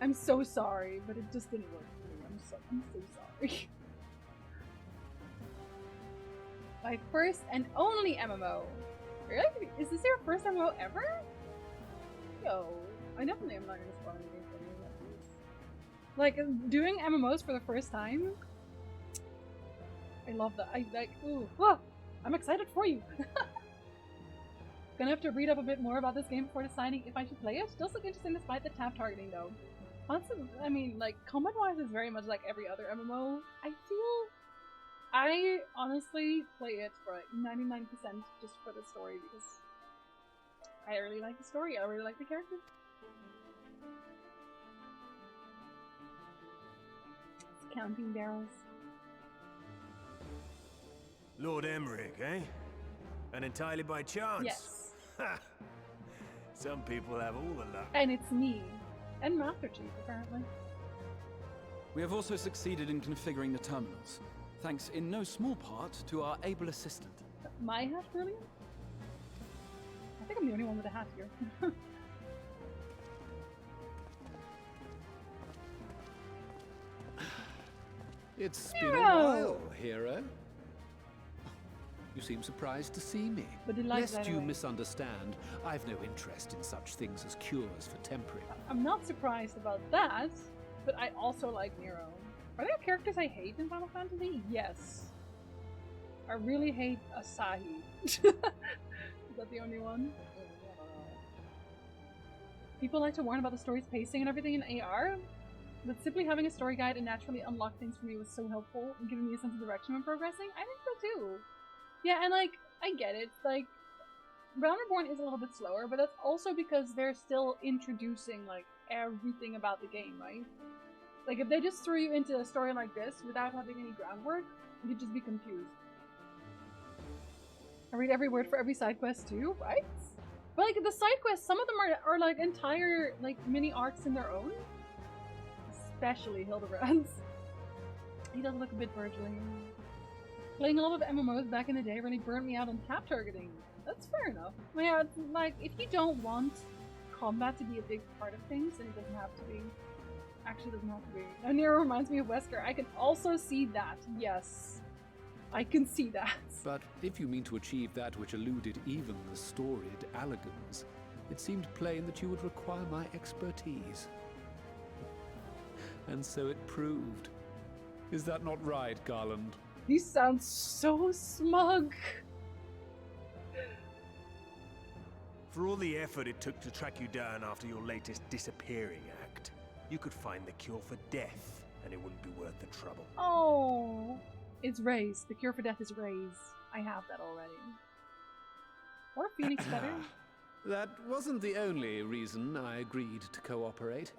I'm so sorry, but it just didn't work for me. I'm so sorry. My first and only MMO. Really? Is this your first MMO ever? Yo, I definitely am not gonna spoil anything for you. Like, doing MMOs for the first time. I love that. Ooh, whoa, I'm excited for you. Gonna have to read up a bit more about this game before deciding if I should play it. It does look interesting despite the tab targeting though. Honestly, I mean, like, combat-wise is very much like every other MMO. I honestly play it for like 99% just for the story because I really like the story, I really like the characters. It's counting barrels. Lord Emmerich, eh? And entirely by chance? Yes. Ha! Some people have all the luck. And it's me. And Master Chief, apparently. We have also succeeded in configuring the terminals, thanks in no small part to our able assistant. My hat, brilliant? I think I'm the only one with a hat here. It's been a while, hero. You seem surprised to see me. But it likes Lest that you way. misunderstand, I've no interest in such things as cures for tempering. I'm not surprised about that, but I also like Nero. Are there characters I hate in Final Fantasy? Yes. I really hate Asahi. Is that the only one? People like to warn about the story's pacing and everything in AR, but simply having a story guide and naturally unlock things for me was so helpful in giving me a sense of direction when progressing. I think so too. Yeah, and like, I get it. Like, Realm Reborn is a little bit slower, but that's also because they're still introducing, like, everything about the game, right? Like, if they just threw you into a story like this without having any groundwork, you'd just be confused. I read every word for every side quest too, right? But like, the side quests, some of them are like entire, like, mini arcs in their own. Especially Hildebrand's. He does look a bit burgeoning. Playing a lot of MMOs back in the day really burnt me out on tab targeting. That's fair enough. Yeah, it's like, if you don't want combat to be a big part of things, then it doesn't have to be. Actually, doesn't have to be. Now, Nero reminds me of Wesker. I can also see that. Yes. I can see that. But if you mean to achieve that which eluded even the storied Allagans, it seemed plain that you would require my expertise. And so it proved. Is that not right, Garland? He sounds so smug. For all the effort it took to track you down after your latest disappearing act, you could find the cure for death, and it wouldn't be worth the trouble. Oh, it's Raise. The cure for death is Raise. I have that already. Or Phoenix better. That wasn't the only reason I agreed to cooperate.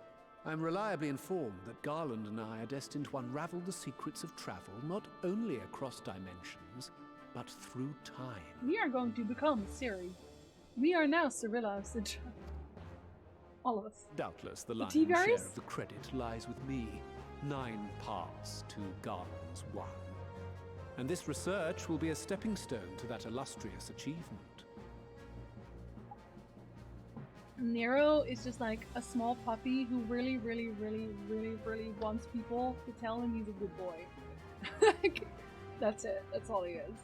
I'm reliably informed that Garland and I are destined to unravel the secrets of travel not only across dimensions, but through time. We are going to become Siri. We are now Cyrilla. All of us. Doubtless the lion's T-Berries? share of the credit lies with me. 9 paths to Garland's 1. And this research will be a stepping stone to that illustrious achievement. Nero is just like a small puppy who really wants people to tell him he's a good boy. That's it. That's all he is.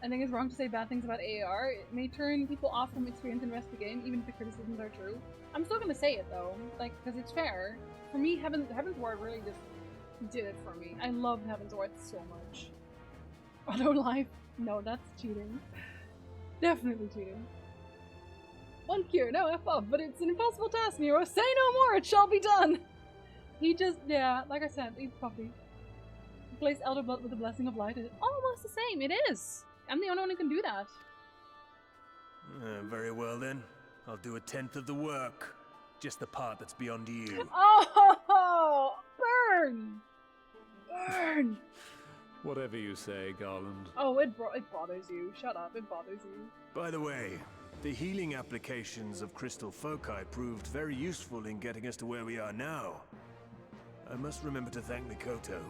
I think it's wrong to say bad things about AAR. It may turn people off from experience and rest of the game, even if the criticisms are true. I'm still gonna say it though, like, because it's fair. For me, Heaven's Ward really just did it for me. I love Heaven's Ward so much. Auto life? No, that's cheating. Definitely cheating. 1 cure, no F up, but it's an impossible task, Nero. Say no more, it shall be done! He just, yeah, like I said, he's puppy. Replace Elder Blood with the Blessing of Light. It's almost the same, it is! I'm the only one who can do that. Very well then. I'll do 1/10 of the work. Just the part that's beyond you. Oh! Burn! Burn! Whatever you say, Garland. Oh, it bothers you. Shut up, it bothers you. By the way, the healing applications of crystal foci proved very useful in getting us to where we are now. I must remember to thank Mikoto.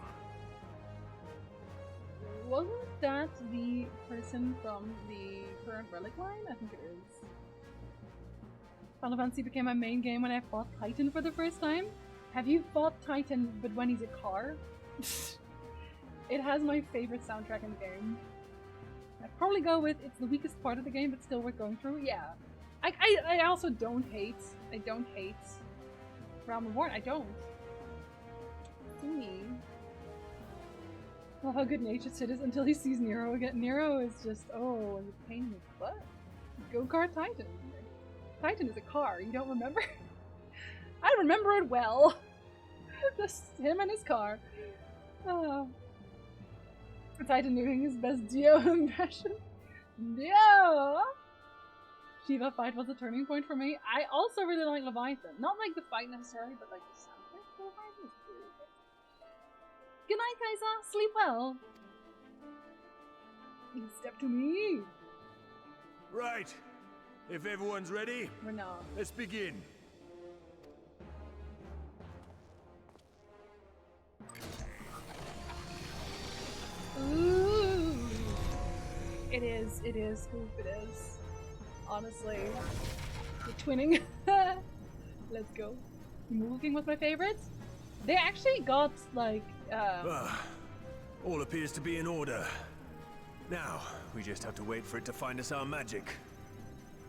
wasn't that the person from the current Relic line? I think it is. Final Fantasy became my main game when I fought Titan for the first time. Have you fought Titan but when he's a car? It has my favorite soundtrack in the game. I'd probably go with it's the weakest part of the game but still worth going through. Yeah. I also don't hate Realm Reborn. I don't. See. Well, how good natured Sid is until he sees Nero again. Nero is just, oh, and a pain in his butt. Go-kart Titan. Titan is a car, you don't remember? I remember it well. Just him and his car. Titan doing his best Dio impression. Dio! Shiva fight was a turning point for me. I also really like Leviathan. Not like the fight necessarily, but like the soundtrack for Leviathan is really good. Good night, Kaisa. Sleep well. Step to me. Right. If everyone's ready, We're not. let's begin. Ooh. It is, Hoop, it is. Honestly. The twinning. Let's go. Moving was my favorite. They actually got, like, all appears to be in order. Now, we just have to wait for it to find us our magic.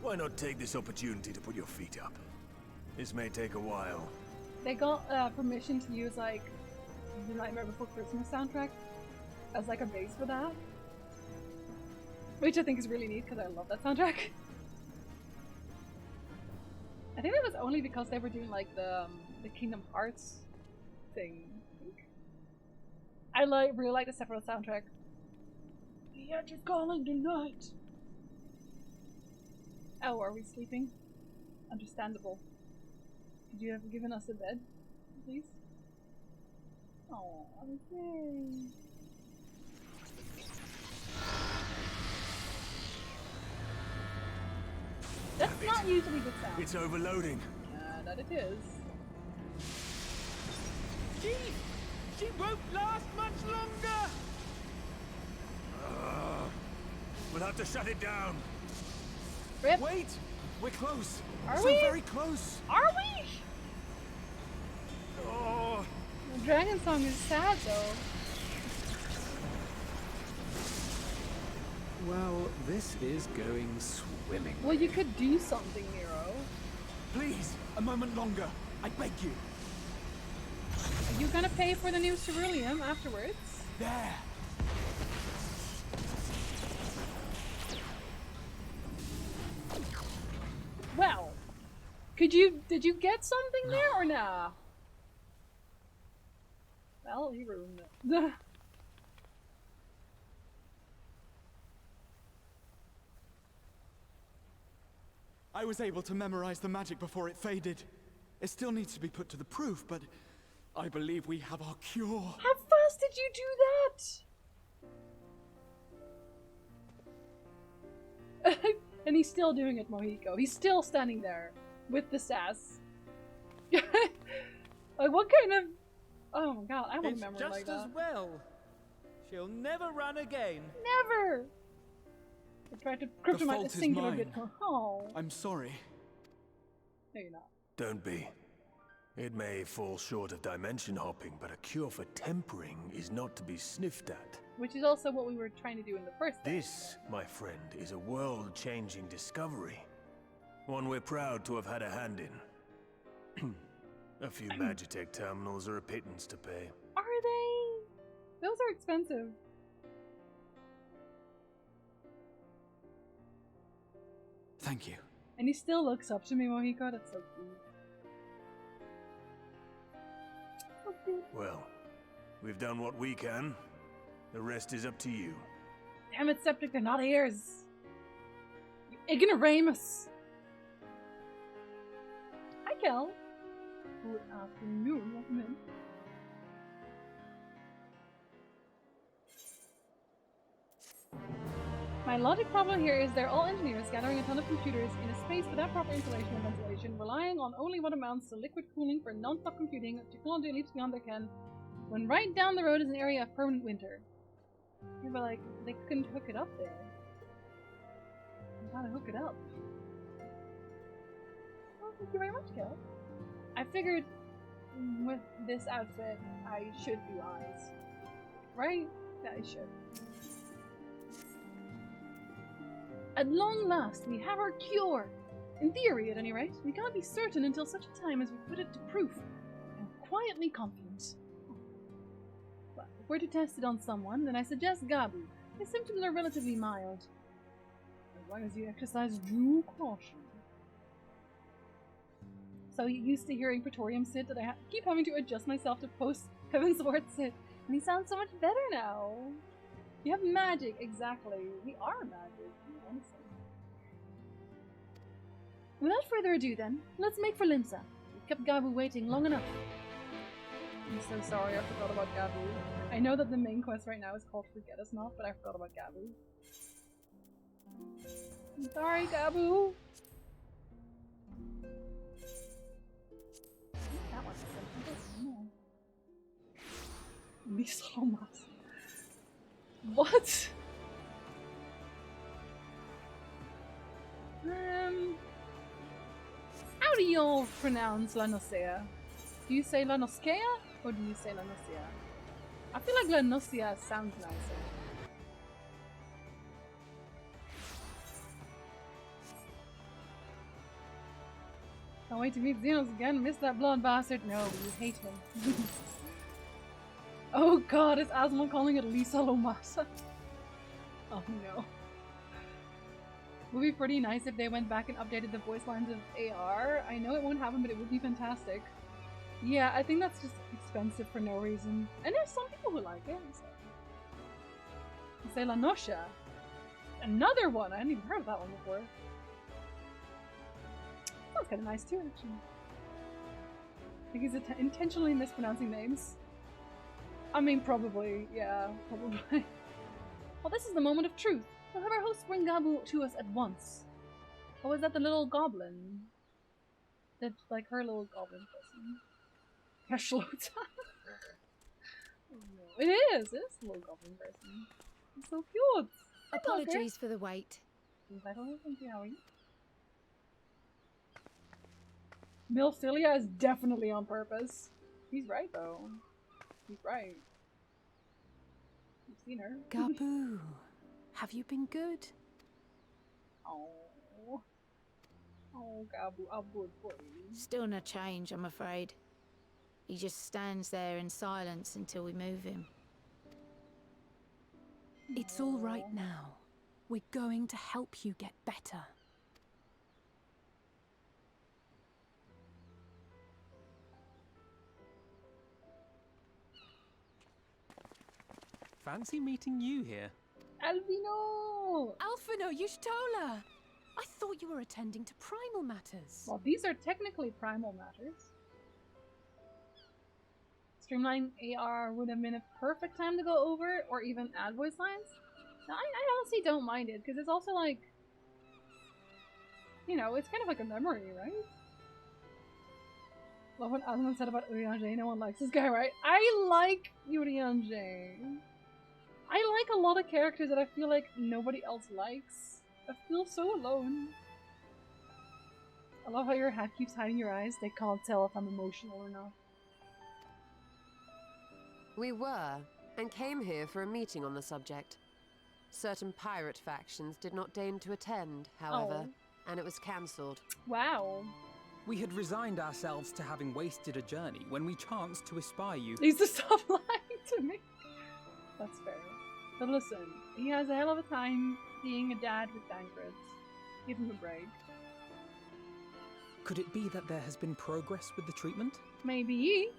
Why not take this opportunity to put your feet up? This may take a while. They got permission to use, like, the Nightmare Before Christmas soundtrack as, like, a base for that. Which I think is really neat, because I love that soundtrack. I think it was only because they were doing, like, the Kingdom Hearts thing, I think. I really like the Sephiroth soundtrack. The edge is calling tonight! Oh, are we sleeping? Understandable. Could you have given us a bed, please? Oh, okay. That's not usually good sound. It's overloading. That it is. She won't last much longer! We'll have to shut it down. Rip. Wait! We're close. Are so we? very close. Are we? Oh. The dragon song is sad though. Well, this is going swimming. Well, you could do something, Nero. Please, a moment longer. I beg you. Are you gonna pay for the new ceruleum afterwards? There. Well, did you get something there or nah? Well, he ruined it. I was able to memorize the magic before it faded. It still needs to be put to the proof, but I believe we have our cure. How fast did you do that? And he's still doing it, Mohiko. He's still standing there with the sass. Like, what kind of... Oh my god, I want to memorize like that. It's just as well. She'll never run again. Never! I tried to kryptonite a singular bit more. Oh. I'm sorry. No, you're not. Don't be. It may fall short of dimension hopping, but a cure for tempering is not to be sniffed at. Which is also what we were trying to do in the first place. This, my friend, is a world-changing discovery. One we're proud to have had a hand in. A few Magitech terminals are a pittance to pay. Are they? Those are expensive. Thank you. And he still looks up to me, Mohiko. That's so cute. So cute. Well, we've done what we can. The rest is up to you. Damn it, Septic, they're not ears. You ignoramus. Hi, Kel. Good afternoon. Welcome in. My logic problem here is they're all engineers gathering a ton of computers in a space without proper insulation and ventilation, relying on only what amounts to liquid cooling for non-stop computing. Technology leaps beyond their ken, when right down the road is an area of permanent winter. Yeah, but like, they couldn't hook it up there. You gotta hook it up. Oh, thank you very much, Kel. I figured with this outfit, I should do eyes. Right? Yeah, I should. At long last, we have our cure! In theory, at any rate. We can't be certain until such a time as we put it to proof. I'm quietly confident. Well, if we're to test it on someone, then I suggest Gabu. His symptoms are relatively mild. As long as you exercise due caution. So used to hearing Praetorium sit that I keep having to adjust myself to post Heavensward sit. And he sounds so much better now. You have magic, exactly. We are magic, honestly. Without further ado then, let's make for Limsa. We've kept Gabu waiting long enough. I'm so sorry, I forgot about Gabu. I know that the main quest right now is called Forget Us Not, but I forgot about Gabu. I'm sorry, Gabu! That one's simple. Lisomas. What? How do y'all pronounce La Noscea? Do you say La Noscea or do you say La Noscea? I feel like La Noscea sounds nicer. Can't wait to meet Xenos again. Miss that blonde bastard. No, you hate him. Oh god, is Asma calling it Lisa Lomasa? Oh no. Would be pretty nice if they went back and updated the voice lines of AR. I know it won't happen, but it would be fantastic. Yeah, I think that's just expensive for no reason. And there's some people who like it. So. Say La Noscia. Another one! I hadn't even heard of that one before. Sounds kind of nice too, actually. I think he's intentionally mispronouncing names. I mean, probably. Yeah, probably. Well, this is the moment of truth. We'll have our host bring Gabu to us at once. Oh, is that the little goblin? That's like her little goblin person. Kashlota. Oh, no. It is the little goblin person. It's so cute. Apologies for the wait. Thank you, how are you? Milcilia is definitely on purpose. He's right though. He's right. You've seen her. Gabu, have you been good? Oh. Oh, Gabu, I'm good for you. Still no change, I'm afraid. He just stands there in silence until we move him. It's all right now. We're going to help you get better. Fancy meeting you here. Albino! Alphino Yushtola! I thought you were attending to primal matters. Well, these are technically primal matters. Streamline AR would have been a perfect time to go over, or even add voice lines. Now, I honestly don't mind it, because it's also like, you know, it's kind of like a memory, right? Love what Aslan said about Urianger, no one likes this guy, right? I like Urianger. I like a lot of characters that I feel like nobody else likes. I feel so alone. I love how your hat keeps hiding your eyes. They can't tell if I'm emotional or not. We were, and came here for a meeting on the subject. Certain pirate factions did not deign to attend, however, and it was cancelled. Wow. We had resigned ourselves to having wasted a journey when we chanced to espy you. Needs to stop lying to me. That's fair. But listen, he has a hell of a time being a dad with Dancreds. Give him a break. Could it be that there has been progress with the treatment? Maybe.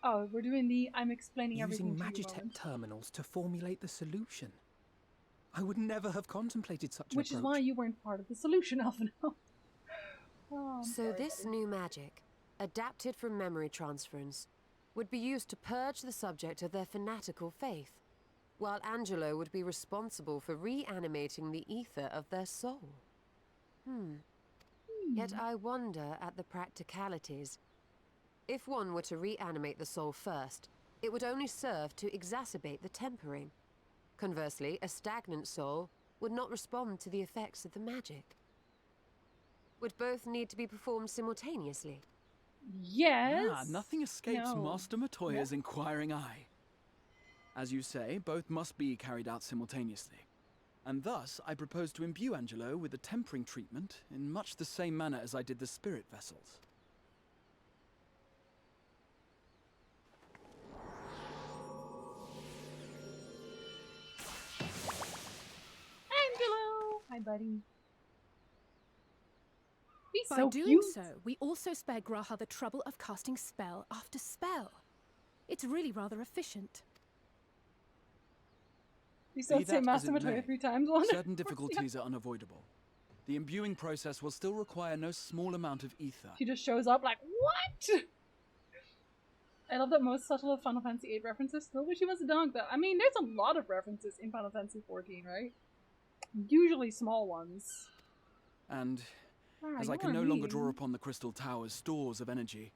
Oh, we're doing the I'm explaining everything Using to you Magitech moment. terminals to formulate the solution. I would never have contemplated such an Which approach. is why you weren't part of the solution, Alphino. Oh, So this new magic, adapted from memory transference, would be used to purge the subject of their fanatical faith, while Angelo would be responsible for reanimating the ether of their soul. Yet I wonder at the practicalities. If one were to reanimate the soul first, it would only serve to exacerbate the tempering. Conversely, a stagnant soul would not respond to the effects of the magic. Would both need to be performed simultaneously? Yes. Ah, nothing escapes Master Matoya's inquiring eye. As you say, both must be carried out simultaneously. And thus, I propose to imbue Angelo with a tempering treatment in much the same manner as I did the spirit vessels. Angelo! Hi, buddy. He's By so doing cute. so, we also spare Graha the trouble of casting spell after spell. It's really rather efficient. You said Be say that as Master it Matoya may, 3 times. certain difficulties are unavoidable. The imbuing process will still require no small amount of ether. She just shows up like, what? I love that most subtle of Final Fantasy VIII references still wish he was a dog, though. I mean, there's a lot of references in Final Fantasy XIV, right? Usually small ones. And as you I can are no longer draw mean. upon the Crystal Tower's stores of energy,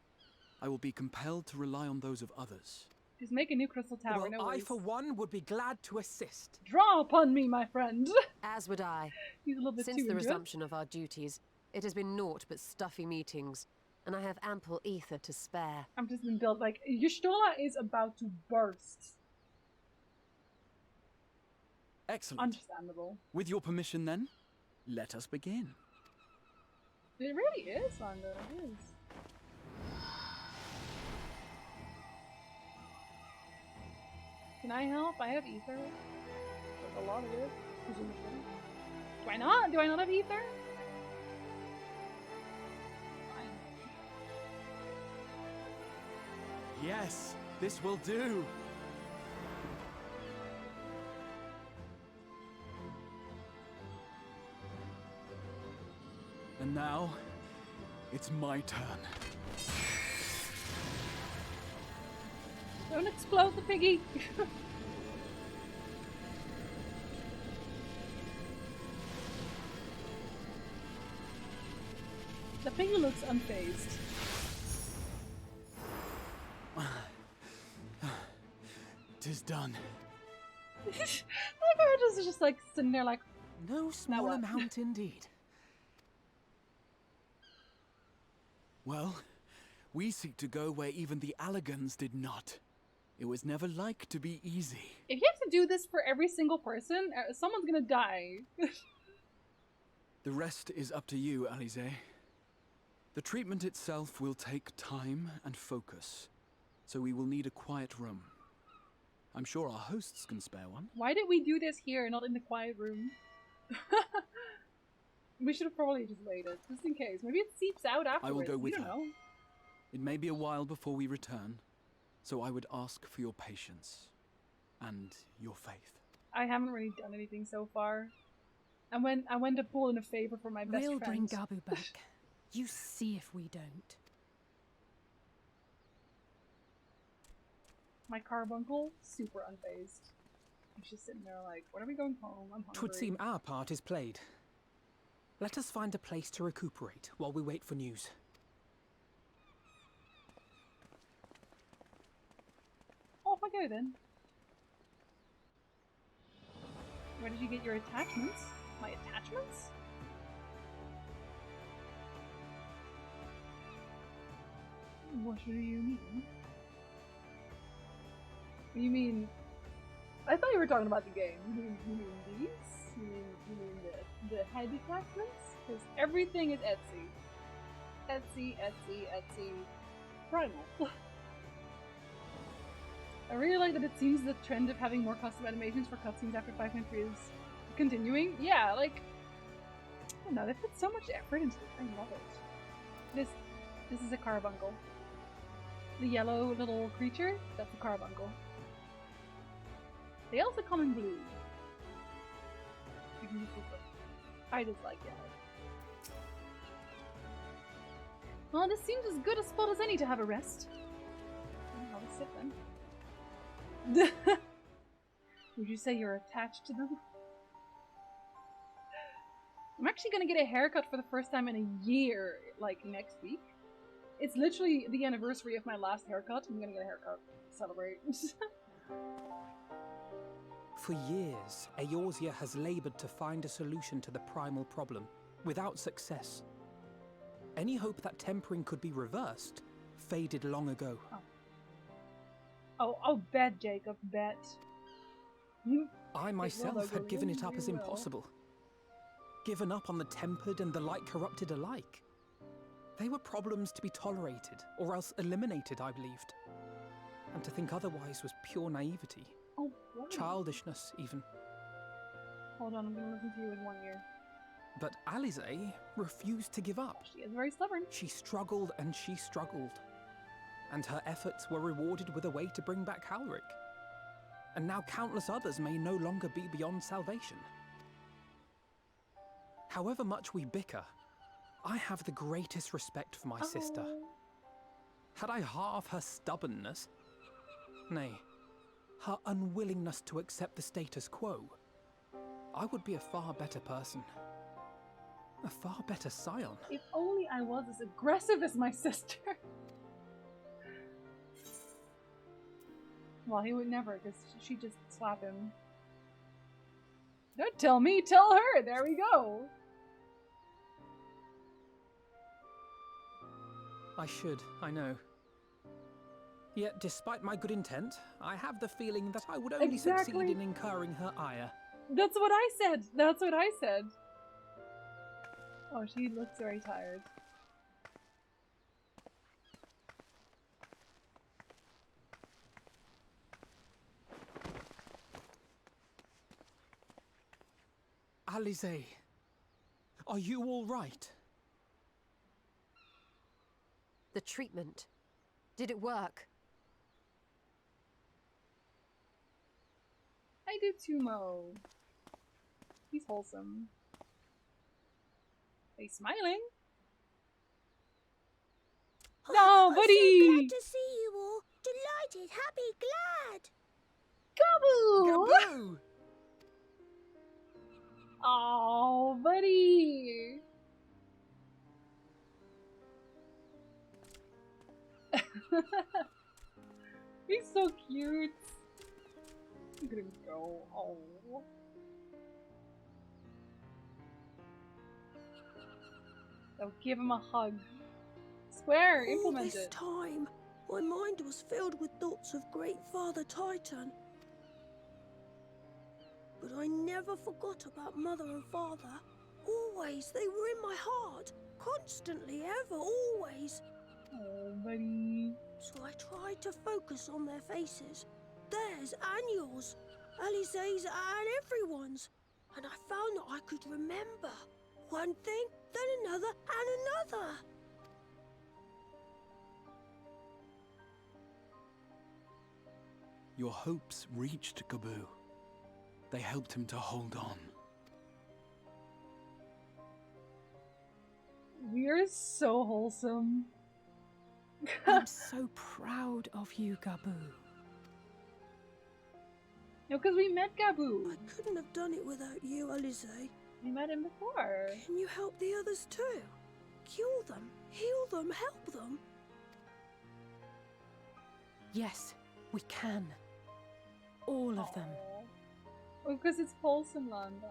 I will be compelled to rely on those of others. Just make a new Crystal Tower, Well, no I, worries. for one, would be glad to assist. Draw upon me, my friend! As would I. He's a little bit Since too the into it. resumption of our duties, it has been naught but stuffy meetings, and I have ample ether to spare. I'm just been built like, Y'shtola is about to burst. Excellent. Understandable. With your permission, then, let us begin. It really is, Sandra, it is. Can I help? I have ether. Like a lot of it, presumably. Do I not? Do I not have ether? Yes, this will do. And now, it's my turn. Don't explode the piggy! The piggy looks unfazed. Tis done. Like her just like sitting there like, no small amount indeed. Well, we seek to go where even the Allegans did not. It was never like to be easy. if you have to do this for every single person, someone's gonna die. The rest is up to you, Alize. The treatment itself will take time and focus, so we will need a quiet room. I'm sure our hosts can spare one. Why did we do this here, not in the quiet room? We should have probably just waited, just in case. Maybe it seeps out afterwards. I will go with we her. don't know. It may be a while before we return, so I would ask for your patience and your faith. I haven't really done anything so far. I went to pull in a favor for my best We'll friend. bring Gabu back. You see if we don't. My carbuncle, super unfazed. He's just sitting there like, when are we going home? I'm hungry. Twould seem our part is played. Let us find a place to recuperate while we wait for news. Off I go then. Where did you get your attachments? My attachments? What do you mean? You mean... I thought you were talking about the game. You mean these? You mean the head attachments? Because everything is Etsy. Etsy. Primal. I really like that it seems the trend of having more custom animations for cutscenes after 5.3 is continuing. Yeah, like... I don't know, they put so much effort into it. I love it. This is a carbuncle. The yellow little creature, that's a carbuncle. They also come in blue. You can just look up. I just like yellow. Well, this seems as good a spot as any to have a rest. I'll just sit then. Would you say you're attached to them? I'm actually gonna get a haircut for the first time in a year, like next week. It's literally the anniversary of my last haircut. I'm gonna get a haircut to celebrate. For years, Eorzea has labored to find a solution to the primal problem, without success. Any hope that tempering could be reversed faded long ago. Oh, bet, Jacob, bet. I myself had given it up as impossible. Given up on the tempered and the light corrupted alike. They were problems to be tolerated, or else eliminated, I believed. And to think otherwise was pure naivety. Oh, what? Childishness, even. Hold on, I'm gonna listen to you in 1 year. But Alize refused to give up. She is very stubborn. She struggled and she struggled. And her efforts were rewarded with a way to bring back Halric. And now countless others may no longer be beyond salvation. However much we bicker, I have the greatest respect for my sister. Had I half her stubbornness, nay, her unwillingness to accept the status quo, I would be a far better person. A far better scion. If only I was as aggressive as my sister. Well, he would never, because she'd just slap him. Don't tell me, tell her! There we go! I should, I know. Yet, despite my good intent, I have the feeling that I would only succeed in incurring her ire. That's what I said! That's what I said! Oh, she looks very tired. Alize, are you all right? The treatment. Did it work? I do too, Mo. He's wholesome. Are you smiling? No, buddy! I'm so glad to see you all. Delighted, happy, glad. Gaboo! Gaboo! Oh, buddy! He's so cute. Look at him go. Oh. Now give him a hug. Swear, implement All this it. time, my mind was filled with thoughts of Great Father Titan. But I never forgot about Mother and Father. Always, they were in my heart. Constantly, ever, always. Oh, buddy. So I tried to focus on their faces. Theirs and yours. Alize's and everyone's. And I found that I could remember. One thing, then another, and another. Your hopes reached Gaboo. They helped him to hold on. We're so wholesome. I'm so proud of you, Gaboo. No, because we met Gaboo. I couldn't have done it without you, Alize. We met him before. Can you help the others too? Cure them, heal them, help them. Yes, we can. All of them. Well, because it's wholesome, Landa.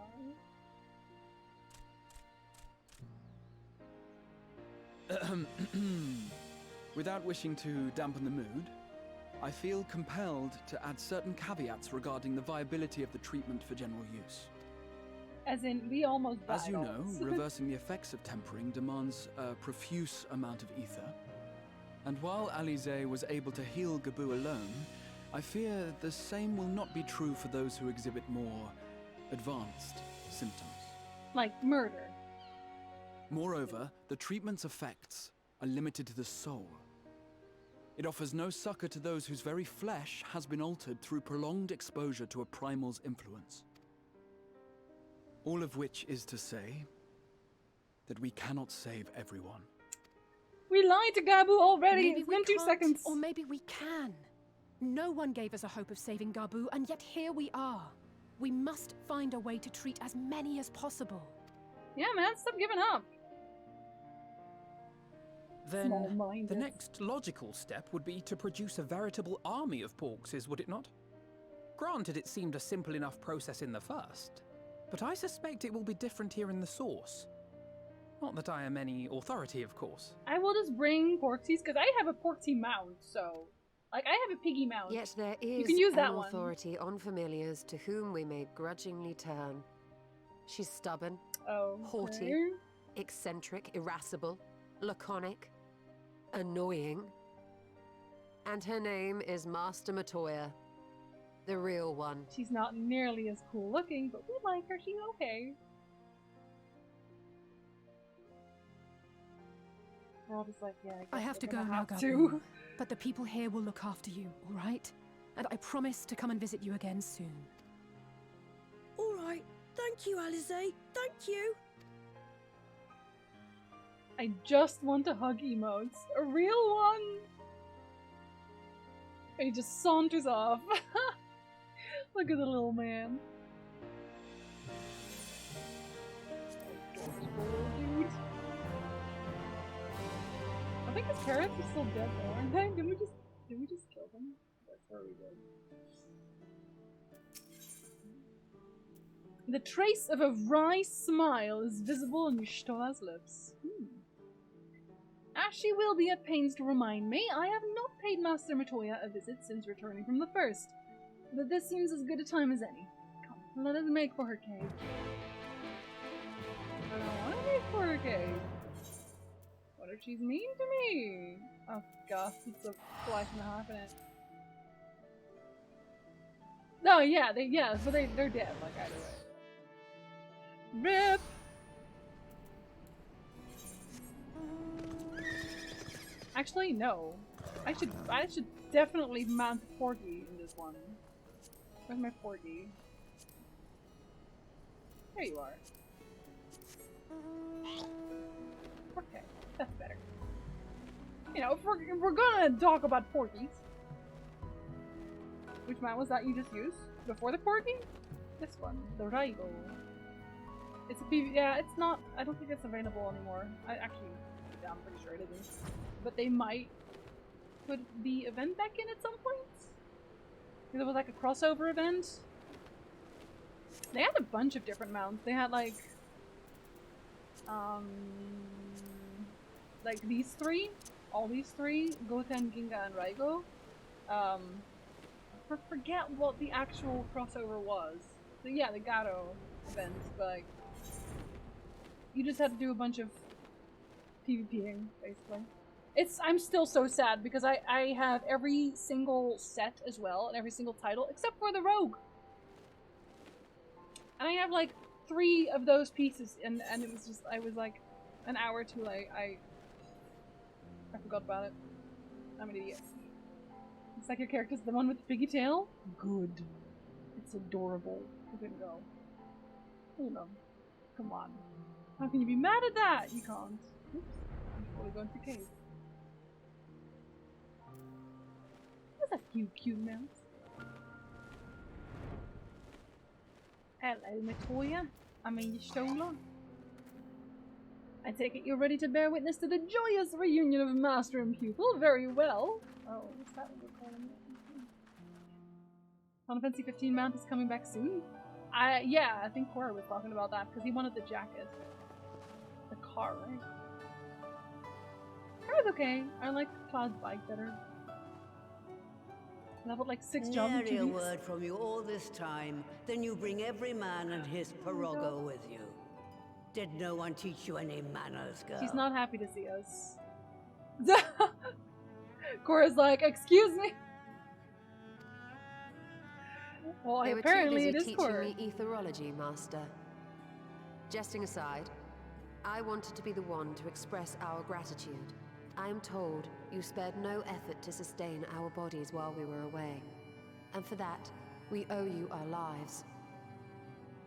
Without wishing to dampen the mood, I feel compelled to add certain caveats regarding the viability of the treatment for general use. As in, we almost died. As you know, reversing the effects of tempering demands a profuse amount of ether. And while Alize was able to heal Gaboo alone, I fear the same will not be true for those who exhibit more advanced symptoms. Like murder. Moreover, the treatment's effects are limited to the soul. It offers no succor to those whose very flesh has been altered through prolonged exposure to a primal's influence. All of which is to say that we cannot save everyone. We lied to Gaboo already. Maybe It's been 2 can't, seconds. Or maybe we can. No one gave us a hope of saving Gaboo, and yet here we are. We must find a way to treat as many as possible. Yeah, man, stop giving up. Then Small-minded. the next logical step would be to produce a veritable army of Porkses, would it not? Granted, it seemed a simple enough process in the first, but I suspect it will be different here in the source. Not that I am any authority, of course. I will just bring Porksies, because I have a Porksy mount, so... Like, I have a piggy mount. Yet there is you can use an that one. authority on familiars to whom we may grudgingly turn. She's stubborn, haughty, eccentric, irascible, laconic, annoying. And her name is Master Matoya. The real one. She's not nearly as cool looking, but we like her. She's okay. We're all just like, yeah, I have to go we're now, gonna have Gabu. But the people here will look after you, all right? And I promise to come and visit you again soon. All right. Thank you, Alice. Thank you. I just want to hug emotes. A real one! He just saunters off. Look at the little man. Dude. I think his parents are still dead though, aren't they? Did we just kill them? That's where we did. The trace of a wry smile is visible on Y'shtola's lips. As she will be at pains to remind me, I have not paid Master Matoya a visit since returning from the first. But this seems as good a time as any. Come, let us make for her cave. I don't want to make for her cave. What if she's mean to me? Oh gosh, it's a flash and a half in it. No, yeah, so they're dead, like either way. RIP! Actually, no. I should definitely mount Porgy in this one. Where's my Porgy? There you are. Okay, that's better. You know, if we're gonna talk about Porgies. Which mount was that you just used? Before the Porgy? This one, the Raigo. It's a PV, yeah, it's not, I don't think it's available anymore. I'm pretty sure it isn't. But they might put the event back in at some point? There was like a crossover event. They had a bunch of different mounts. They had like these three, all these three, Goten, Ginga, and Raigo. Forget what the actual crossover was. So yeah, the Gato event, but like, you just had to do a bunch of PvPing, basically. I'm still so sad because I have every single set as well, and every single title, except for the Rogue. And I have like 3 of those pieces, and it was just, I was like an hour too late. I forgot about it. I'm an idiot. It's like your character's the one with the piggy tail? Good. It's adorable. Look at him go. Hold on. Come on. How can you be mad at that? You can't. Oops. I'm totally going to cave. That's a cute mouse. Hello, Matoya. I'm in Y'shtola. I take it you're ready to bear witness to the joyous reunion of master and pupil. Very well. Oh, what's that one we're calling it? Final Fantasy XV mount is coming back soon? Yeah, I think Cora was talking about that because he wanted the jacket. The car, right? Cara's okay. I like Cloud's bike better. Leveled like 6 jobs in 2 Nary a weeks. word from you all this time, then you bring every man and his Perogo with you. Did no one teach you any manners, girl? She's not happy to see us. Cora's like, excuse me. Well, They were apparently too it busy is teaching Cora. me etherology, Master. Jesting aside, I wanted to be the one to express our gratitude. I am told you spared no effort to sustain our bodies while we were away. And for that, we owe you our lives.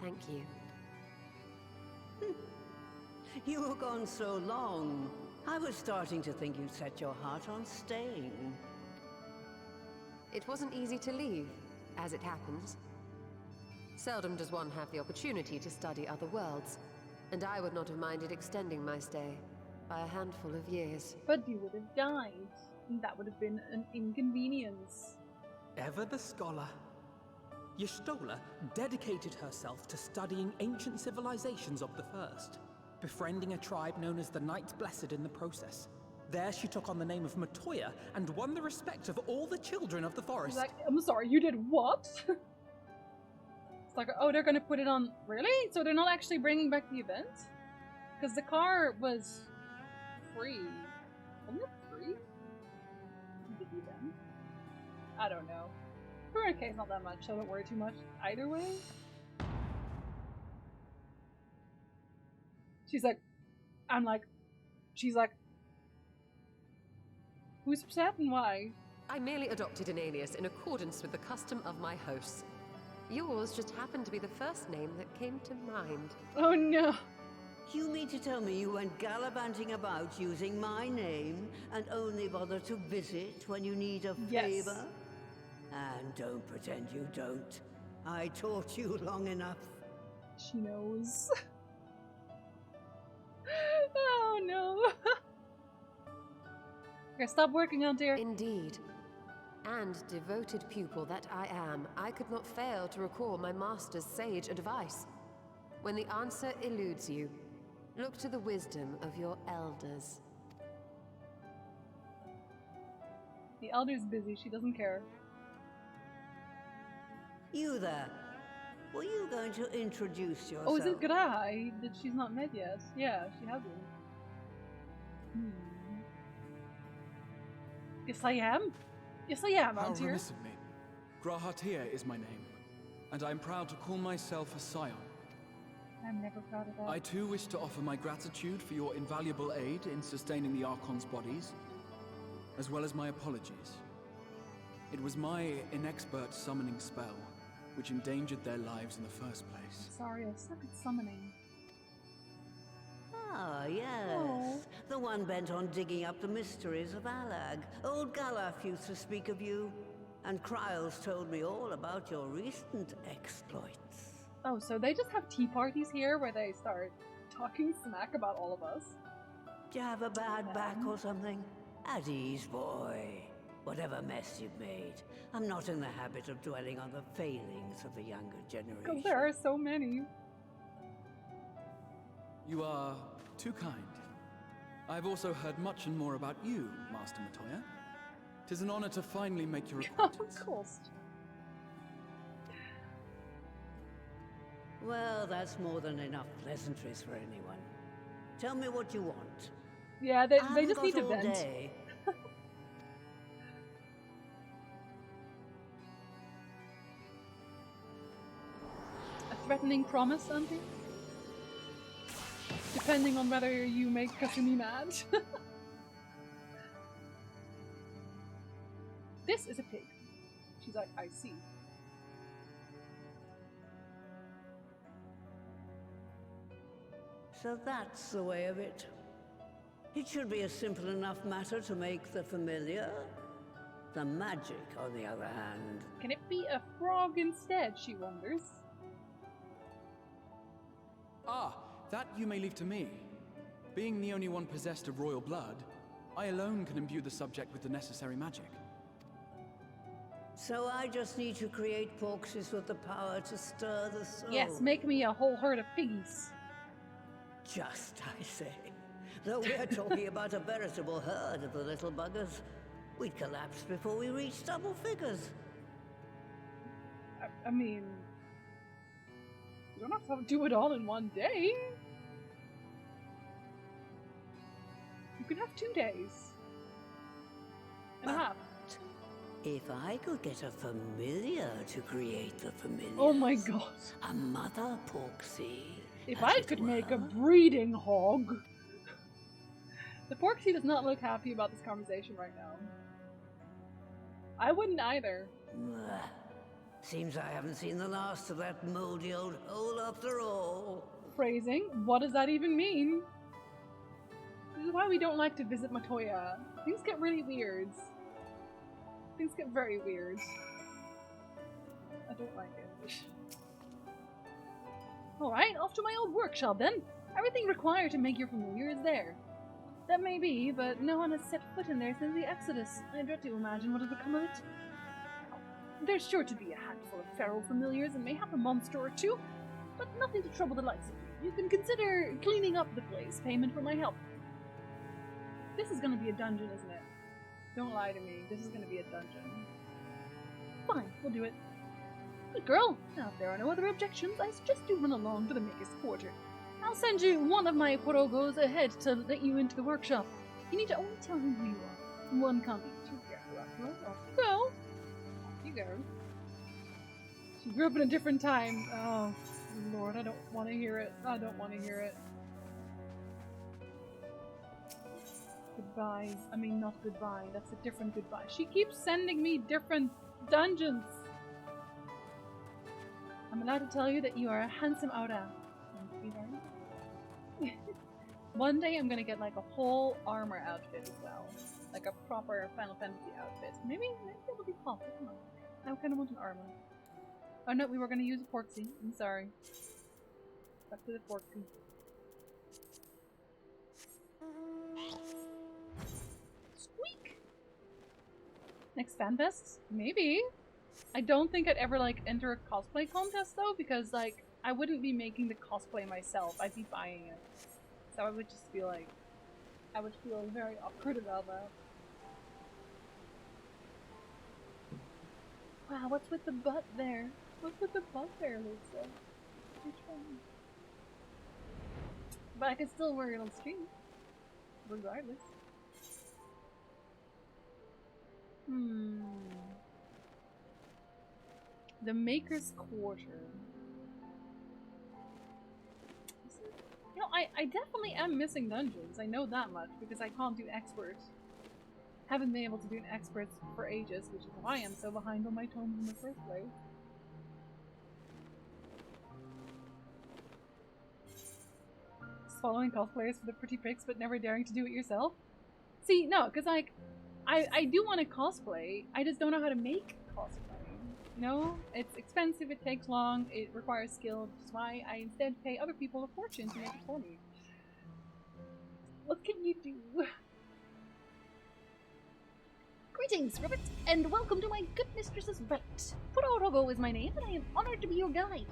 Thank you. You were gone so long. I was starting to think you'd set your heart on staying. It wasn't easy to leave, as it happens. Seldom does one have the opportunity to study other worlds. and I would not have minded extending my stay by a handful of years. But you would have died, and that would have been an inconvenience. Ever the scholar. Y'shtola dedicated herself to studying ancient civilizations of the First, befriending a tribe known as the Knights Blessed in the process. There she took on the name of Matoya and won the respect of all the children of the forest. Like, I'm sorry, you did what? It's like, oh, they're gonna put it on. Really? So they're not actually bringing back the event? Because the car was free. Wasn't it free? The event? I don't know. 200k is not that much, so don't worry too much. Either way. She's like, she's like, who's upset and why? I merely adopted an alias in accordance with the custom of my hosts. Yours just happened to be the first name that came to mind. Oh no! You mean to tell me you went gallivanting about using my name and only bother to visit when you need a favor? And don't pretend you don't. I taught you long enough. She knows. Oh no! Okay, stop working on dear. Indeed. And devoted pupil that I am, I could not fail to recall my master's sage advice. When the answer eludes you, look to the wisdom of your elders. The elder's busy, she doesn't care. You there. Were you going to introduce yourself? Oh, is it Grai that she's not met yet? Yeah, she hasn't. Yes, I am. Yes, I am, How Auntie. remiss of me. Grahatia is my name, and I am proud to call myself a scion. I'm never proud of that. I too wish to offer my gratitude for your invaluable aid in sustaining the Archon's bodies, as well as my apologies. It was my inexpert summoning spell which endangered their lives in the first place. Sorry, I suck at summoning. Ah, yes. Oh. The one bent on digging up the mysteries of Alag. Old Galaf used to speak of you, and Kryles told me all about your recent exploits. Oh, so they just have tea parties here where they start talking smack about all of us? Do you have a bad back or something? At ease, boy. Whatever mess you've made, I'm not in the habit of dwelling on the failings of the younger generation. Because there are so many. You are too kind. I've also heard much and more about you, Master Matoya. 'Tis an honor to finally make your acquaintance. Of course. Well, that's more than enough pleasantries for anyone. Tell me what you want. Yeah, they just need to all vent. Day. A threatening promise, Auntie? Depending on whether you make Kasumi mad. This is a pig. She's like, I see. So that's the way of it. It should be a simple enough matter to make the familiar. The magic, on the other hand. Can it be a frog instead, she wonders? Ah, that you may leave to me. Being the only one possessed of royal blood, I alone can imbue the subject with the necessary magic. So I just need to create porxes with the power to stir the soul. Yes, make me a whole herd of piggies. Just, I say. Though we're talking about a veritable herd of the little buggers, we'd collapse before we reached double figures. I mean, you don't have to do it all in one day. You can have 2 days. And a half. If I could get a familiar to create the familiar. Oh my god. A mother porxie. If I could make a breeding hog. The porxie does not look happy about this conversation right now. I wouldn't either. Seems I haven't seen the last of that moldy old hole after all. Phrasing? What does that even mean? This is why we don't like to visit Matoya. Things get really weird. Things get very weird. I don't like it. Alright, off to my old workshop then. Everything required to make your familiar is there. That may be, but no one has set foot in there since the Exodus. I dread to imagine what has become of it. There's sure to be a handful of feral familiars and mayhap a monster or two, but nothing to trouble the likes of you. You can consider cleaning up the place, payment for my help. This is gonna be a dungeon, isn't it? Don't lie to me. This is gonna be a dungeon. Fine, we'll do it. Good girl. Now, if there are no other objections, I suggest you run along to the Maker's Quarter. I'll send you one of my porogos ahead to let you into the workshop. You need to only tell him who you are. One can't be too careful after all. Off you go. Off you go. She grew up in a different time. Oh, Lord, I don't want to hear it. I don't want to hear it. Goodbye. I mean, not goodbye. That's a different goodbye. She keeps sending me different dungeons. I'm allowed to tell you that you are a handsome Aura. Thank you very much. One day I'm gonna get like a whole armor outfit as well. Like a proper Final Fantasy outfit. Maybe it'll be pop. I don't know. I kind of want an armor. Oh no, we were gonna use a Porksy. I'm sorry. Back to the Porksy. Squeak! Next FanFest? Maybe. I don't think I'd ever like enter a cosplay contest though, because like I wouldn't be making the cosplay myself. I'd be buying it. So I would just feel like I would feel very awkward about that. Wow, what's with the butt there? What's with the butt there, Lisa? Which one? But I can still wear it on stream. Regardless. The Maker's Quarter. You know, I definitely am missing dungeons. I know that much because I can't do experts. Haven't been able to do an experts for ages, which is why I'm so behind on my tomes in the first place. Following cosplayers for the pretty pics but never daring to do it yourself? See, no, because like, I do want to cosplay, I just don't know how to make cosplay. You know? It's expensive, it takes long, it requires skill, which is why I instead pay other people a fortune to make it for me. What can you do? Greetings, Ribbit, and welcome to my good mistress's vault. Pororogo is my name, and I am honored to be your guide.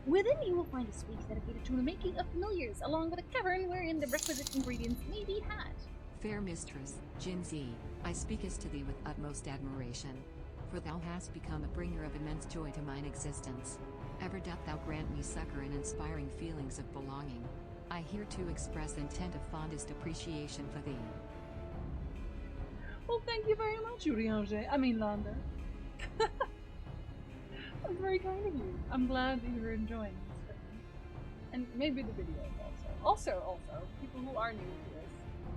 Within you will find a suite dedicated to the making of familiars, along with a cavern wherein the requisite ingredients may be had. Fair mistress, Jinzi, I speakest to thee with utmost admiration, for thou hast become a bringer of immense joy to mine existence. Ever doth thou grant me succor and inspiring feelings of belonging. I hereto express intent of fondest appreciation for thee. Well, thank you very much, Uriange. I mean, Landa. That's very kind of you. I'm glad that you're enjoying this. And maybe the videos also. Also, people who are new to this.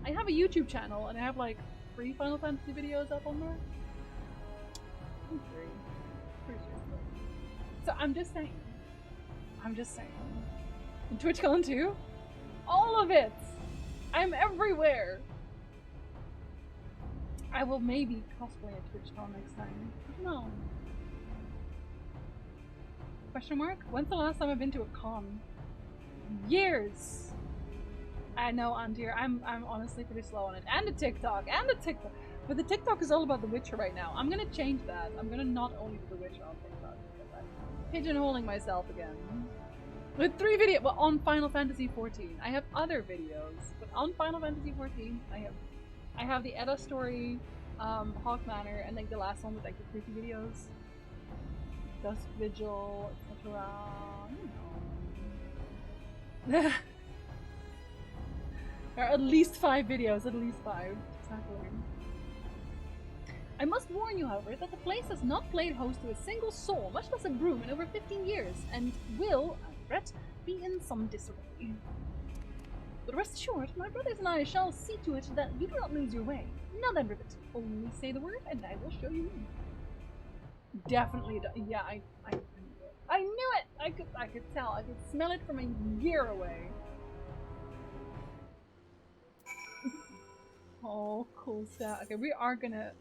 I have a YouTube channel and I have like 3 Final Fantasy videos up on there. I think 3. Pretty sure 3. So I'm just saying. And TwitchCon too? All of it! I'm everywhere! I will maybe cosplay at TwitchCon next time. I don't know. Question mark? When's the last time I've been to a con? Years! I know, Andir, I'm honestly pretty slow on it. And the TikTok! But the TikTok is all about The Witcher right now. I'm gonna change that. I'm gonna not only do The Witcher on TikTok. I'm pigeonholing myself again. With 3 videos, well, on Final Fantasy XIV. I have other videos, but on Final Fantasy XIV, I have the Edda story, Hawk Manor, and like the last one with like the creepy videos. Dusk Vigil, etc. There are at least 5 videos, at least 5. Exactly. I must warn you, however, that the place has not played host to a single soul, much less a broom, in over 15 years, and will, I regret, be in some disarray. But rest assured, my brothers and I shall see to it that you do not lose your way. Now then, Ribbit, only say the word and I will show you in. Definitely, yeah, I knew it. I knew it! I could tell. I could smell it from a year away. Oh, cool stuff. Okay, we are gonna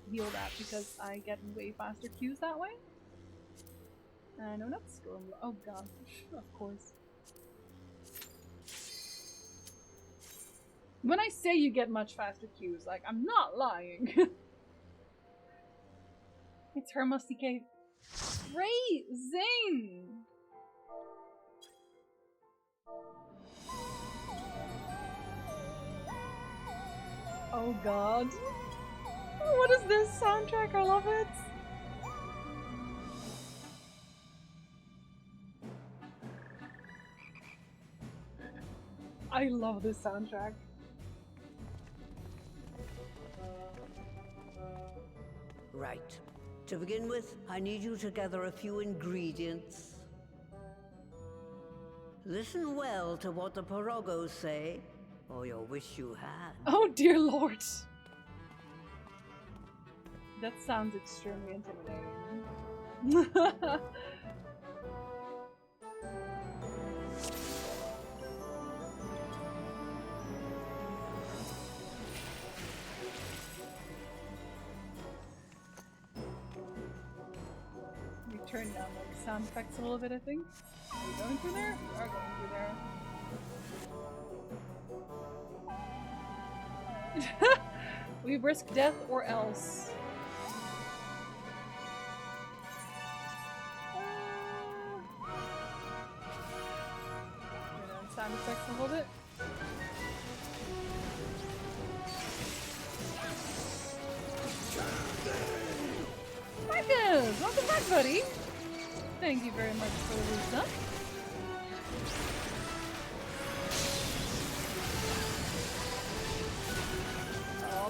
heal that because I get way faster Qs that way. No, not Storm. Oh god, of course. When I say you get much faster queues, like, I'm not lying. It's her musty cave. Great! Zing! Oh god. What is this soundtrack? I love it. I love this soundtrack. Right. To begin with, I need you to gather a few ingredients. Listen well to what the Pirogos say, or you'll wish you had. Oh dear lord! That sounds extremely intimidating. We turn down like sound effects a little bit, I think. Are we going through there? We are going through there. We risk death or else. Turn down sound effects a little bit. Marcus! Welcome back, buddy! Thank you very much for the resub. Oh,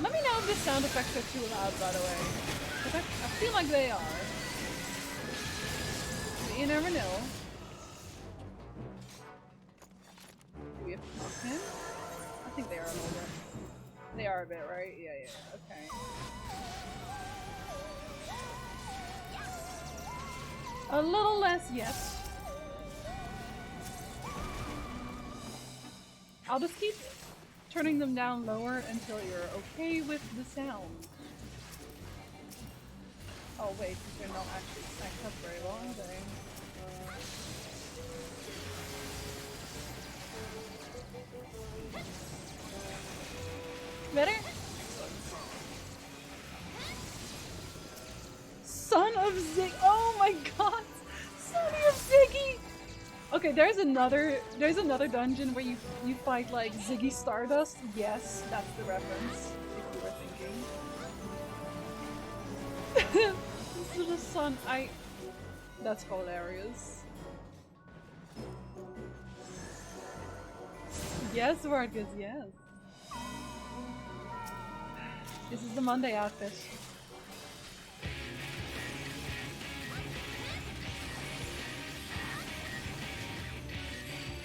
let me know if the sound effects are too loud, by the way. I feel like they are. But you never know. Do we have to talk to him? I think they are a little bit. They are a bit, right? Yeah, okay. A little less, yes. I'll just keep turning them down lower until you're okay with the sound. Oh wait, because they're not actually stacked up very well, are they? Better? Son of Zig. Oh my god! Son of Ziggy! Okay, there's another dungeon where you fight like Ziggy Stardust. Yes, that's the reference, if you were thinking. This little son, that's hilarious. Yes, Vargas, yes. This is the Monday outfit.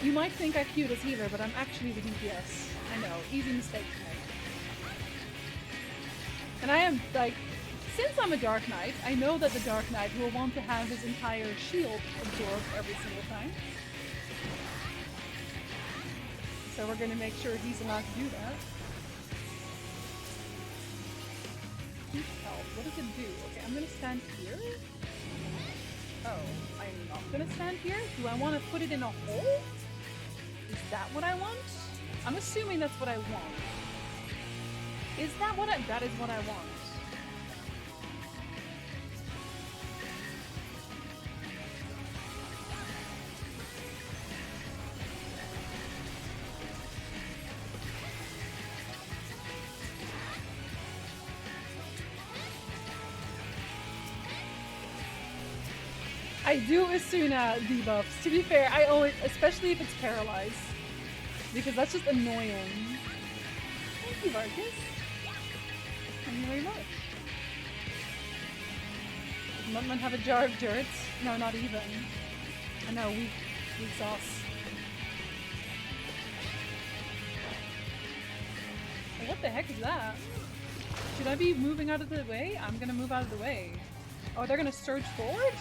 You might think I queued as healer, but I'm actually the DPS. I know, easy mistake to make. And I am, like, since I'm a Dark Knight, I know that the Dark Knight will want to have his entire shield absorbed every single time. So we're gonna make sure he's allowed to do that. Health, what does it do? Okay, I'm gonna stand here. Oh, I'm not gonna stand here? Do I want to put it in a hole? Is that what I want? I'm assuming that's what I want. Is that what that is what I want. I do Asuna debuffs. To be fair, I always, especially if it's paralyzed, because that's just annoying. Thank you, Marcus. Thank you very much. Does Mutman have a jar of dirt? No, not even. I know, weak sauce. Oh, what the heck is that? Should I be moving out of the way? I'm gonna move out of the way. Oh, they're gonna surge forward?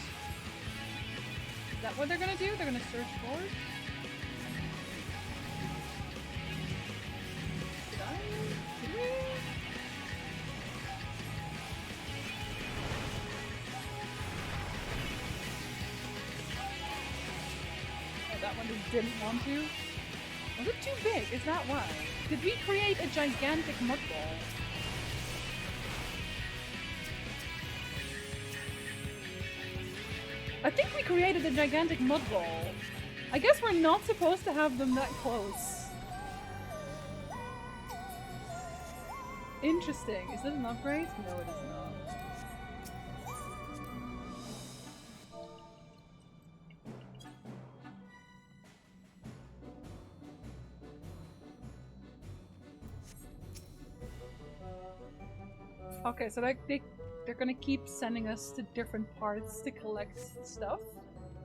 Is that what they're gonna do? They're gonna surge forward? Did we? Oh, that that one just didn't want to. Was it too big? Is that why? Did we create a gigantic mud ball? I think we created a gigantic mud ball. I guess we're not supposed to have them that close. Interesting. Is this an upgrade? No, it is not. Okay, so they're gonna keep sending us to different parts to collect stuff.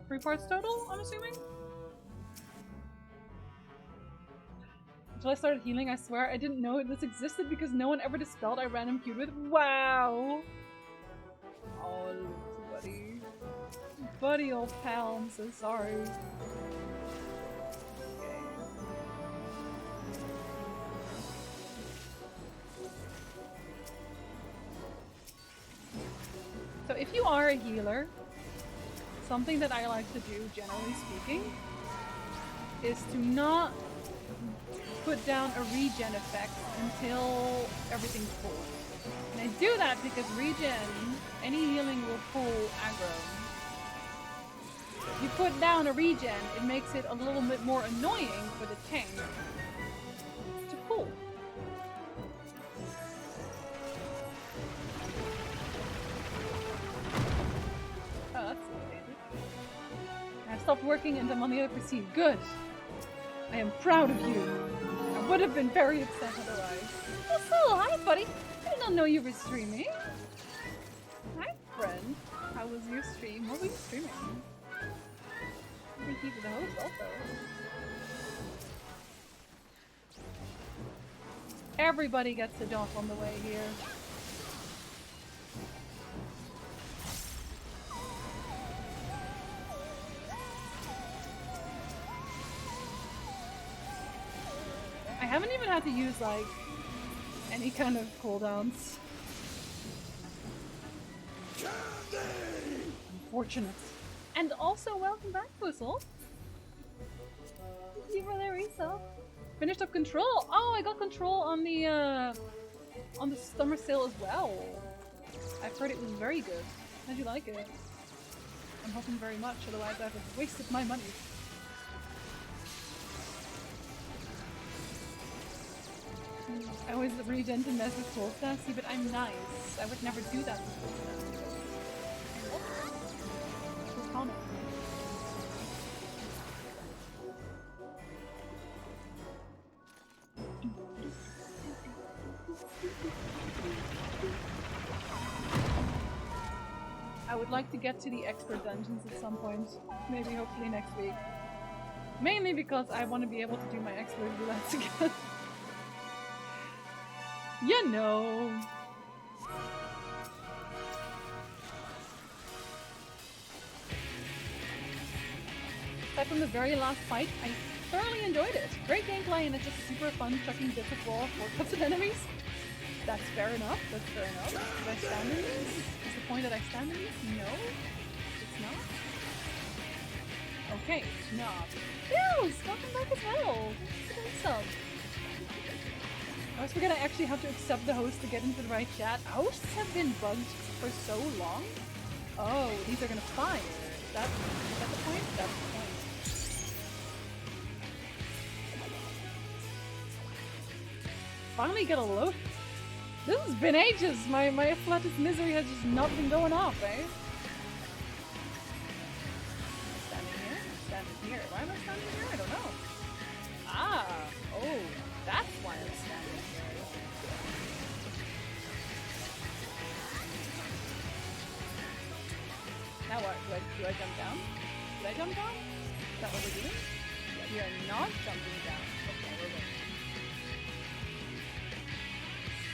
3 parts total, I'm assuming? Until I started healing, I swear I didn't know this existed because no one ever dispelled I random queued with. Wow! Oh, buddy. Buddy, old pal, I'm so sorry. So if you are a healer, something that I like to do, generally speaking, is to not put down a regen effect until everything's full. And I do that because regen, any healing will pull aggro. If you put down a regen, it makes it a little bit more annoying for the tank to pull. Oh, that's amazing. I've stopped working and I'm on the other scene. Good! I am proud of you. I would have been very upset otherwise. Oh, so, hi, buddy. I did not know you were streaming. Hi, friend. How was your stream? What were you streaming? Thank you for the host, also. Everybody gets a doff on the way here. I haven't even had to use, like, any kind of cooldowns. Unfortunate. And also, welcome back, Puzzle. Thank you for the resale. Finished up Control. Oh, I got Control on the summer sale as well. I've heard it was very good. How'd you like it? I'm hoping very much, otherwise I've wasted my money. I always regen to mess with full stuff. See, but I'm nice. I would never do that with full stuff. I would like to get to the expert dungeons at some point. Maybe, hopefully next week. Mainly because I want to be able to do my expert roulette again. You know. Aside from the very last fight, I thoroughly enjoyed it. Great gameplay and it's just super fun chucking bits of wall for cups of enemies. That's fair enough. That's fair enough. Do I stand in these? Is the point that I stand in these? No. It's not. Okay, it's not. Bills! Welcome back as well. Thanks for the sub. I always forget I actually have to accept the host to get into the right chat. Hosts have been bugged for so long. Oh, these are gonna fire. Is that the point? That's the point. Finally get a load. This has been ages. My Afflatus misery has just not been going off, eh? Standing here? Standing here. Why am I standing here? I don't know. Ah! Oh, that's why I'm standing here. Now what? Do I jump down? Did I jump down? Is that what we're doing? We are not jumping down. Okay, we're good.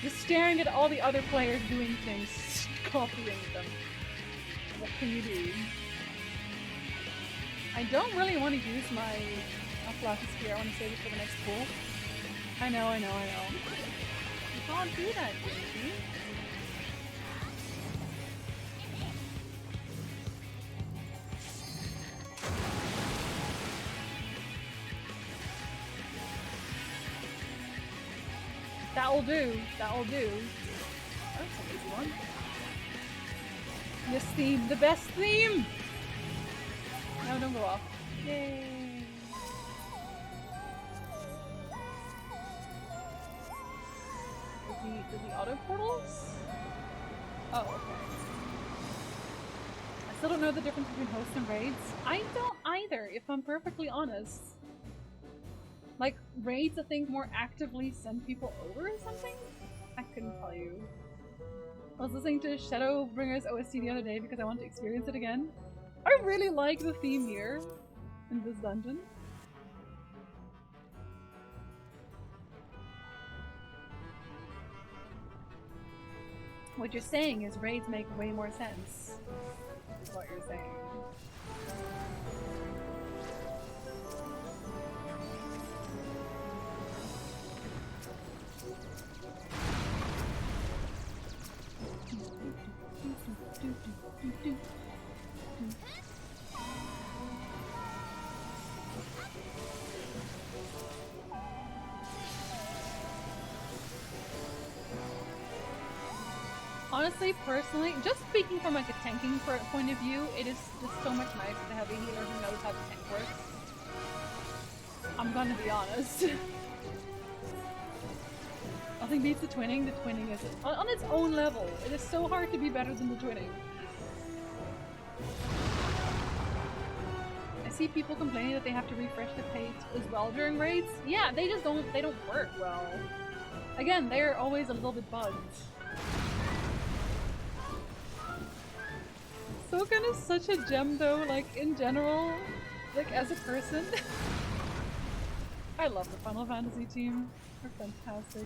Just staring at all the other players doing things, copying them. What can you do? I don't really want to use my Afflatus here. I want to save it for the next pool. I know. You can't do that, Jinky. That'll do. That'll do. That's an easy one. This theme, the best theme! No, don't go off. Yay! Does he auto portals? Oh, okay. I still don't know the difference between hosts and raids. I don't either, if I'm perfectly honest. Like, raids I think more actively send people over or something? I couldn't tell you. I was listening to Shadowbringers OST the other day because I want to experience it again. I really like the theme here in this dungeon. What you're saying is raids make way more sense. Is what you're saying. Honestly, personally, just speaking from like a tanking point of view, it is just so much nicer to have a healer who knows how the tank works. I'm gonna be honest. Nothing beats the twinning. The twinning is on its own level. It is so hard to be better than the twinning. I see people complaining that they have to refresh the page as well during raids. Yeah, they just don't work well. Again, they're always a little bit bugged. Soken is such a gem though, like in general, like as a person. I love the Final Fantasy team. They're fantastic.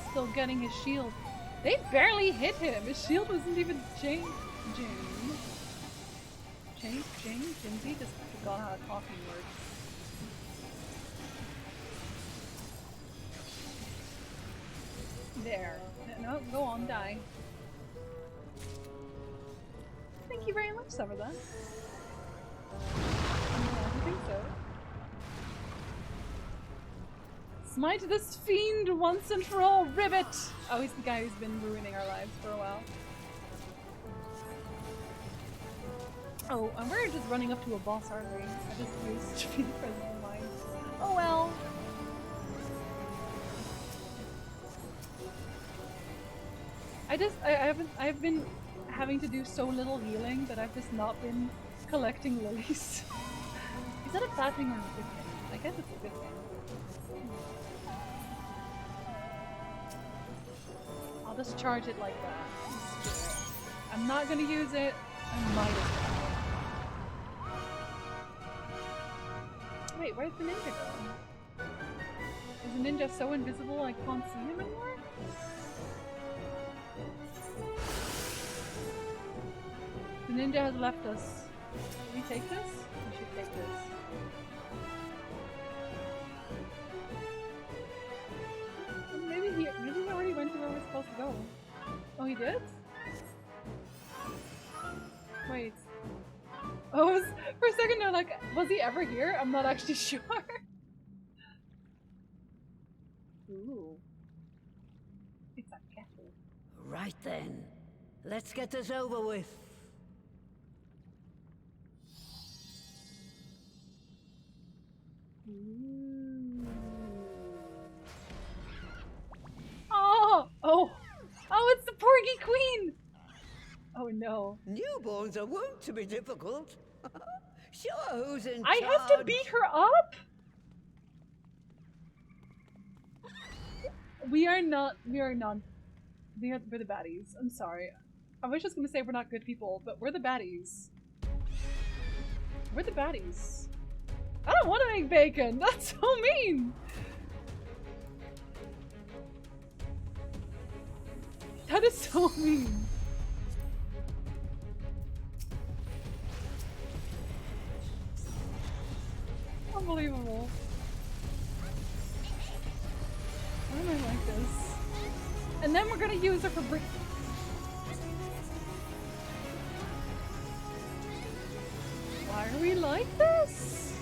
Still getting his shield. They barely hit him. His shield wasn't even changed. Jinsey just forgot how talking works. There. No, go on, die. Thank you very much, Severthan. I think so. Smite this fiend once and for all, Ribbit! Oh, he's the guy who's been ruining our lives for a while. Oh, and we're just running up to a boss, aren't we? I just used to be the presence of mind. Oh well. I've been having to do so little healing that I've just not been collecting lilies. Is that a bad thing or a good thing? I guess it's a good thing. I'll just charge it like that. I'm not gonna use it. I might as well. Wait, where's the ninja go? Is the ninja so invisible I can't see him anymore? The ninja has left us. Should we take this? We should take this. Maybe he already went to where we're supposed to go. Oh, he did? Wait. Oh, for a second there, like, was he ever here? I'm not actually sure. Ooh. It's a kettle. Right then. Let's get this over with. Oh, it's the Porgy Queen! Oh no. Newborns are wont to be difficult. Sure, who's in I charge? have to beat her up? We're the baddies. I'm sorry. I was just gonna say we're not good people, but we're the baddies. We're the baddies. I don't want to make bacon! That's so mean! That is so mean. Unbelievable. Why am I like this? And then we're gonna use her for we like this?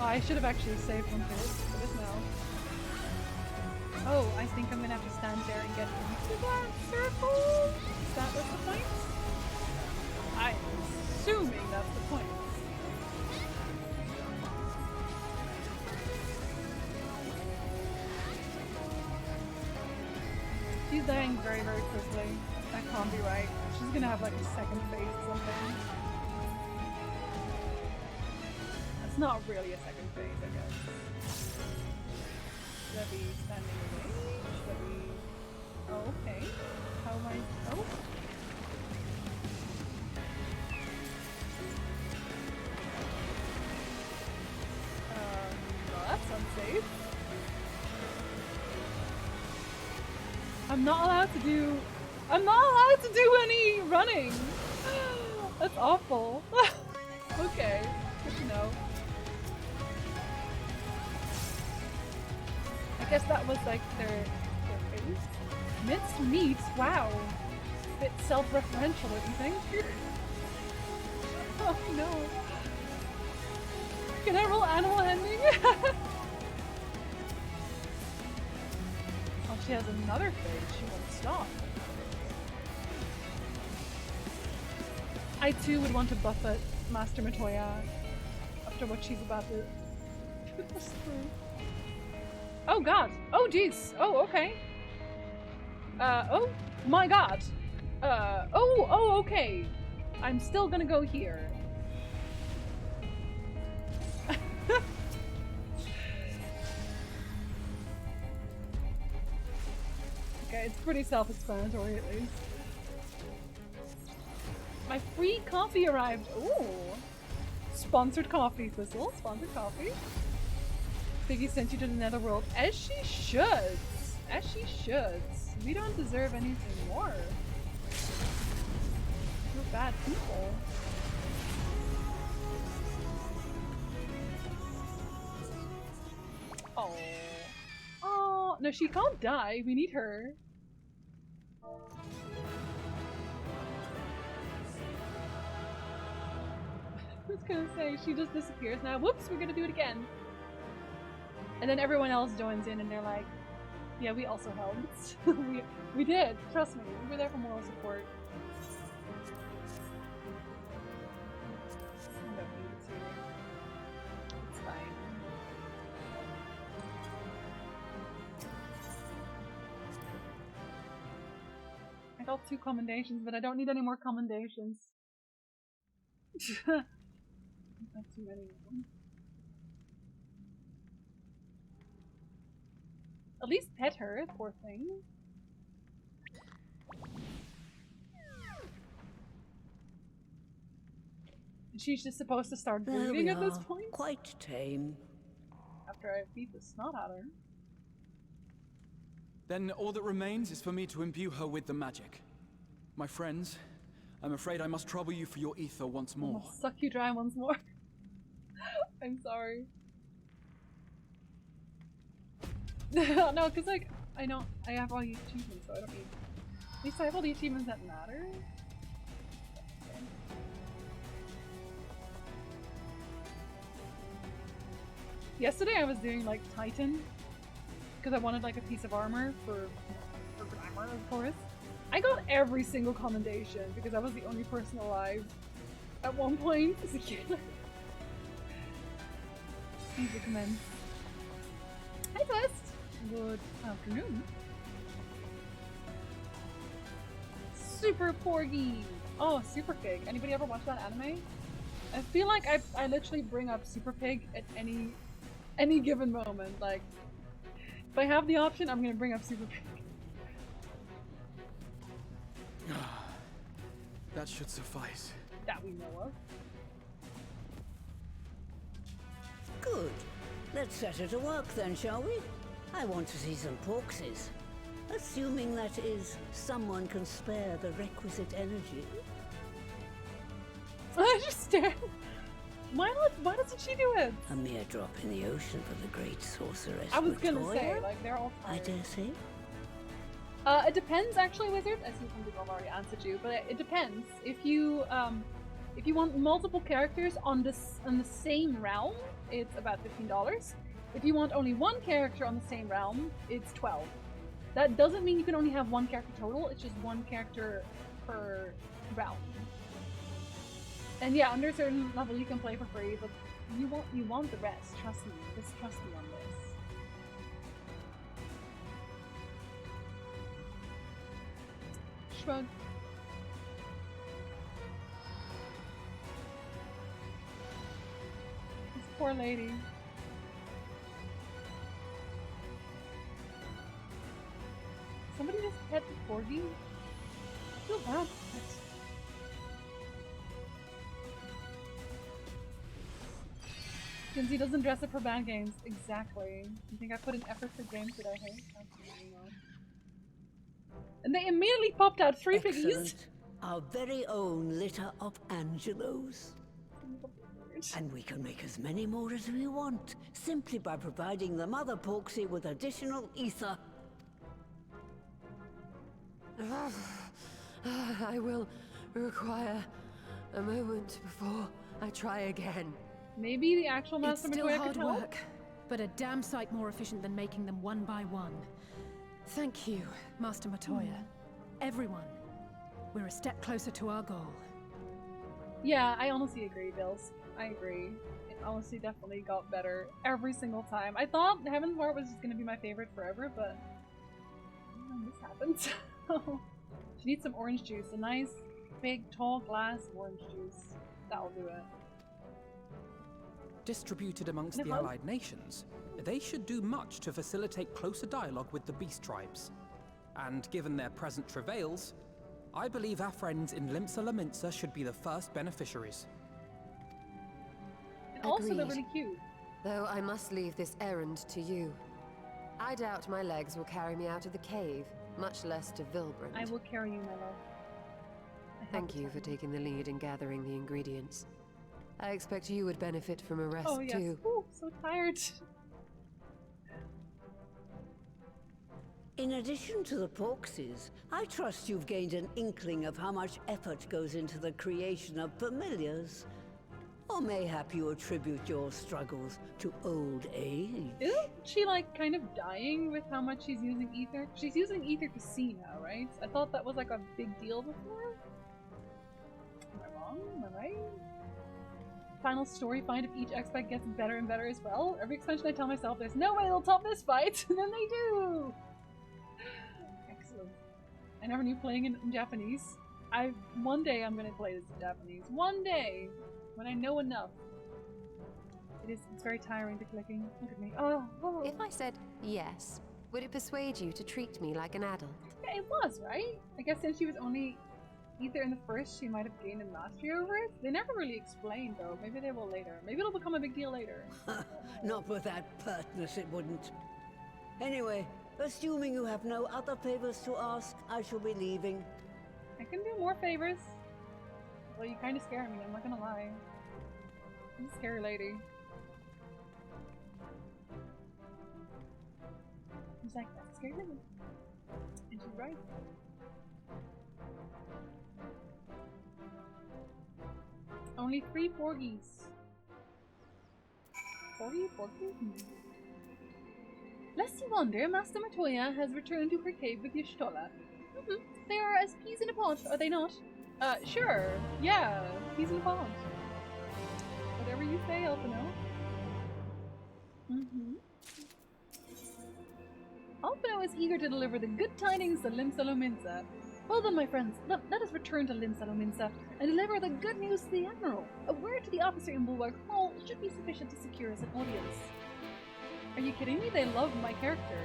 Oh, I should have actually saved one for this now. Oh, I think I'm gonna have to stand there and get into that circle? Is that what's the point? I'm assuming that's the point. She's dying very, very quickly. That can't be right. She's gonna have like a second phase or something. That's not really a second phase, I guess. Should I be standing away? Should I be... Oh, okay. How am I... Oh. Well, that's unsafe. I'm not allowed to do any running. That's awful. Okay, good to know. I guess that was like their face. Minced meat, wow. A bit self-referential, don't you think? Oh no. Can I roll animal handling? Oh, she has another phase. She won't stop. I too would want to buffet Master Matoya after what she's about to put us through. Oh god! Oh jeez! Oh, okay. Oh my god! Oh, okay. I'm still gonna go here. Okay, it's pretty self-explanatory at least. My free coffee arrived. Ooh. Sponsored coffee, Thistle. Sponsored coffee. Piggy sent you to the netherworld. As she should. As she should. We don't deserve anything more. We're bad people. Oh. Oh, no, she can't die. We need her. I was gonna say, she just disappears now. Whoops, we're gonna do it again. And then everyone else joins in and they're like, yeah, we also helped. we did, trust me. We were there for moral support. It's fine. I got 2 commendations, but I don't need any more commendations. Not too many of them. At least pet her, poor thing. She's just supposed to start breathing at this point? Quite tame. After I beat the snot out of her. Then all that remains is for me to imbue her with the magic. My friends, I'm afraid I must trouble you for your ether once more. I'll suck you dry once more. I'm sorry. No, because like, I have all the achievements, so I don't need... At least I have all the achievements that matter. Okay. Yesterday I was doing like Titan, because I wanted like a piece of armor for glamour, of course. I got every single commendation because I was the only person alive at one point as a kid. Please commence. Hi Twist! Good afternoon. Super Porgy! Oh, Super Pig. Anybody ever watch that anime? I feel like I literally bring up Super Pig at any given moment. Like, if I have the option, I'm gonna bring up Super Pig. That should suffice. That we know of. Good. Let's set her to work then, shall we? I want to see some porkses. Assuming that is, someone can spare the requisite energy. I just stared. Why doesn't she do it? A mere drop in the ocean for the great sorceress. I was gonna Matoya? say, like, they're all tired. I dare say. It depends actually, Wizard. I see some people have already answered you, but it depends. If you If you want multiple characters on the same realm, it's about $15. If you want only one character on the same realm, it's $12. That doesn't mean you can only have one character total, it's just one character per realm. And yeah, under a certain level you can play for free, but you want the rest, trust me. Just trust me on this. Shrug. This poor lady. Somebody just pet the corgi? I feel bad. Kinsey doesn't dress up for bad games. Exactly. You think I put in effort for games that I hate? Absolutely not. And they immediately popped out 3 piggies. Our very own litter of Angelos. And we can make as many more as we want, simply by providing the mother Porksy with additional ether. I will require a moment before I try again. Maybe the actual Master It's still Matoya hard could help? work, but a damn sight more efficient than making them one by one. Thank you, Master Matoya. Everyone. We're a step closer to our goal. Yeah, I honestly agree, Bills. I agree. It honestly definitely got better every single time. I thought Heaven's Ward was just gonna be my favorite forever, but this happens. She needs some orange juice. A nice, big, tall glass of orange juice. That'll do it. Distributed amongst the allied nations, they should do much to facilitate closer dialogue with the beast tribes. And given their present travails, I believe our friends in Limsa Laminsa should be the first beneficiaries. And also they're really cute. Though I must leave this errand to you. I doubt my legs will carry me out of the cave, much less to Vilbrand. I will carry you, my love. Thank you for taking the lead in gathering the ingredients. I expect you would benefit from a rest, oh, yes. too. Ooh, so tired. In addition to the Porksies, I trust you've gained an inkling of how much effort goes into the creation of familiars. Or mayhap you attribute your struggles to old age. Isn't she, like, kind of dying with how much she's using ether? She's using ether to see now, right? I thought that was, like, a big deal before. Am I wrong? Am I right? Final story find of each X-Pack gets better and better as well. Every expansion I tell myself there's no way they'll top this fight, and then they do! Excellent. I never knew playing in Japanese. One day I'm gonna play this in Japanese. One day! When I know enough. It's very tiring to clicking. Look at me. Oh. If I said yes, would it persuade you to treat me like an adult? Yeah, it was, right? I guess since she was only either in the first, she might have gained a mastery over it. They never really explained, though. Maybe they will later. Maybe it'll become a big deal later. Not with that pertness, it wouldn't. Anyway, assuming you have no other favors to ask, I shall be leaving. I can do more favors. Well, you kind of scare me, I'm not gonna lie. I'm a scary lady. She's like, that's scary. And she's right. Only 3 porgies. 40? Lest you wonder, Master Matoya has returned to her cave with Y'shtola. They are as peas in a pod, are they not? Sure. Yeah, peas in a pod. Whatever you say, Alphino. Alphino is eager to deliver the good tidings to Limsa Lominsa. Well then, my friends, let us return to Limsa Lominsa and deliver the good news to the Admiral. A word to the officer in Bulwark Hall should be sufficient to secure us an audience. Are you kidding me? They love my character.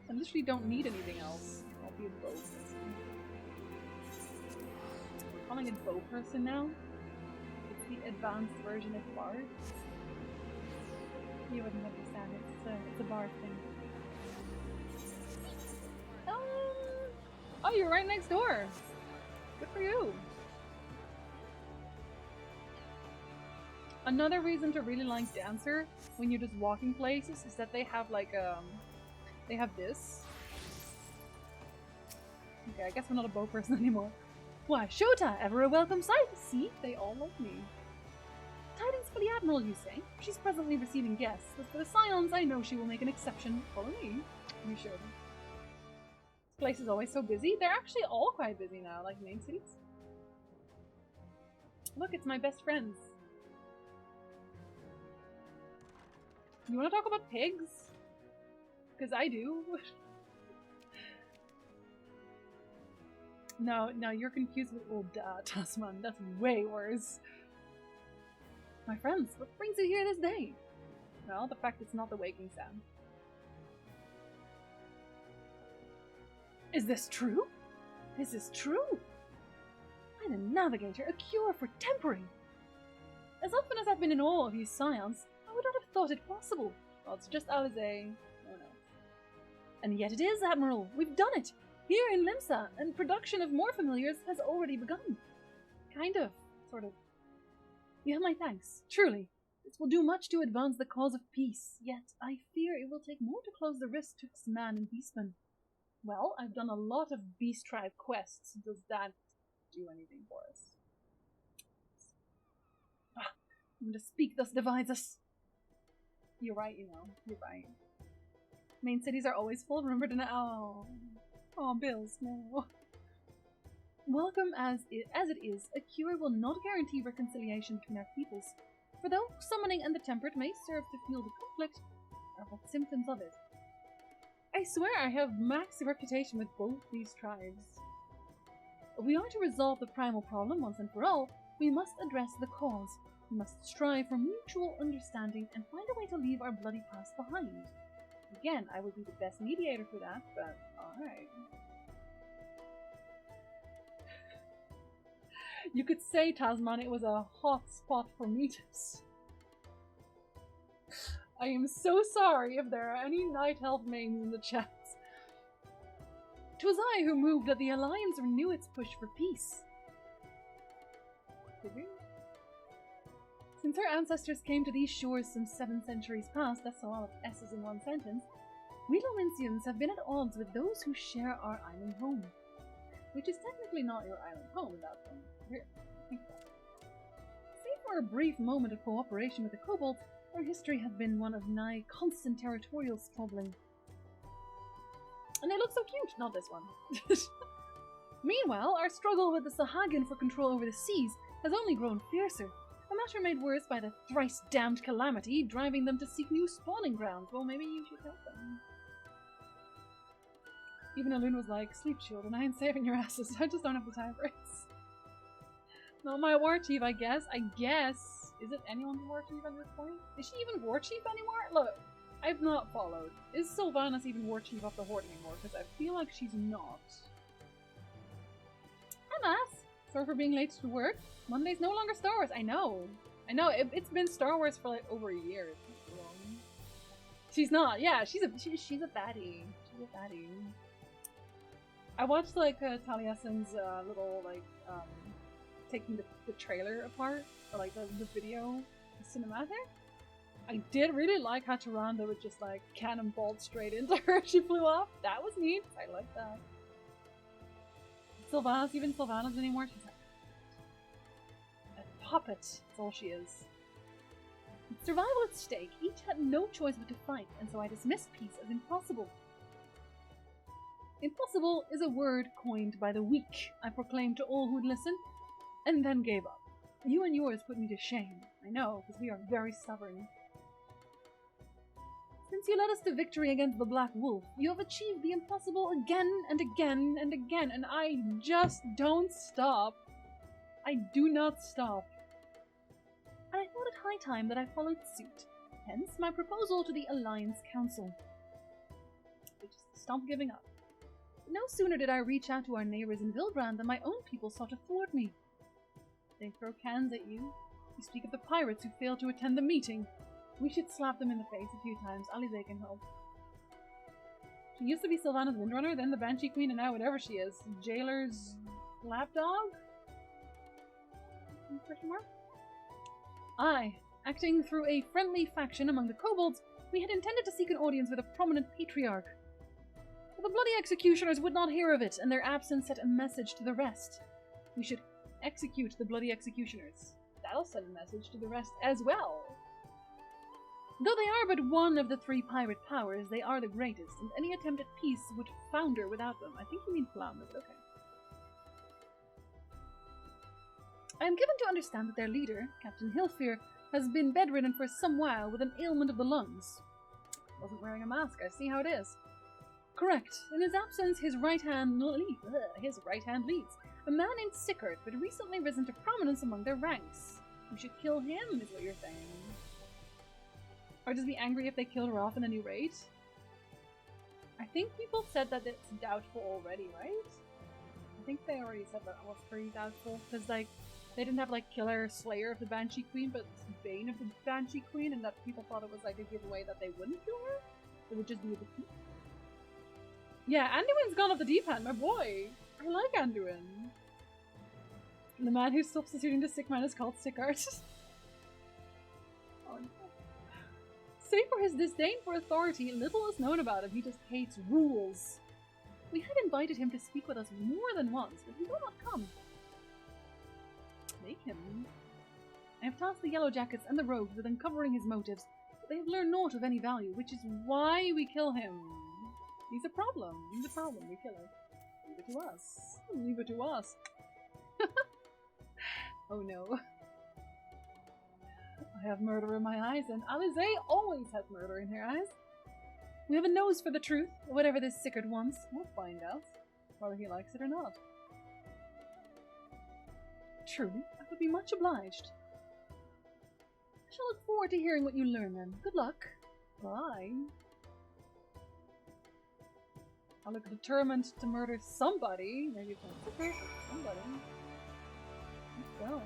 I literally don't need anything else. I'll be a bow person. We're calling it bow person now? It's the advanced version of bard. You wouldn't understand it. It's a bard thing. Oh, you're right next door. Good for you. Another reason to really like Dancer when you're just walking places is that they have like they have this. Okay, I guess I'm not a bow person anymore. Why, Shota, ever a welcome sight. See, they all love me. Tidings for the Admiral, you say? She's presently receiving guests, but for the Scions, I know she will make an exception. Follow me. You should. This place is always so busy. They're actually all quite busy now, like main cities. Look, it's my best friends. You want to talk about pigs? Because I do. No, you're confused with old Tasman. That's way worse. My friends, what brings you here this day? Well, the fact it's not the waking sound. Is this true? Is this true? I'm a navigator, a cure for tempering. As often as I've been in awe of you scions, I would not have thought it possible. Well, it's just Alize. No one else. And yet it is, Admiral. We've done it. Here in Limsa, and production of more familiars has already begun. Kind of. Sort of. You have my thanks. Truly. This will do much to advance the cause of peace, yet I fear it will take more to close the rift twixt man and beastman. Well, I've done a lot of beast tribe quests. Does that do anything for us? To speak thus divides us. You're right, you know. You're right. Main cities are always full. Remember to know. Oh, Bills, no. Welcome as it is, a cure will not guarantee reconciliation between our peoples. For though summoning and the temperate may serve to fuel the conflict, there are but symptoms of it. I swear I have max reputation with both these tribes. If we are to resolve the primal problem once and for all, we must address the cause. We must strive for mutual understanding and find a way to leave our bloody past behind. Again, I would be the best mediator for that, but alright. You could say, Tasman, it was a hot spot for meetups. I am so sorry if there are any Night Elf mains in the chat. 'Twas I who moved that the Alliance renew its push for peace. Did we? Since our ancestors came to these shores some 7 centuries past, that's a lot of S's in one sentence, we Lomincians have been at odds with those who share our island home. Which is technically not your island home in that point. Save for a brief moment of cooperation with the kobolds, our history has been one of nigh constant territorial squabbling. And they look so cute! Not this one. Meanwhile, our struggle with the Sahagin for control over the seas has only grown fiercer. A matter made worse by the thrice-damned calamity, driving them to seek new spawning grounds. Well, maybe you should help them. Even Alun was like, sleep shield, and I ain't saving your asses. I just don't have the time for it. Not my war chief, I guess. Is it anyone's war chief at this point? Is she even war chief anymore? Look, I've not followed. Is Sylvanas even war chief of the Horde anymore? Because I feel like she's not. Hi, Mass. Sorry for being late to work. Monday's no longer Star Wars. I know. It's been Star Wars for like over a year. She's not. Yeah, she's a baddie. She's a baddie. I watched like Taliesin's little like taking the trailer apart, or like the video, the cinematic. I did really like how Tyrande would just like cannonball straight into her as she flew off. That was neat. I like that. Sylvanas, even Sylvanas anymore. She's like a puppet. That's all she is. With survival at stake, each had no choice but to fight, and so I dismissed peace as impossible. Impossible is a word coined by the weak, I proclaimed to all who'd listen, and then gave up. You and yours put me to shame. I know, because we are very stubborn. Since you led us to victory against the Black Wolf, you have achieved the impossible again and again and again, and I just don't stop. I do not stop. And I thought it high time that I followed suit. Hence my proposal to the Alliance Council. They just stopped giving up. No sooner did I reach out to our neighbors in Vilbrand than my own people sought to thwart me. They throw cans at you. You speak of the pirates who failed to attend the meeting. We should slap them in the face a few times. Alize can help. She used to be Sylvanas Windrunner, then the Banshee Queen, and now whatever she is. Jailer's lapdog? Question mark? I, acting through a friendly faction among the kobolds, we had intended to seek an audience with a prominent patriarch. But the bloody executioners would not hear of it, and their absence sent a message to the rest. We should execute the bloody executioners. That'll send a message to the rest as well. Though they are but one of the 3 pirate powers, they are the greatest, and any attempt at peace would founder without them. I think you mean flounder, but okay. I am given to understand that their leader, Captain Hilfear, has been bedridden for some while with an ailment of the lungs. Wasn't wearing a mask, I see how it is. Correct. In his absence, his right hand leads. A man named Sickert, but recently risen to prominence among their ranks. We should kill him, is what you're saying. Or just be angry if they killed her off in a new raid? I think people said that it's doubtful already, right? I think they already said that it was pretty doubtful, because, like, they didn't have, like, Killer Slayer of the Banshee Queen, but Bane of the Banshee Queen, and that people thought it was, like, a giveaway that they wouldn't kill her? It would just be a defeat. Yeah, Anduin's gone off the deep end, my boy! I like Anduin. The man who substituting the sick man is called Sickart. Oh, no. Save for his disdain for authority, little is known about him. He just hates rules. We had invited him to speak with us more than once, but he will not come. Make him. I have tasked the Yellow Jackets and the Rogues with uncovering his motives, but they have learned naught of any value, which is why we kill him. He's a problem. He's a problem. We kill him. Leave it to us. Leave it to us. Oh no. I have murder in my eyes, and Alize always has murder in her eyes. We have a nose for the truth, whatever this Sickert wants. We'll find out, whether he likes it or not. True, I would be much obliged. I shall look forward to hearing what you learn then. Good luck. Bye. I look determined to murder somebody. Maybe it's not Sickert, somebody. Keep going.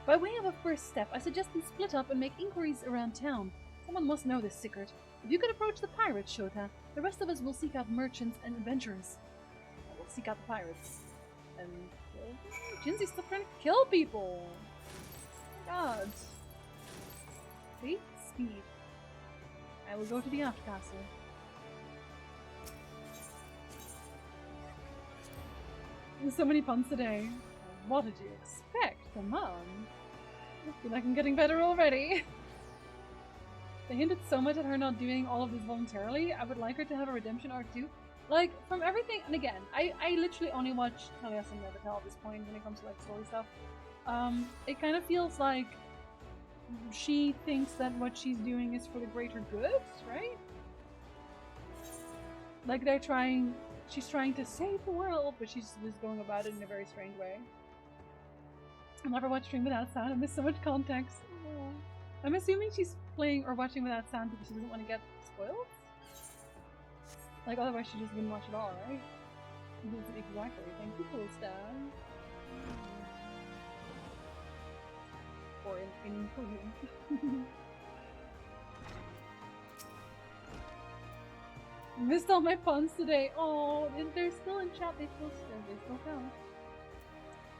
By way of a first step, I suggest we split up and make inquiries around town. Someone must know this Sickert. If you could approach the pirates, Shota, the rest of us will seek out merchants and adventurers. I will seek out the pirates. And Jinzi's still trying to kill people! God. See? Speed. I will go to the aft castle. There's so many puns today. What did you expect? Come on. I feel like I'm getting better already. They hinted so much at her not doing all of this voluntarily. I would like her to have a redemption arc too. Like, from everything, and again, I literally only watch Taliesin Nevertell at this point when it comes to like story stuff. It kind of feels like she thinks that what she's doing is for the greater good, right? Like she's trying to save the world, but she's just going about it in a very strange way. I'll never watch Stream Without Sound. I miss so much context. Oh. I'm assuming she's playing or watching without sound because she doesn't want to get spoiled? Like, otherwise she just wouldn't watch it all, right? Exactly. Thank you, cool stuff. Or in Korean. Missed all my puns today. Oh, they're still in chat. They still count.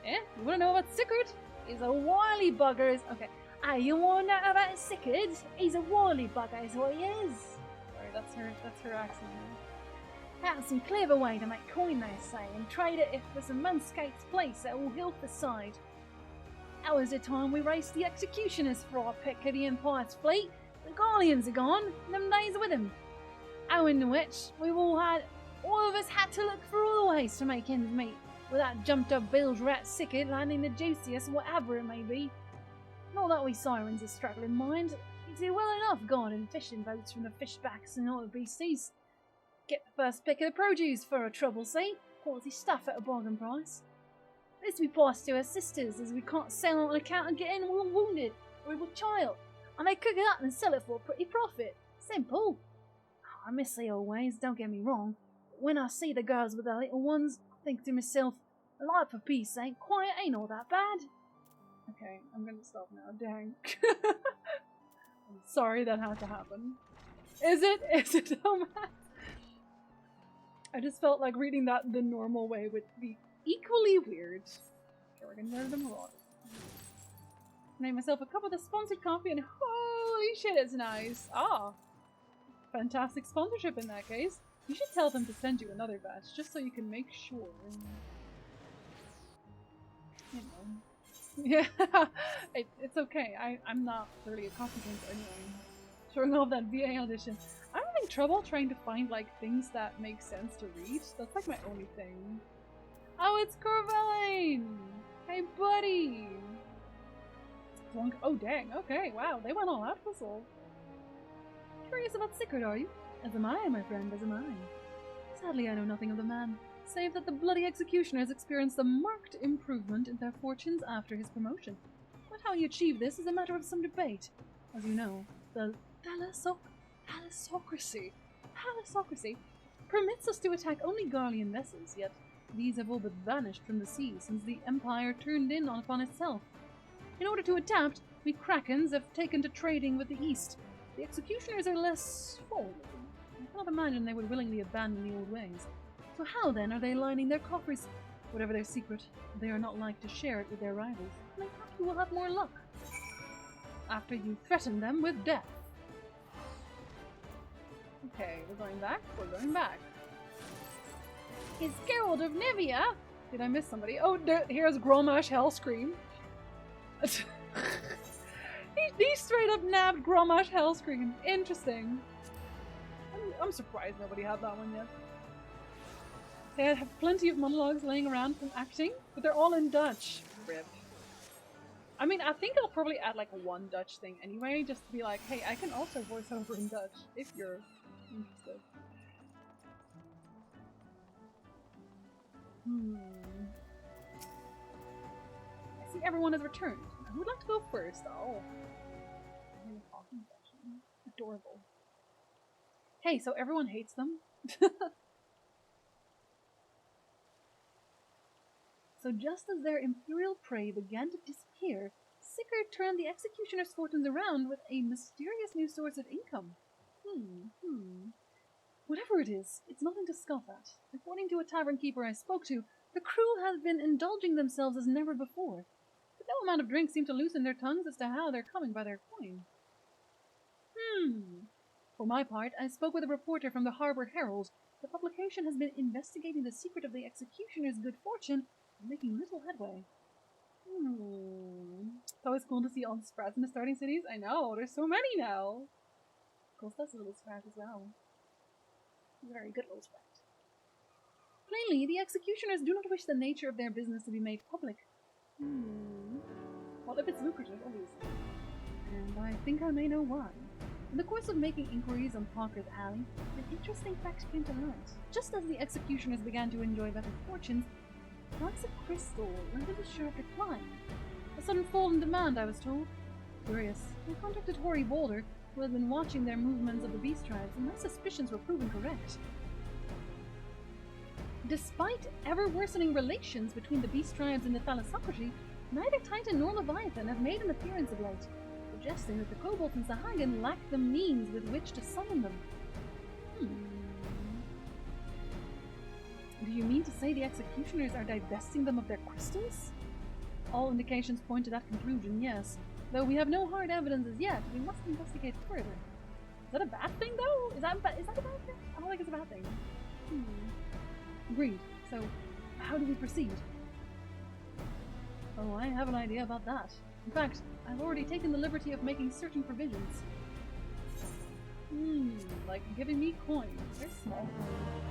Eh? You wanna know about Sickert? He's a wily bugger. Okay. Ah, you wanna know about Sickert? He's a wily bugger is what he is. Sorry, that's her accent. That's a clever way to make coin, they say, and trade it if there's a manscaped place at all Hilfer side. Hours of time we raced the executioners for our pick of the Empire's fleet. The Garleans are gone, and them days with him. Owing to which, all of us had to look for all the ways to make ends meet, without jumped up bilge rat Sickert landing the juiciest, whatever it may be. Not that we sirens are struggling mind. You do well enough guarding fishing boats from the fishbacks and all the BCs. Get the first pick of the produce for a trouble, see? Quality stuff at a bargain price. This we pass to our sisters, as we can't sail on account and get in all wounded, or with child, and they cook it up and sell it for a pretty profit. Simple. Oh, I miss the old ways, don't get me wrong. But when I see the girls with their little ones, I think to myself, a life for peace sake, quiet ain't all that bad. Okay, I'm gonna stop now, dang. I'm sorry that had to happen. Is it? Is it so bad? I just felt like reading that the normal way would be equally weird. Okay, we're gonna go to the Marauder. Made myself a cup of the sponsored coffee and holy shit, it's nice. Ah, fantastic sponsorship in that case. You should tell them to send you another batch just so you can make sure. you know. Yeah, it's okay. I'm not really a competent anyway. Showing off that VA audition. I'm having trouble trying to find like things that make sense to read. That's like my only thing. Oh, it's Corvaline! Hey, buddy! Oh, dang. Okay, wow. They went all out for Soul. Curious about Sigurd, are you? As am I, my friend, as am I. Sadly, I know nothing of the man, save that the bloody executioner has experienced a marked improvement in their fortunes after his promotion. But how he achieved this is a matter of some debate. As you know, the thalassocracy permits us to attack only Garlean vessels, yet these have all but vanished from the sea since the Empire turned in upon itself. In order to adapt, we Krakens have taken to trading with the East. The executioners are less forward. I cannot imagine they would willingly abandon the old ways. So how then are they lining their coffers? Whatever their secret, they are not like to share it with their rivals. Maybe you will have more luck. After you threaten them with death. Okay, we're going back. We're going back. Is Geralt of Nivea? Did I miss somebody? Oh, here's Gromash Hellscream. he straight up nabbed Gromash Hellscream. Interesting. I'm surprised nobody had that one yet. They have plenty of monologues laying around from acting, but they're all in Dutch. Rip. I mean, I think I'll probably add like one Dutch thing anyway, just to be like, hey, I can also voice over in Dutch if you're interested. I see everyone has returned. Who would like to go first? Oh. Adorable. Hey, so everyone hates them? So just as their imperial prey began to disappear, Sigurd turned the executioner's fortunes around with a mysterious new source of income. Whatever it is, it's nothing to scoff at. According to a tavern keeper I spoke to, the crew have been indulging themselves as never before. But no amount of drink seemed to loosen their tongues as to how they're coming by their coin. For my part, I spoke with a reporter from the Harbor Herald. The publication has been investigating the secret of the executioner's good fortune and making little headway. It's always cool to see all the sprats in the starting cities. I know, there's so many now. Costa's a little sprat as well. Very good little sprat. Plainly, the executioners do not wish the nature of their business to be made public. Well, if it's lucrative, obviously. And I think I may know why. In the course of making inquiries on Parker's Alley, an interesting fact came to light. Just as the executioners began to enjoy better fortunes, the price of crystal went into sharp decline. A sudden fall in demand, I was told. Curious, I contacted Hoary Boulder, who had been watching their movements of the beast tribes, and my suspicions were proven correct. Despite ever-worsening relations between the beast tribes and the thalassocracy, neither Titan nor Leviathan have made an appearance of late, suggesting that the kobolds in Sahagin lack the means with which to summon them. Do you mean to say the executioners are divesting them of their crystals? All indications point to that conclusion, yes. Though we have no hard evidence as yet, we must investigate further. Is that a bad thing, though? Is that a bad thing? I don't think it's a bad thing. Agreed. So, how do we proceed? Oh, I have an idea about that. In fact, I've already taken the liberty of making certain provisions. Like giving me coins. They're small coins.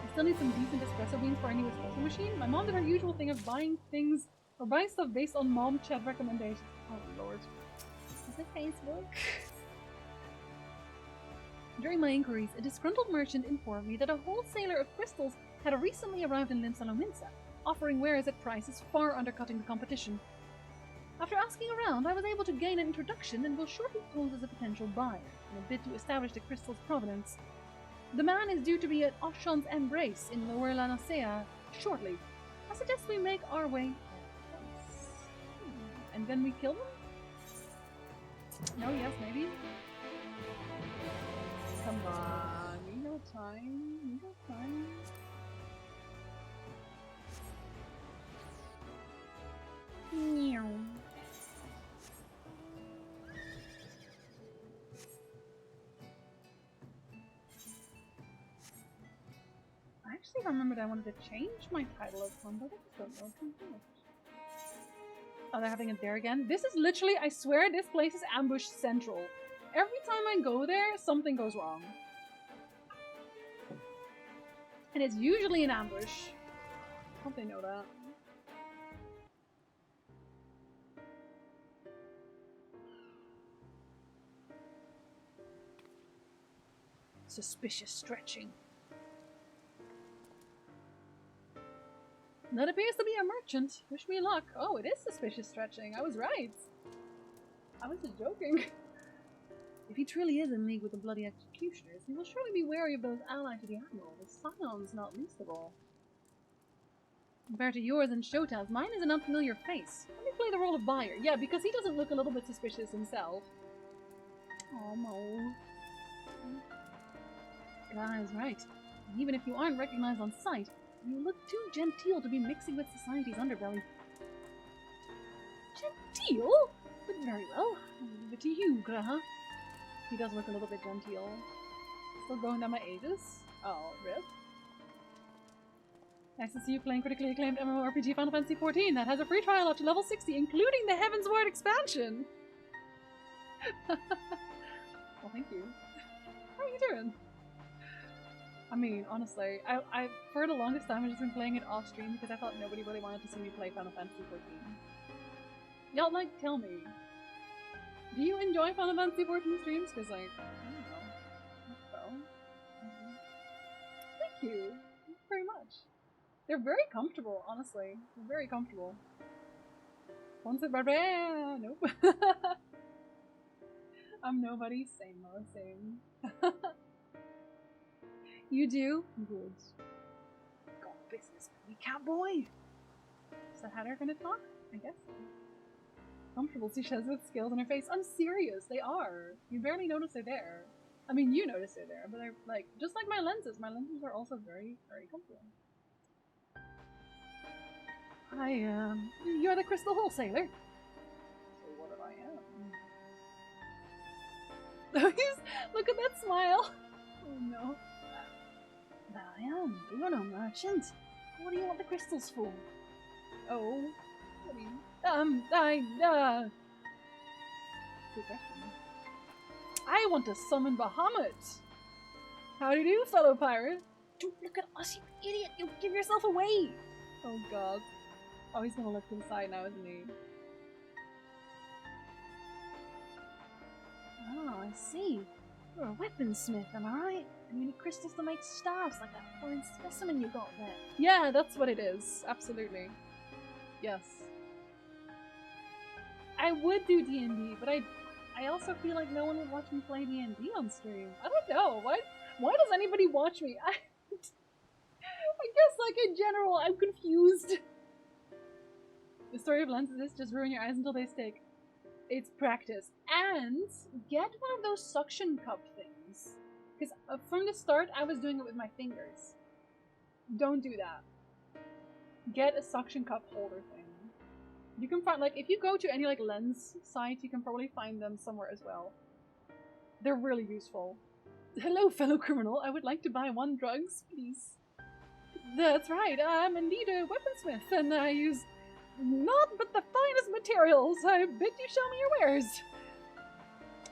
I still need some decent espresso beans for our new espresso machine. My mom did her usual thing of buying things, or buying stuff based on mom chat recommendations. Oh lord. Is it Facebook? During my inquiries, a disgruntled merchant informed me that a wholesaler of crystals had recently arrived in Limsalominsa, offering wares at prices far undercutting the competition. After asking around, I was able to gain an introduction and will shortly pose as a potential buyer, in a bid to establish the crystal's provenance. The man is due to be at Oshon's Embrace in Lower Lanacea shortly. I suggest we make our way and then we kill them? No, yes, maybe? Come on, we got time. Meow. I actually think I remembered I wanted to change my title of some, but I just don't know what to do. Oh, they're having it there again? This is literally, I swear, this place is ambush central. Every time I go there, something goes wrong. And it's usually an ambush. Hope they know that. Suspicious stretching. That appears to be a merchant. Wish me luck. Oh, it is suspicious stretching. I was right. I was just joking. If he truly is in league with the bloody executioners, he will surely be wary of those allied to the Admiral, the Scions not least of all. Compared to yours and Shota's, mine is an unfamiliar face. Let me play the role of buyer. Yeah, because he doesn't look a little bit suspicious himself. Oh, no. Guy is right. And even if you aren't recognized on sight, you look too genteel to be mixing with society's underbelly. Genteel? But very well. I'll leave it to you, Graha. He does look a little bit genteel. Still going down my ages? Oh, rip. Nice to see you playing critically acclaimed MMORPG Final Fantasy XIV that has a free trial up to level 60, including the Heavensward expansion! Well, thank you. How are you doing? I mean, honestly, I for the longest time I've just been playing it off stream because I thought nobody really wanted to see me play Final Fantasy XIV. Y'all, like, tell me. Do you enjoy Final Fantasy XIV streams? Because, like, I don't know. So, thank you. Thank you very much. They're very comfortable, honestly. They're very comfortable. Once it nope. I'm nobody. Same, Mo. Same. You do? Good. Got business with me, cowboy. Is that how they're gonna talk? I guess so. Comfortable, she says with skills on her face. I'm serious, they are. You barely notice they're there. I mean, you notice they're there, but they're like, just like my lenses. My lenses are also very, very comfortable. You're the crystal wholesaler. So what if I am? Look at that smile. Oh no. I am. You're no merchant. What do you want the crystals for? Oh. What do you... Good question. I want to summon Bahamut. How do you do, fellow pirate? Dude, look at us, you idiot! You'll give yourself away! Oh god. Oh, he's gonna look to the side now, isn't he? Oh, I see. You're a weaponsmith, am I right? And you need crystals to make staffs like that fine specimen you got there. Yeah, that's what it is. Absolutely. Yes. I would do D&D, but I also feel like no one would watch me play D&D on stream. I don't know. Why does anybody watch me? I guess, like, in general, I'm confused. The story of lenses is just ruin your eyes until they stick. It's practice. And get one of those suction cup things. Because from the start, I was doing it with my fingers. Don't do that. Get a suction cup holder thing. You can find, like, if you go to any, like, lens site, you can probably find them somewhere as well. They're really useful. Hello, fellow criminal. I would like to buy 1 drugs, please. That's right. I'm indeed a weaponsmith, and I use not but the finest materials. I bid you show me your wares.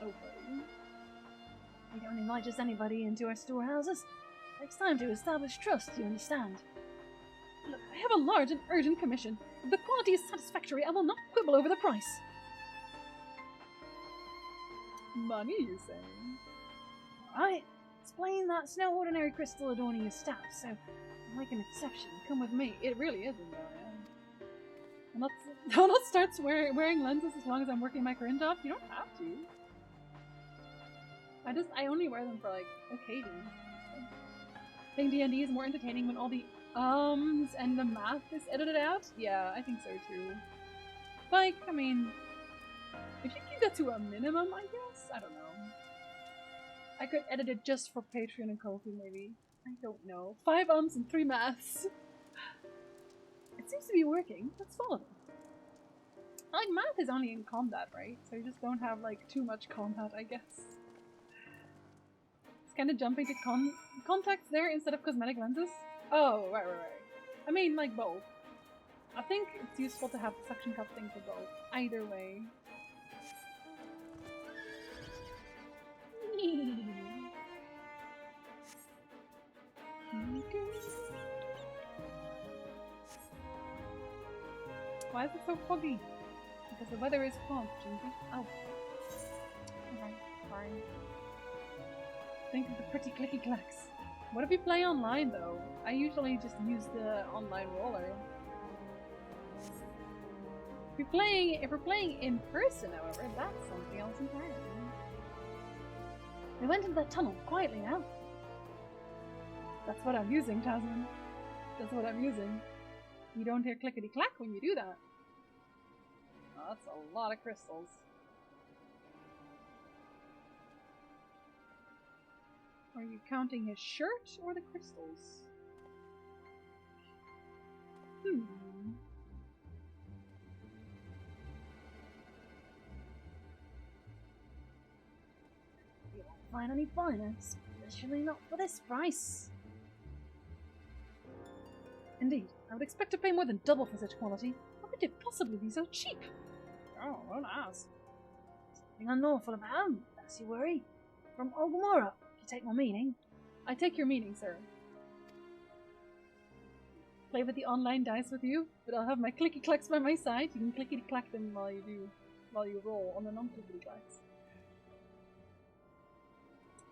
Oh, buddy. We don't invite just anybody into our storehouses. It's time to establish trust, you understand? Look, I have a large and urgent commission. If the quality is satisfactory, I will not quibble over the price. Money, you say? Alright. Explain that's no ordinary crystal adorning your staff, so make an exception. Come with me. It really isn't, though, yeah. I'll not start wearing lenses as long as I'm working my current job. You don't have to. I only wear them for, like, occasions. I think D&D is more entertaining when all the and the math is edited out? Yeah, I think so too. Like, I mean, if you keep that to a minimum, I guess? I don't know. I could edit it just for Patreon and Ko-fi, maybe. I don't know. 5 and 3 maths. It seems to be working. Let's follow them. Like, math is only in combat, right? So you just don't have, like, too much combat, I guess. It's kind of jumping to contacts there instead of cosmetic lenses. Oh, right. I mean, like both. I think it's useful to have the suction cup thing for both. Either way. Why is it so foggy? Because the weather is fog, Jinky. Oh. Okay, fine. Think of the pretty clicky clacks. What if we play online though? I usually just use the online roller. If we're playing in person, however, that's something else entirely. We went into that tunnel quietly now. That's what I'm using, Tasman. That's what I'm using. You don't hear clickety clack when you do that. Oh, that's a lot of crystals. Are you counting his shirt or the crystals? You won't find any finer, especially not for this price. Indeed, I would expect to pay more than double for such quality. How could it possibly be so cheap? Oh, don't ask. Something unlawful about him, that's your worry. From Ogmora, if you take my meaning. I take your meaning, sir. Play with the online dice with you, but I'll have my clicky clacks by my side. You can clickety clack them while you roll on the non-clickety clacks.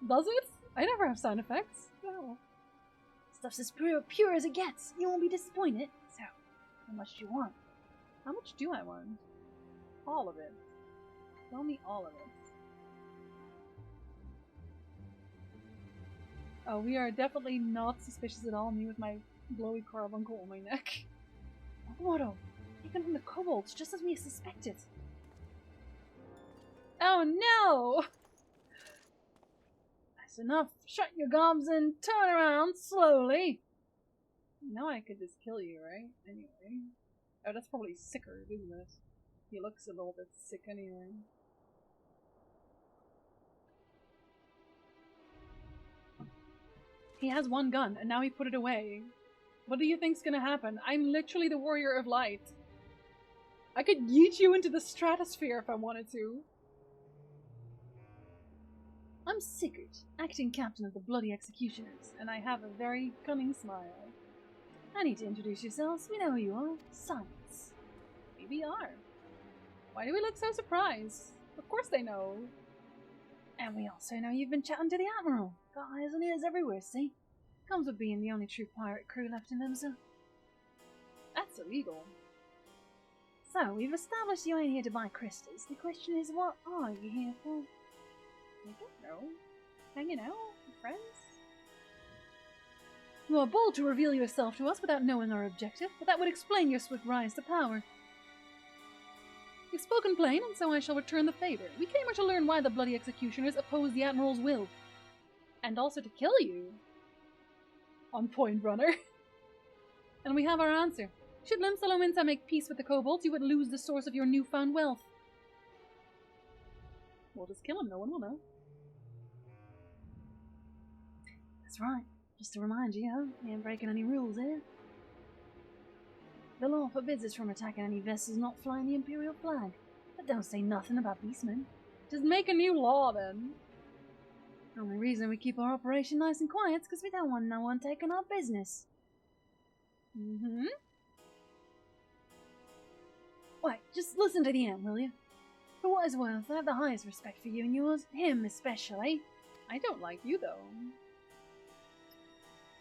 Does it? I never have sound effects. No. Stuff's as pure as it gets. You won't be disappointed. So, how much do you want? How much do I want? All of it. Tell me all of it. Oh, we are definitely not suspicious at all. Me with my glowy carbuncle on my neck. Motto, taken from the kobolds, just as we suspected. Oh no! That's enough. Shut your gobs and turn around slowly. You know I could just kill you, right? Anyway. Oh, that's probably sicker, isn't it? He looks a little bit sick anyway. He has one gun, and now he put it away. What do you think's gonna happen? I'm literally the warrior of light. I could yeet you into the stratosphere if I wanted to. I'm Sigurd, acting captain of the Bloody Executioners, and I have a very cunning smile. I need to introduce yourselves. We know who you are. Silence. We are. Why do we look so surprised? Of course they know. And we also know you've been chatting to the Admiral. Got eyes and ears everywhere, see? Comes with being the only true pirate crew left in Limsa. That's illegal. So, we've established you ain't here to buy crystals. The question is, what are you here for? I don't know. Hanging out? With friends? You are bold to reveal yourself to us without knowing our objective, but that would explain your swift rise to power. You've spoken plain, and so I shall return the favor. We came here to learn why the Bloody Executioners oppose the Admiral's will. And also to kill you. On point, runner. And we have our answer. Should Limsa make peace with the kobolds, you would lose the source of your newfound wealth. We'll just kill him, no one will know. That's right. Just to remind you, we ain't breaking any rules here. The law forbids us from attacking any vessels not flying the Imperial flag. But don't say nothing about beastmen. Just make a new law, then. The only reason we keep our operation nice and quiet is because we don't want no one taking our business. Wait, just listen to the end, will you? For what it's worth, I have the highest respect for you and yours. Him especially. I don't like you, though.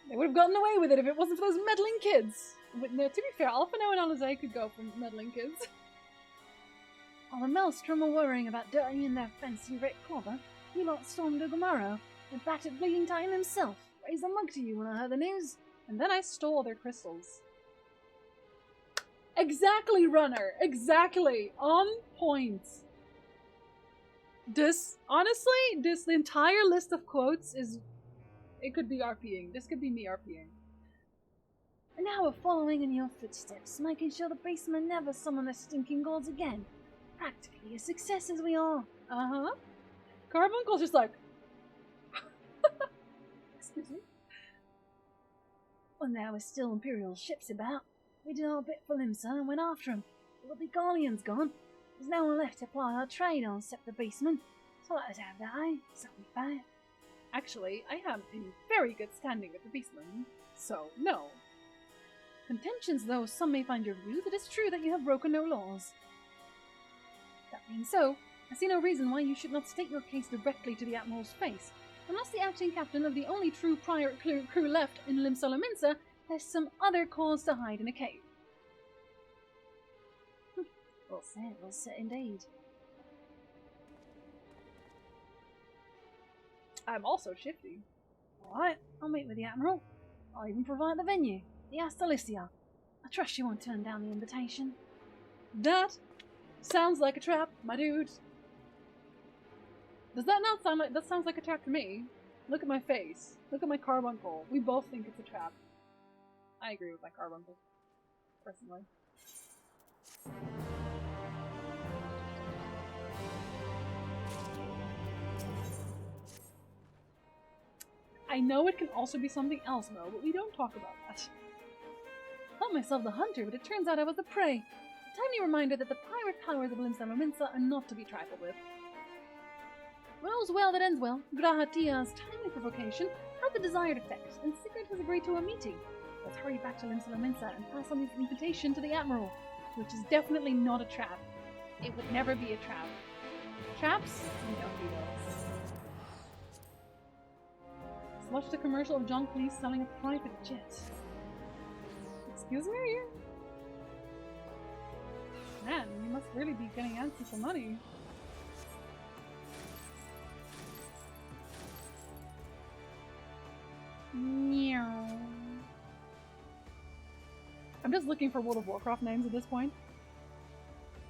They would have gotten away with it if it wasn't for those meddling kids. But no, to be fair, Alphino and Alizé could go for meddling kids. While the Maelstrom were worrying about dirtying their fancy red clobber, you lot stormed Ogmaro and battered Bleeding Titan himself. Raised a mug to you when I heard the news. And then I stole their crystals. Exactly, runner! Exactly! On point! Honestly, the entire list of quotes is... It could be RPing. This could be me RPing. And now we're following in your footsteps, making sure the beastmen never summon their stinking gods again. Practically a success as we are. Carbuncle's just like... Excuse me? When there were still Imperial ships about, we did our bit for Limsa and went after 'em. But the Galleon's gone. There's no one left to ply our trade on except the beastmen. So let us have that, eh? So we fair. Actually, I am in very good standing with the beastmen, so no. Contentions though some may find your views, it is true that you have broken no laws. That being so, I see no reason why you should not state your case directly to the Admiral's face, unless the acting captain of the only true prior crew left in Limsa has some other cause to hide in a cave. Well said indeed. I'm also shifty. Alright, I'll meet with the Admiral. I'll even provide the venue, the Astalicia. I trust you won't turn down the invitation. That sounds like a trap, my dude. Does that not sound like— that sounds like a trap to me. Look at my face. Look at my carbuncle. We both think it's a trap. I agree with my carbuncle, personally. I know it can also be something else, Mo, but we don't talk about that. I thought myself the hunter, but it turns out I was the prey. A timely reminder that the pirate powers of Limsa are not to be trifled with. When all's well that ends well, Grahatia's timely provocation had the desired effect, and Sigurd has agreed to a meeting. Let's hurry back to Limsa and pass on his invitation to the Admiral, which is definitely not a trap. It would never be a trap. Traps? We don't do those. Let's watch the commercial of John Cleese selling a private jet. Excuse me? Man, you must really be getting antsy for money. Meow. I'm just looking for World of Warcraft names at this point.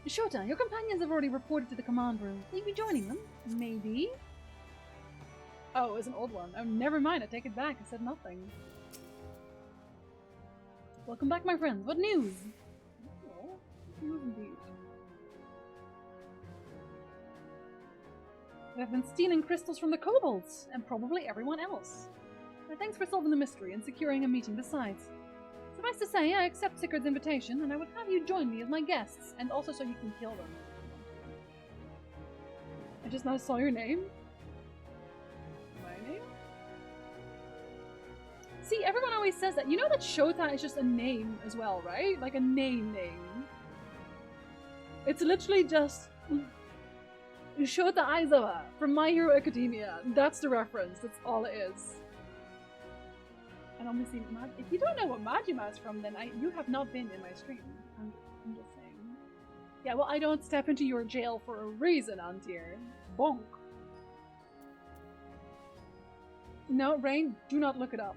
Shota, your companions have already reported to the command room. Will you be joining them? Maybe? Oh, it was an old one. Oh, never mind. I take it back. I said nothing. Welcome back, my friends. What news? Oh, news indeed. We have been stealing crystals from the kobolds, and probably everyone else. Thanks for solving the mystery and securing a meeting besides. Suffice to say, I accept Sigurd's invitation, and I would have you join me as my guests, and also so you can kill them. I just now saw your name. My name? See, everyone always says that. You know that Shota is just a name as well, right? Like a name. It's literally just Shota Aizawa from My Hero Academia. That's the reference. That's all it is. And obviously, if you don't know what Majima is from, then you have not been in my stream. I'm just saying. Yeah, well, I don't step into your jail for a reason, Antir. Bonk. No, Rain, do not look it up.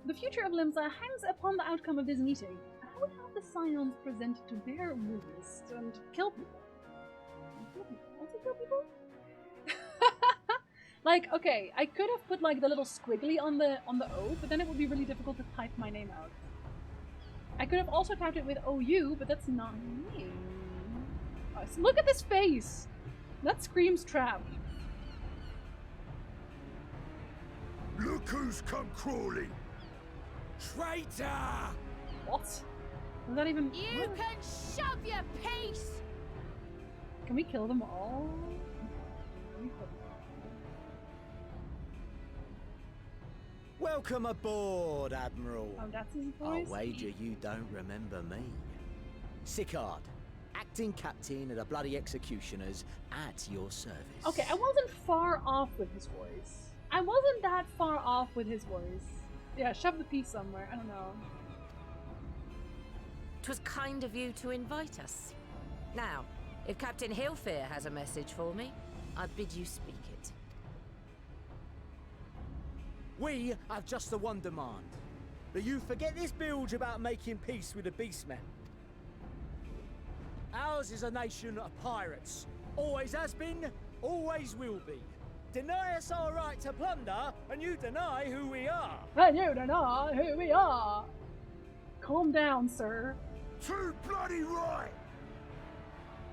The future of Limsa hangs upon the outcome of this meeting. I would have the Scions presented to their rulers and kill people. Also kill people? Like, okay, I could have put like the little squiggly on the O, but then it would be really difficult to type my name out. I could have also typed it with OU, but that's not me. Oh, so look at this face! That screams trap. Look who's come crawling! Traitor! What? Is that even— You can shove your peace! Can we kill them all? Welcome aboard, Admiral. Oh, that's his voice? I'll wager you don't remember me. Sicard, acting captain of the bloody executioners, at your service. Okay, I wasn't far off with his voice. I wasn't that far off with his voice. Yeah, shove the piece somewhere. I don't know. 'Twas kind of you to invite us. Now, if Captain Hillfear has a message for me, I bid you speak it. We have just the one demand. That you forget this bilge about making peace with the beastmen. Ours is a nation of pirates. Always has been, always will be. Deny us our right to plunder, and you deny who we are. And you deny who we are. Calm down, sir. Too bloody right!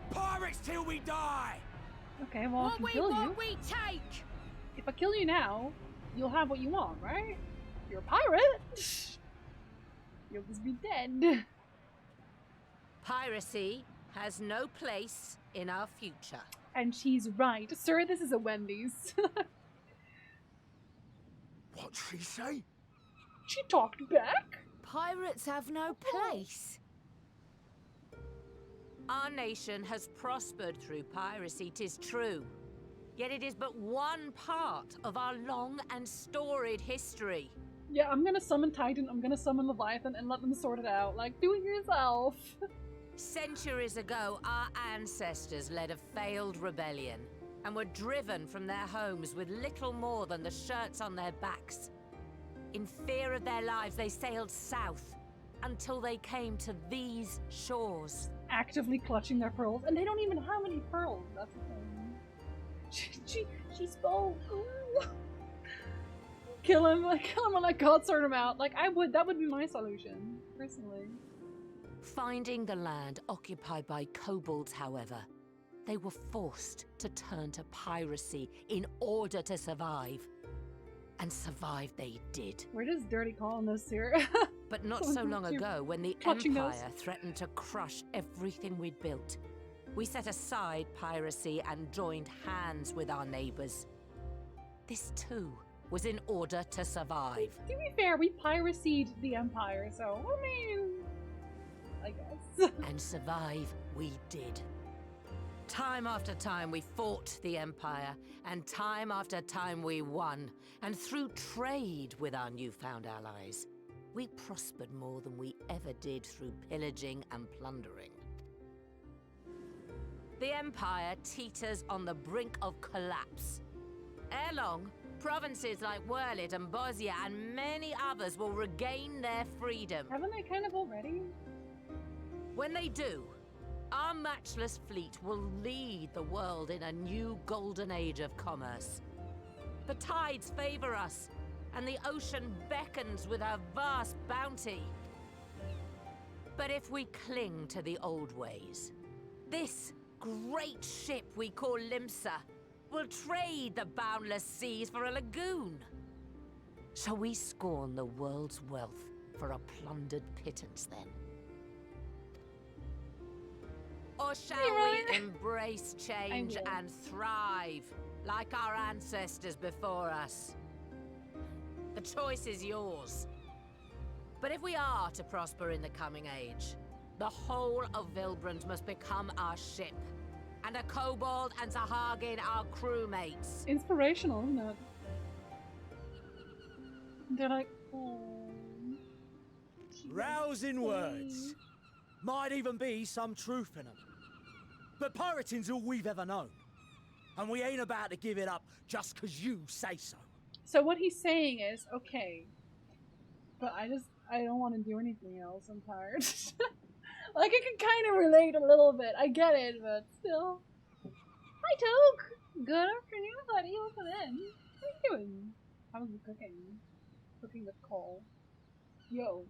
Pirates till we die! Okay, well, if I kill you... we take! If I kill you now, you'll have what you want, right? You're a pirate. You'll just be dead. Piracy has no place in our future. And she's right. Sir, this is a Wendy's. What'd she say? She talked back. Pirates have no place. Our nation has prospered through piracy, 'tis true. Yet it is but one part of our long and storied history. Yeah, I'm gonna summon Titan, I'm gonna summon Leviathan, and let them sort it out. Like, do it yourself. Centuries ago, our ancestors led a failed rebellion and were driven from their homes with little more than the shirts on their backs. In fear of their lives, they sailed south until they came to these shores. Actively clutching their pearls, and they don't even have any pearls. That's the thing. She spoke. Ooh. Kill him and let God sort him out. Like, that would be my solution, personally. Finding the land occupied by kobolds, however, they were forced to turn to piracy in order to survive. And survive they did. We're just dirty calling this here. But not so long ago, when the Empire threatened to crush everything we'd built, we set aside piracy and joined hands with our neighbors. This too was in order to survive. To be fair, we piracied the Empire, so I mean, I guess. And survive we did. Time after time we fought the Empire, and time after time we won. And through trade with our newfound allies, we prospered more than we ever did through pillaging and plundering. The Empire teeters on the brink of collapse. Ere long, provinces like Wurlit and Bosnia and many others will regain their freedom. Haven't they kind of already? When they do, our matchless fleet will lead the world in a new golden age of commerce. The tides favor us, and the ocean beckons with her vast bounty. But if we cling to the old ways, this great ship we call Limsa will trade the boundless seas for a lagoon. Shall we scorn the world's wealth for a plundered pittance then? Or shall we embrace change and thrive like our ancestors before us? The choice is yours. But if we are to prosper in the coming age, the whole of Vilbrand must become our ship, and a kobold and Sahagin our crewmates. Inspirational, isn't it? They're like, oh. Rousing words. Might even be some truth in them. But pirating's all we've ever known. And we ain't about to give it up just 'cause you say so. So what he's saying is, okay, but I don't want to do anything else, I'm tired. Like, I can kind of relate a little bit, I get it, but still. Hi, Toke! Good afternoon, buddy, welcome in. What are you doing? How's the cooking? Cooking with Cole. Yo.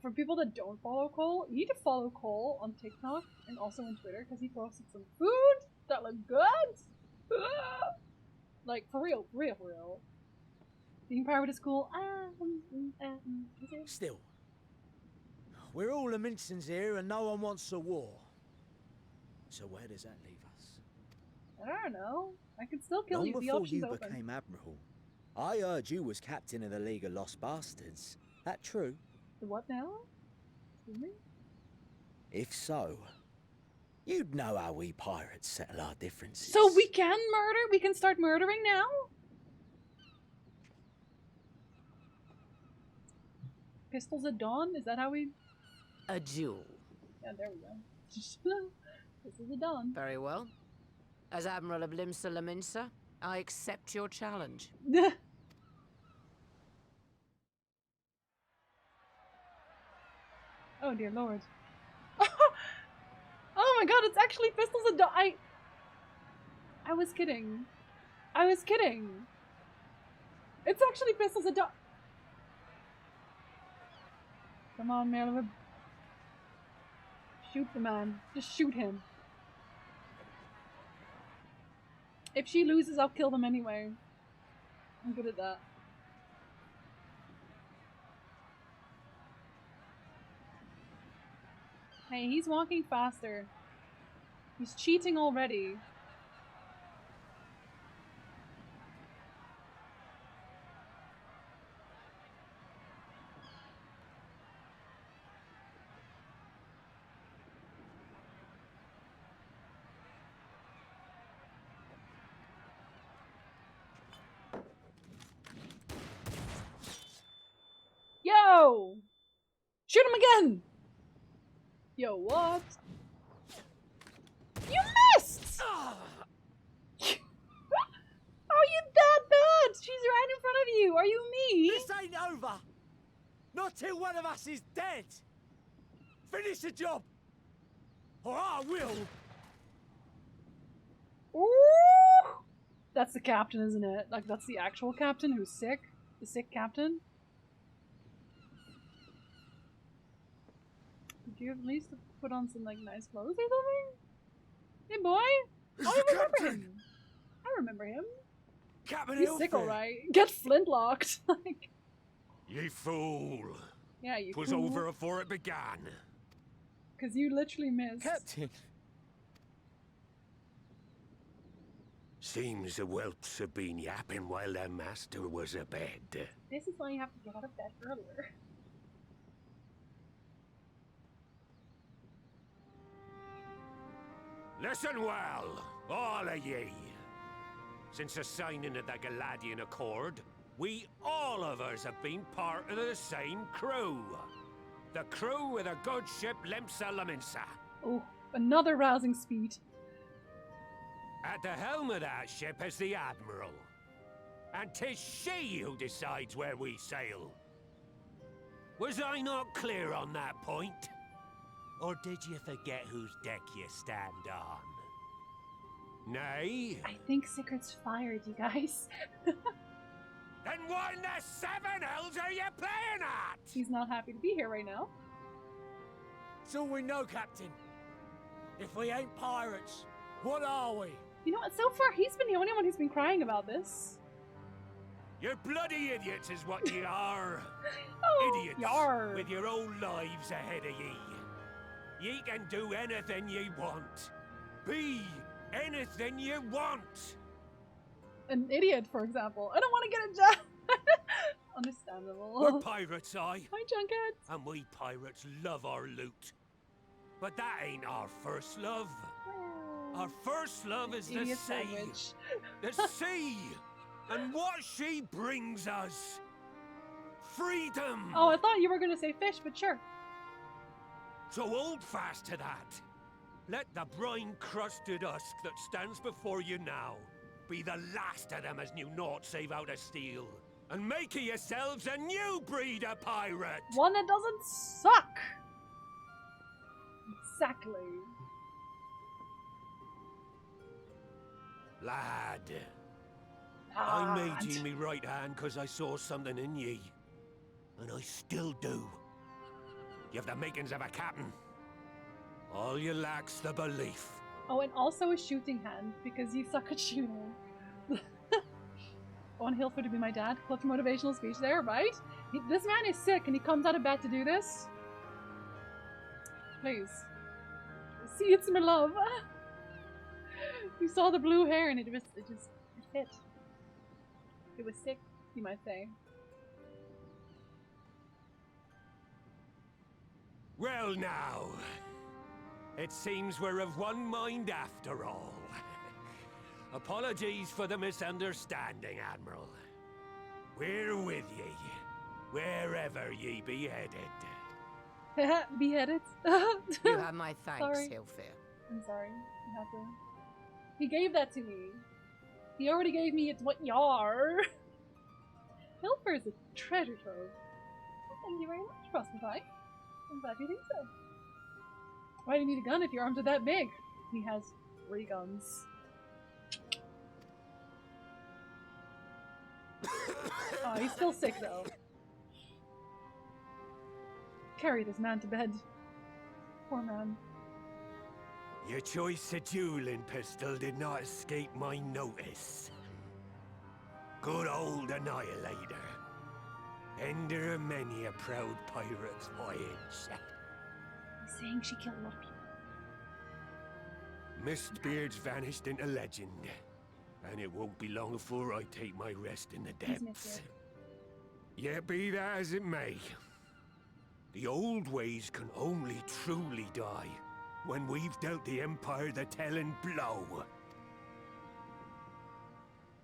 For people that don't follow Cole, you need to follow Cole on TikTok and also on Twitter, because he posted some food that looked good! Like, for real, for real, for real. Being pirate is cool. Still, we're all the Mincins here and no one wants a war. So where does that leave us? I don't know. I could still kill Long you. The before option's you open. became Admiral, I heard you was captain of the League of Lost Bastards. That true? The what now? Excuse me? If so, you'd know how we pirates settle our differences. So we can murder? We can start murdering now? Pistols at dawn? Is that how we... A duel. Yeah, there we go. Pistols at dawn. Very well. As Admiral of Limsa Laminsa, I accept your challenge. Oh dear lord. Oh my god, it's actually pistols at dawn. I was kidding. I was kidding. It's actually pistols at dawn. Come on, Malivib. Shoot the man. Just shoot him. If she loses, I'll kill them anyway. I'm good at that. Hey, he's walking faster. He's cheating already. Yo! Shoot him again! Yo, what? You missed! How are you that bad? She's right in front of you. Are you me? This ain't over. Not till one of us is dead. Finish the job, or I will. Ooh! That's the captain, isn't it? Like, that's the actual captain who's sick? The sick captain? Did you at least put on some, like, nice clothes or something? Hey, boy! Oh, I remember him! I remember him. Captain He's sick, alright. Get flintlocked! Like... Ye fool! Yeah, you 'Twas fool. over afore it began. Because you literally missed. Captain! Seems the whelps have been yapping while their master was abed. This is why you have to get out of bed earlier. Listen well, all of ye. Since the signing of the Galadian Accord, we all of us have been part of the same crew. The crew of the good ship Lemsa Laminsa. Oh, another rousing speech. At the helm of that ship is the Admiral. And 'tis she who decides where we sail. Was I not clear on that point? Or did you forget whose deck you stand on? Nay? I think Sigurd's fired, you guys. Then what in the seven hells are you playing at? He's not happy to be here right now. It's all we know, Captain. If we ain't pirates, what are we? You know what? So far, he's been the only one who's been crying about this. You're bloody idiots is what ye are. Oh, idiots yar. with your own lives ahead of ye. Ye can do anything ye want. Be anything ye want. An idiot, for example. I don't want to get a job. Understandable. We're pirates, aye. Hi, Junket. And we pirates love our loot. But that ain't our first love. Our first love is the Idiot sea. sandwich. The sea. And what she brings us. Freedom. Oh, I thought you were going to say fish, but sure. So hold fast to that. Let the brine-crusted husk that stands before you now be the last of them as knew naught save out of steel. And make of yourselves a new breed of pirate! One that doesn't suck! Exactly. Lad. I made ye me right hand because I saw something in ye. And I still do. You have the makings of a captain. All you lack's the belief. Oh, and also a shooting hand, because you suck at shooting. I want Hilford to be my dad. Clutch motivational speech there, right? This man is sick and he comes out of bed to do this. Please. See, it's my love. You saw the blue hair and it fit. It was sick, you might say. Well now, it seems we're of one mind after all. Apologies for the misunderstanding, Admiral. We're with ye, wherever ye be headed. Beheaded. You have my thanks, Sorry. Hilfir. I'm sorry. You have to... He gave that to me. He already gave me it's what yar. Hilfer is a treasure trove. Thank you very much, Frostify. I'm glad you think so. Why do you need a gun if your arms are that big? He has 3 guns. Oh, he's still sick though. Carry this man to bed. Poor man. Your choice of dueling pistol did not escape my notice. Good old Annihilator. Ender of many a proud pirate's voyage. He's saying she killed a lot of people. Mistbeard's vanished into legend, and it won't be long before I take my rest in the depths. Yet be that as it may, the old ways can only truly die when we've dealt the Empire the telling blow.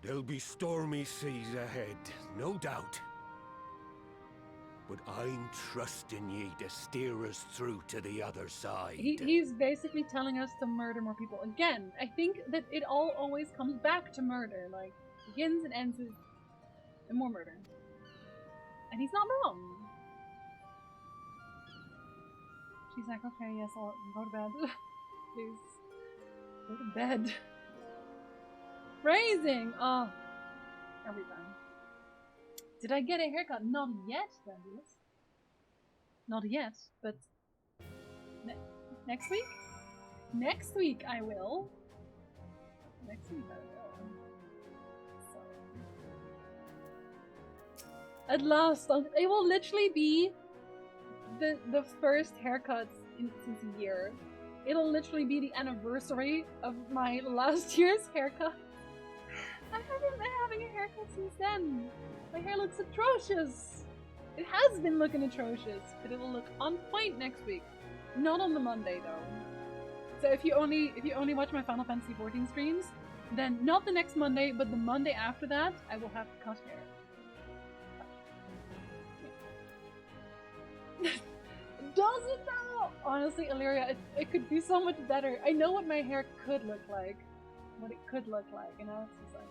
There'll be stormy seas ahead, no doubt. But I'm trusting ye to steer us through to the other side. He's basically telling us to murder more people. Again, I think that it all always comes back to murder. Like, begins and ends with more murder. And he's not wrong. She's like, okay, yes, I'll go to bed. Please. Go to bed. Phrasing! Oh. Every time. Did I get a haircut? Not yet, Douglas. Not yet, but next week? Next week I will. Next week I will. So. At last, it will literally be the first haircut since a year. It'll literally be the anniversary of my last year's haircut. I haven't been having a haircut since then. My hair looks atrocious. It has been looking atrocious, but it will look on point next week. Not on the Monday though. So if you only watch my Final Fantasy XIV streams, then not the next Monday, but the Monday after that, I will have to cut hair. Does it though? Honestly, Illyria, it could be so much better. I know what my hair could look like. What it could look like, you know? It's just like...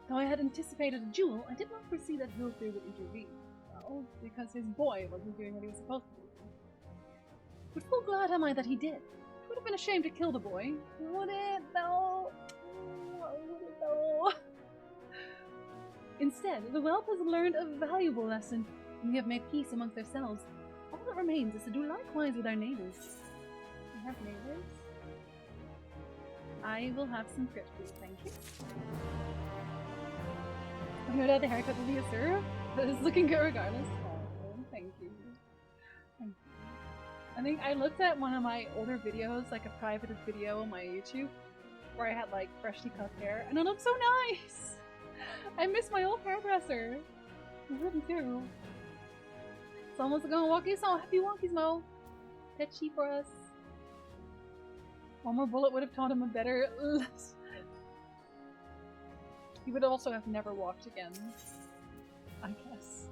Though I had anticipated a duel, I did not foresee that Hildur would intervene. Well, because his boy wasn't doing what he was supposed to do. But full glad am I that he did. It would have been a shame to kill the boy. Would it though? Would it though? Instead, the whelp has learned a valuable lesson, and we have made peace amongst ourselves. All that remains is to do likewise with our neighbors. We have neighbors? I will have some crit, please, thank you. No doubt the haircut will be a syrup, but it's looking good regardless. Oh, thank you. Thank you. I think I looked at one of my older videos, like a private video on my YouTube, where I had like freshly cut hair, and it looked so nice! I miss my old hairdresser. I really do. Someone's going walkies, so happy walkies, Mo. Pitchy for us. One more bullet would have taught him a better lesson. He would also have never walked again, I guess.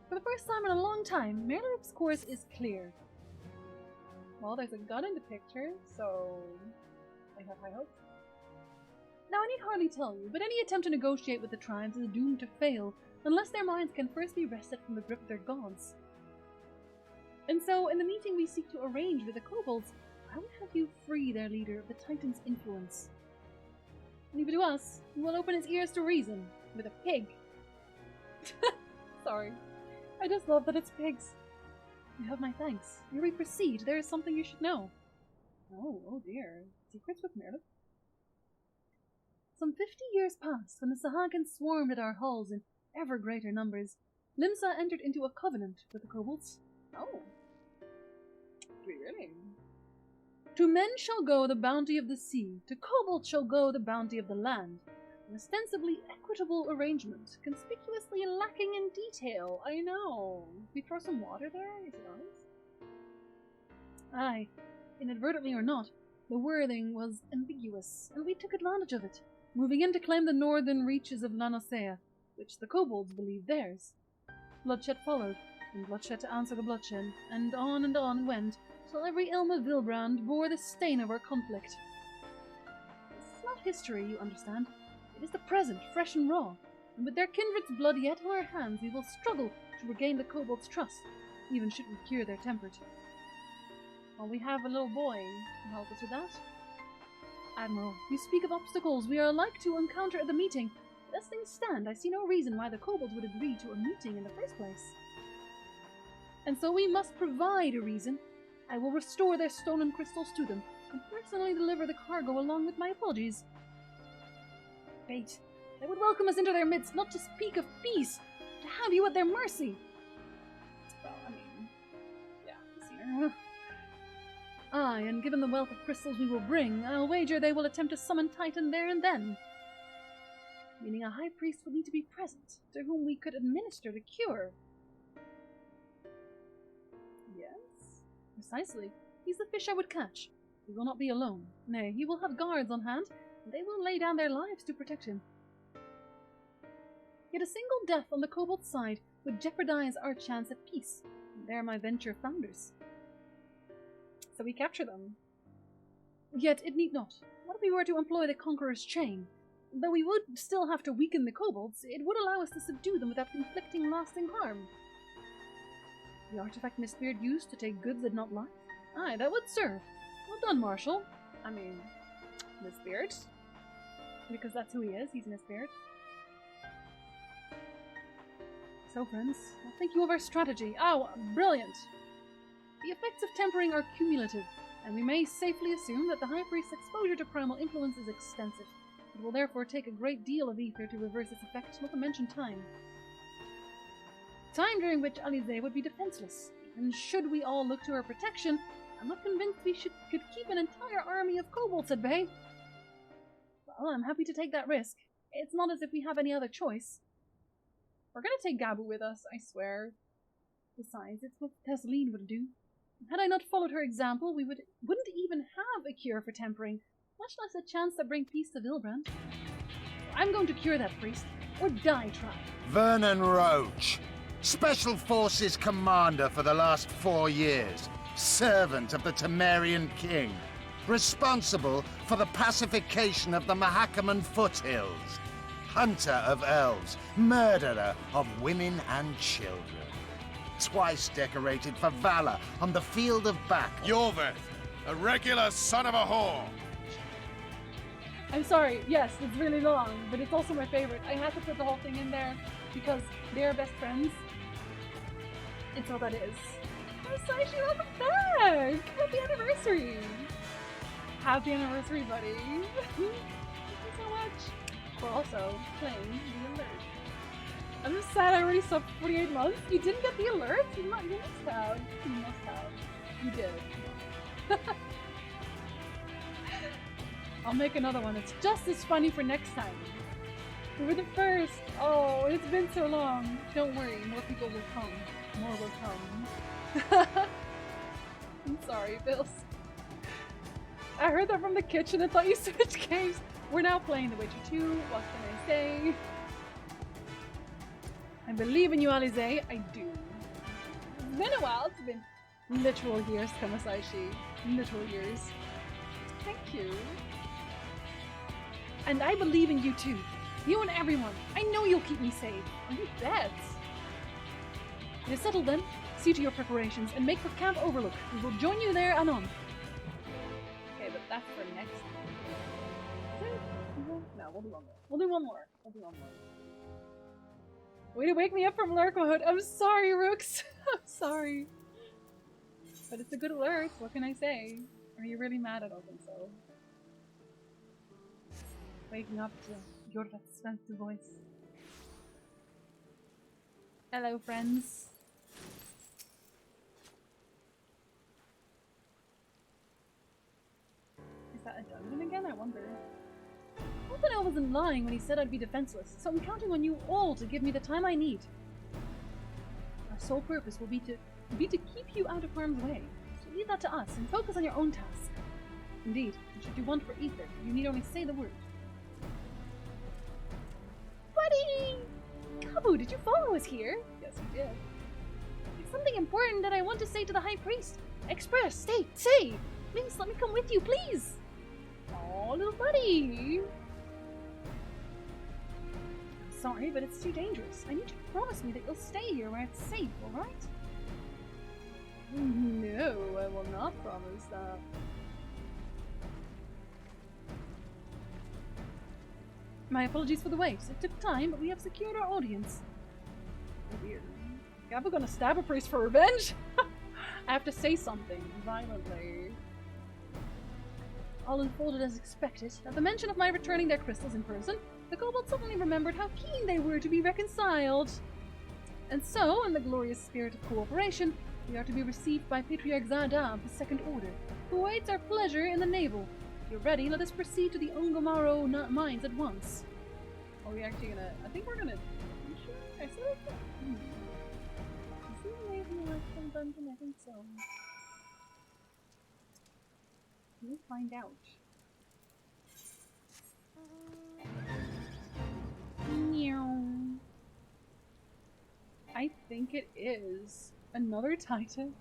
For the first time in a long time, Merlip's course is clear. Well, there's a gun in the picture, so I have high hopes. Now, I need hardly tell you, but any attempt to negotiate with the tribes is doomed to fail, unless their minds can first be wrested from the grip of their gods. And so, in the meeting we seek to arrange with the kobolds, I would have you free their leader of the Titan's influence. Leave it to us, we will open his ears to reason, with a pig. Sorry. I just love that it's pigs. You have my thanks. Ere we proceed, there is something you should know. Oh dear. Secrets with Merlin? Some 50 years passed when the Sahagins swarmed at our halls in ever greater numbers. Limsa entered into a covenant with the kobolds. Oh. Really? To men shall go the bounty of the sea, to kobolds shall go the bounty of the land. An ostensibly equitable arrangement, conspicuously lacking in detail, I know. We throw some water there, is it honest? Aye, inadvertently or not, the wording was ambiguous, and we took advantage of it, moving in to claim the northern reaches of Nanosea, which the kobolds believed theirs. Bloodshed followed, and bloodshed to answer the bloodshed, and on it went, till every elm of Vilbrand bore the stain of our conflict. This is not history, you understand. It is the present, fresh and raw, and with their kindred's blood yet on our hands, we will struggle to regain the kobolds' trust, even should we cure their temper. Well, we have a little boy to help us with that. Admiral, you speak of obstacles we are like to encounter at the meeting. As things stand, I see no reason why the kobolds would agree to a meeting in the first place. And so we must provide a reason. I will restore their stone and crystals to them, and personally deliver the cargo along with my apologies. Fate, they would welcome us into their midst, not to speak of peace, to have you at their mercy. Well, I mean, yeah, easier. Aye, and given the wealth of crystals we will bring, I'll wager they will attempt to summon Titan there and then. Meaning a high priest would need to be present, to whom we could administer the cure. Yes, precisely. He's the fish I would catch. He will not be alone. Nay, he will have guards on hand, and they will lay down their lives to protect him. Yet a single death on the Kobold side would jeopardize our chance at peace, and there my venture founders. So we capture them. Yet it need not. What if we were to employ the Conqueror's chain? Though we would still have to weaken the kobolds, it would allow us to subdue them without inflicting lasting harm. The artifact Mistbeard used to take goods that not life? Aye, that would serve. Well done, Marshal. I mean, Mistbeard. Because that's who he is, he's Mistbeard. So, friends, I'll think you of our strategy. Oh, brilliant! The effects of tempering are cumulative, and we may safely assume that the High Priest's exposure to primal influence is extensive. It will therefore take a great deal of ether to reverse its effect, not to mention time. Time during which Alize would be defenseless, and should we all look to her protection, I'm not convinced we could keep an entire army of kobolds at bay. Well, I'm happy to take that risk. It's not as if we have any other choice. We're gonna take Gabu with us, I swear. Besides, it's what Tesleen would do. Had I not followed her example, we wouldn't even have a cure for tempering, much less a chance to bring peace to Vilbrand. I'm going to cure that priest, or die trying. Vernon Roach, Special Forces Commander for the last 4 years, servant of the Temerian King, responsible for the pacification of the Mahakaman foothills, hunter of elves, murderer of women and children. Twice decorated for valor on the field of battle. Yorveth, a regular son of a whore. I'm sorry, yes, it's really long, but it's also my favorite. I had to put the whole thing in there because they're best friends. It's all that is. Oh, Saishi, welcome back! Happy anniversary! Happy anniversary, buddy! Thank you so much for also playing the alert. I'm just sad I already subbed 48 months. You didn't get the alert? You must have. You must have. You did. I'll make another one. It's just as funny for next time. We were the first. Oh, it's been so long. Don't worry, more people will come. More will come. I'm sorry, Bills. I heard that from the kitchen and thought you switched games. We're now playing The Witcher 2. What can I say? I believe in you, Alize. I do. It's been a while. It's been literal years, Kamasaishi. Literal years. Thank you. And I believe in you too. You and everyone. I know you'll keep me safe. You bet. It is settled then. See to your preparations and make for Camp Overlook. We will join you there anon. Okay, but that's for next time. No, we'll do one more. We'll do one more. We'll do one more. Way to wake me up from lurk mode. I'm sorry, Rooks. I'm sorry. But it's a good alert. What can I say? Are you really mad? I don't think so. Waking up to your expensive voice. Hello, friends. Is that a dungeon again? I wonder. Ulfino wasn't lying when he said I'd be defenseless, so I'm counting on you all to give me the time I need. Our sole purpose will be to keep you out of harm's way, so leave that to us and focus on your own task. Indeed, should you want for ether, you need only say the word. Buddy! Kabu, did you follow us here? Yes, we did. It's something important that I want to say to the High Priest. Express, say! Please, let me come with you, please! Oh, little buddy! I'm sorry, but it's too dangerous. I need you to promise me that you'll stay here where it's safe, alright? No, I will not promise that. My apologies for the wait. It took time, but we have secured our audience. Oh dear. Gabu gonna stab a priest for revenge? I have to say something violently. all unfolded as expected. At the mention of my returning their crystals in person, the kobolds suddenly remembered how keen they were to be reconciled. And so, in the glorious spirit of cooperation, we are to be received by Patriarch Zada of the Second Order, who awaits our pleasure in the navel. If you're ready, let us proceed to the Ungomaro mines at once. Are we actually gonna... I think we're gonna... Are you sure? I said it? Is he maybe like some dungeon? I think so. We'll find out. Meow. I think it is another Titan.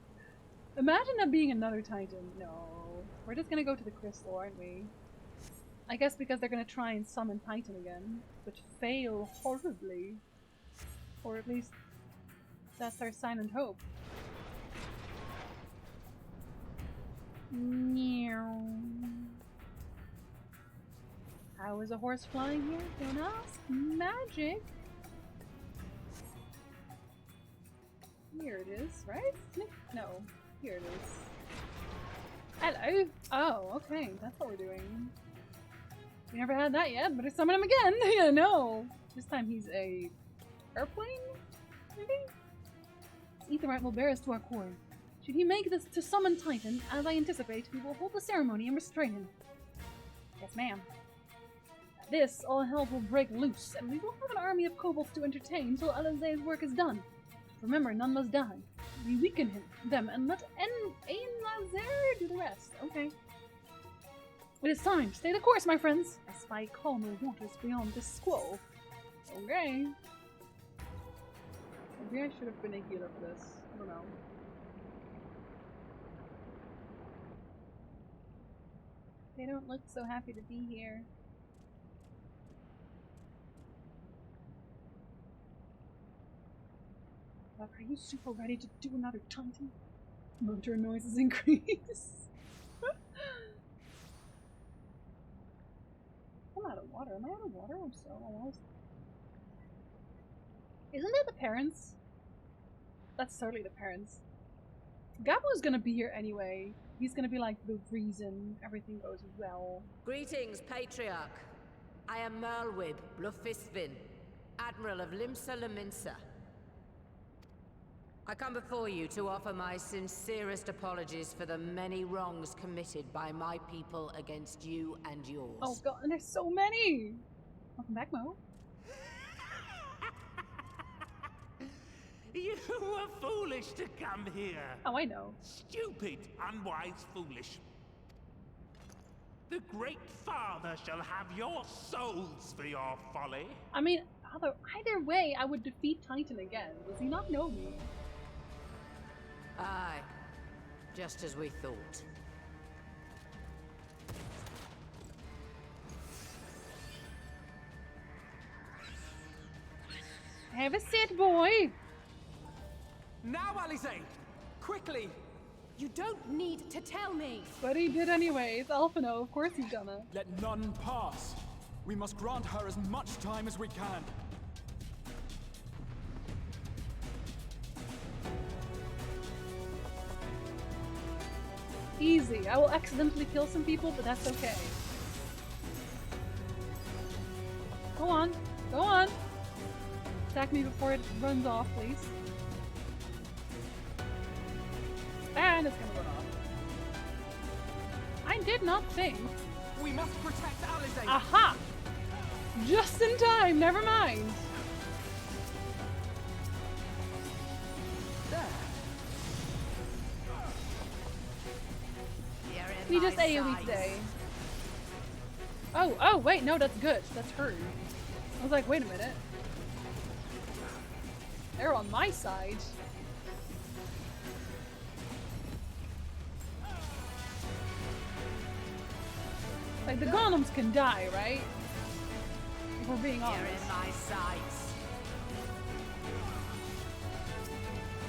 Imagine that being another Titan. No. We're just gonna go to the crystal, aren't we? I guess because they're gonna try and summon Titan again, but fail horribly. Or at least that's our silent hope. Meow. How is a horse flying here? Don't ask. Magic. Here it is, right? No. Here it is. Hello. Oh, okay. That's what we're doing. We never had that yet, but I summon him again. Yeah, no. This time he's a airplane, maybe? Aetheryte will bear us to our quarry. Should he make this to summon Titan, as I anticipate, we will hold the ceremony and restrain him. Yes, ma'am. At this, all hell will break loose, and we will have an army of kobolds to entertain till Alizé's work is done. Remember, none must die. We weaken them and let Ain-Lazare do the rest. Okay. It is time. Stay the course, my friends. I spy calmer waters beyond this squall. Okay. Maybe I should have been a healer for this. I don't know. They don't look so happy to be here. But are you super ready to do another Titan? Motor noises increase. I'm out of water. Am I out of water? I'm so almost. Isn't that the parents? That's totally the parents. Gabbo's gonna be here anyway. He's gonna be like the reason everything goes well. Greetings, Patriarch. I am Merlwib Blufisvin, Admiral of Limsa Laminsa. I come before you to offer my sincerest apologies for the many wrongs committed by my people against you and yours. Oh god, and there's so many! Welcome back, Mo. You were foolish to come here. Oh, I know. Stupid, unwise, foolish. The Great Father shall have your souls for your folly. I mean, either way, I would defeat Titan again. Does he not know me? Aye, just as we thought. Have a seat, boy! Now, Alizé! Quickly! You don't need to tell me! But he did anyways. Alphino, of course he's gonna. Let none pass. We must grant her as much time as we can. Easy. I will accidentally kill some people, but that's okay. Go on. Go on. Attack me before it runs off, please. And it's gonna run off. I did not think. We must protect Alizé! Aha! Just in time, never mind. There. We just AoE today. Oh, wait, no, that's good. That's her. I was like, wait a minute. They're on my side. Like, the golems can die, right? If we're being honest. You're in my sights.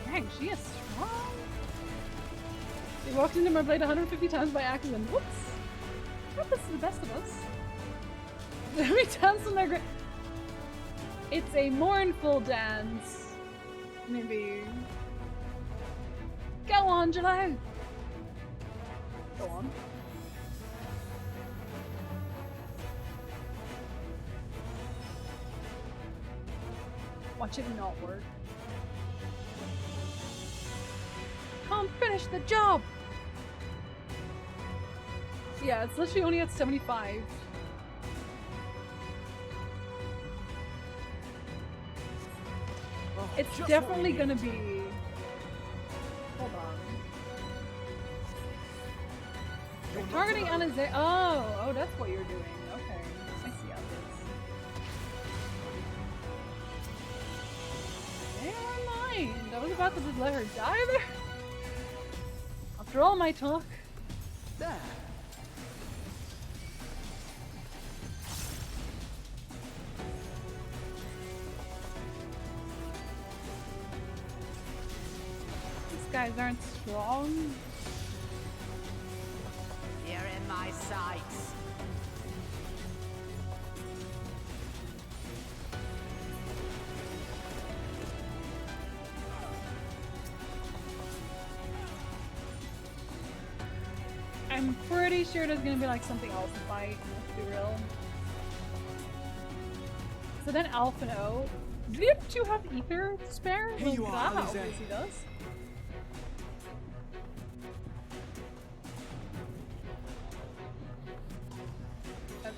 Dang, she is strong. They walked into my blade 150 times by accident. Whoops. But this is the best of us. Every dance on their It's a mournful dance. Maybe. Go on, Angelo! Go on. Watch it not work. Can't finish the job! Yeah, it's literally only at 75. Oh, It's definitely gonna be... Hold on. You're targeting Alizé. Oh, that's what you're doing. Okay, I see how it is. Never mind. I was about to just let her die there. After all my talk. There. These guys aren't strong. You're in my sights. I'm pretty sure there's gonna be like something else to fight, let's be real. So then Alpha and O. Didn't you have ether to spare? Here you are, that Alizé. obviously does.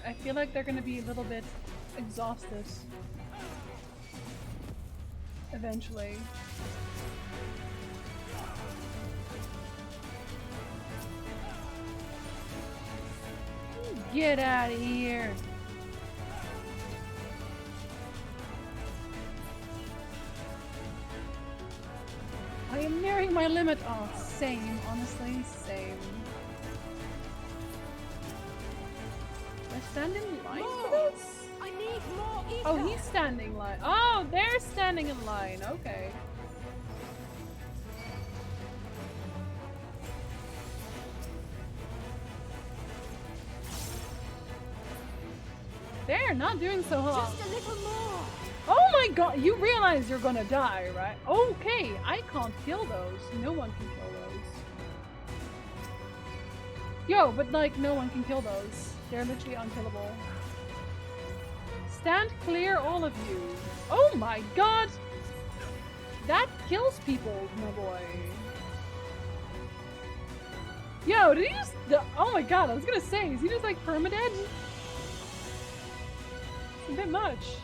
I feel like they're gonna be a little bit exhausted. Eventually. Get out of here! I am nearing my limit. Oh, same, honestly, same. I stand in line for this? I need more ether. Oh, he's standing line. Oh, they're standing in line. Okay. They're not doing so hot. Just a little more. Oh my god, you realize you're gonna die, right? Okay, I can't kill those. No one can kill those. Yo, but like, no one can kill those. They're literally unkillable. Stand clear, all of you. Oh my god! That kills people, my boy. Yo, did he just... Oh my god, I was gonna say, is he just like permadead? It's a bit much.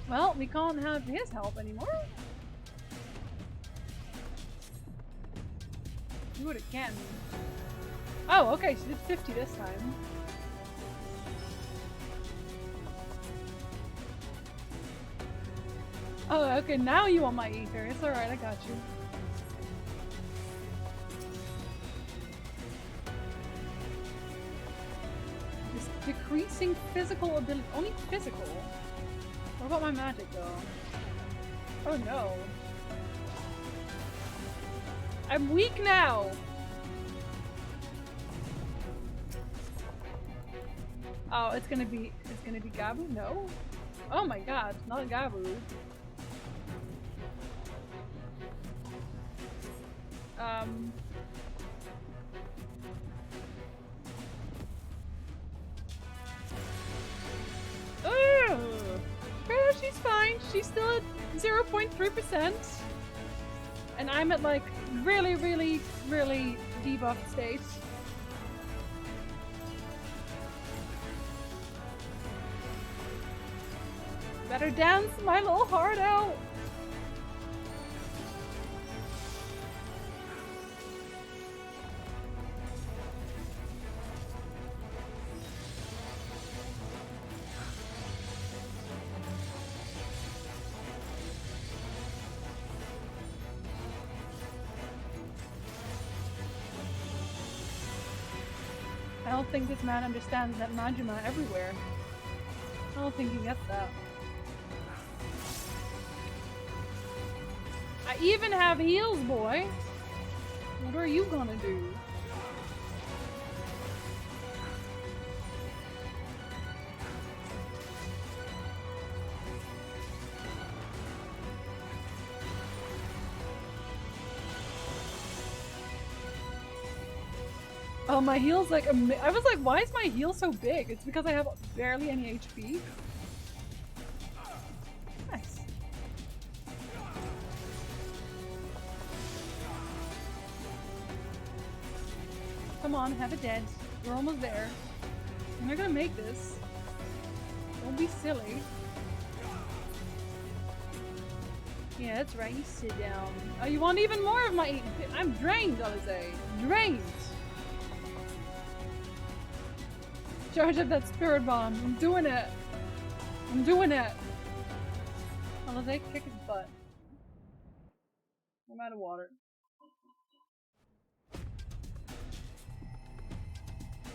Well, we can't have his help anymore. Do it again. Oh, okay, she did 50 this time. Oh, okay, now you want my ether. It's alright, I got you. Just decreasing physical ability. Only physical. What about my magic, though? Oh no. I'm weak now! Oh, it's gonna be Gabu? No? Oh my god, not a Gabu. Yeah, she's fine. She's still at 0.3%. And I'm at like really, really, really debuffed state. Better dance my little heart out. I don't think this man understands that Majima everywhere. I don't think he gets that. I even have heals, boy! What are you gonna do? Oh, my heal's like I was like, why is my heal so big? It's because I have barely any HP. Come on, have it dead. We're almost there. And they're gonna make this. Don't be silly. Yeah, that's right. You sit down. Oh, you want even more of my... I'm drained, Alize. Drained. Charge up that spirit bomb. I'm doing it. I'm doing it. Alize, kick his butt. I'm out of water.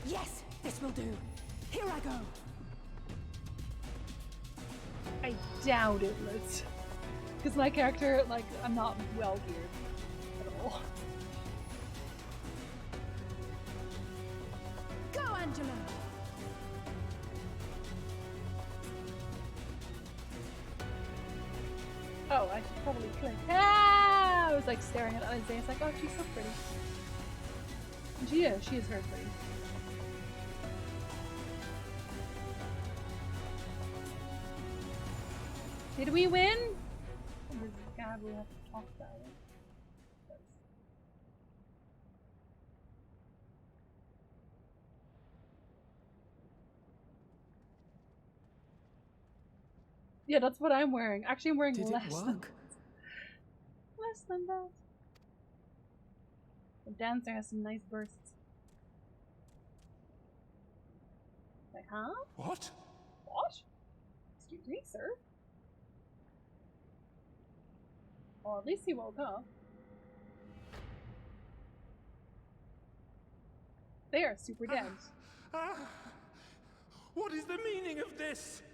Yes, this will do. Here I go. I doubt it, Liz. Because my character, like, I'm not well geared at all. Go, Angela! Oh, I should probably click. Ah! I was like staring at Alize. It's like, oh, she's so pretty. And she is very pretty. Did we win? Oh, God, we have to talk about it. Yeah, that's what I'm wearing. Actually, I'm wearing less than that. Less than that. The dancer has some nice bursts. Like, huh? What? What? Excuse me, sir? Well, at least he woke up. They are super dead. What is the meaning of this?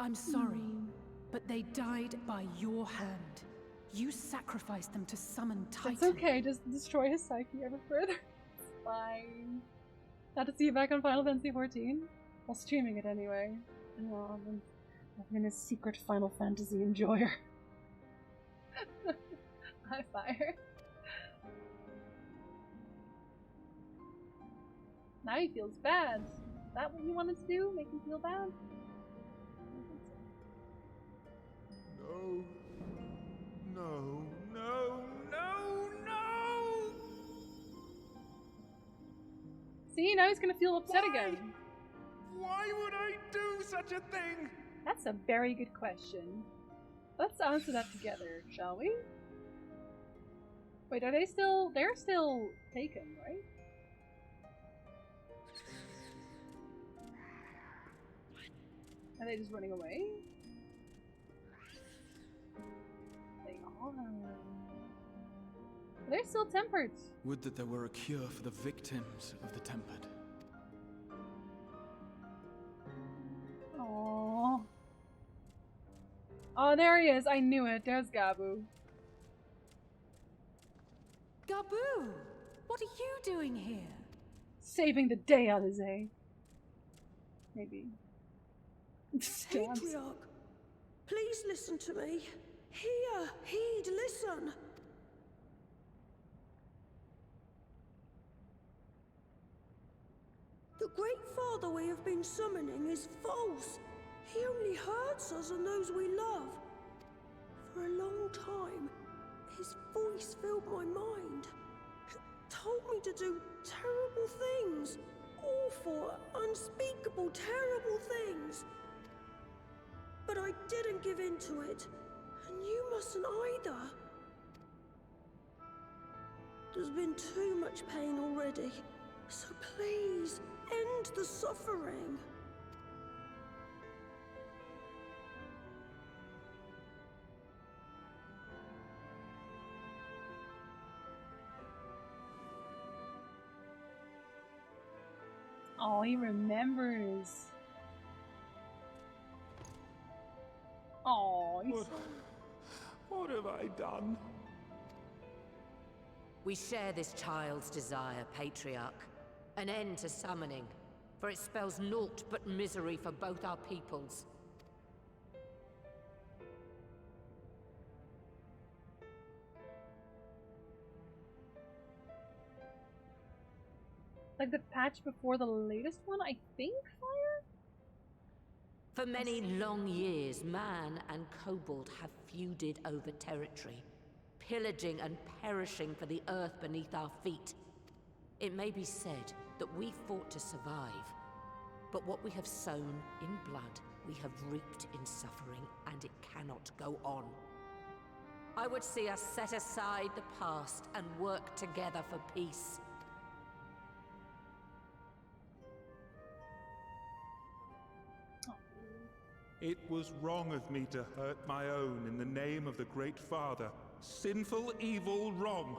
I'm sorry, but they died by your hand. You sacrificed them to summon Titan. It's okay, just destroy his psyche ever further. It's fine. Had to see it back on Final Fantasy XIV. While streaming it anyway. Oh, I've been a secret Final Fantasy enjoyer. High fire. Now he feels bad. Is that what you wanted to do? Make him feel bad? No. No, no, no, no! See, now he's gonna feel upset again. Why would I do such a thing? That's a very good question. Let's answer that together, shall we? Wait, are they still... They're still taken, right? Are they just running away? They are. They're still tempered. Would that there were a cure for the victims of the tempered. Aww. Oh, there he is. I knew it. There's Gabu. Gabu! What are you doing here? Saving the day, Alize. Maybe. Patriarch, please listen to me. Hear, heed, listen. The Great Father we have been summoning is false. He only hurts us and those we love. For a long time, his voice filled my mind. It told me to do terrible things. Awful, unspeakable, terrible things. But I didn't give in to it. And you mustn't either. There's been too much pain already. So please, end the suffering. Oh, he remembers. Oh, what have I done? We share this child's desire, Patriarch. An end to summoning, for it spells naught but misery for both our peoples. Like the patch before the latest one, I think, Fire? For many long years, man and kobold have feuded over territory, pillaging and perishing for the earth beneath our feet. It may be said that we fought to survive, but what we have sown in blood, we have reaped in suffering, and it cannot go on. I would see us set aside the past and work together for peace. It was wrong of me to hurt my own in the name of the Great Father. Sinful, evil, wrong.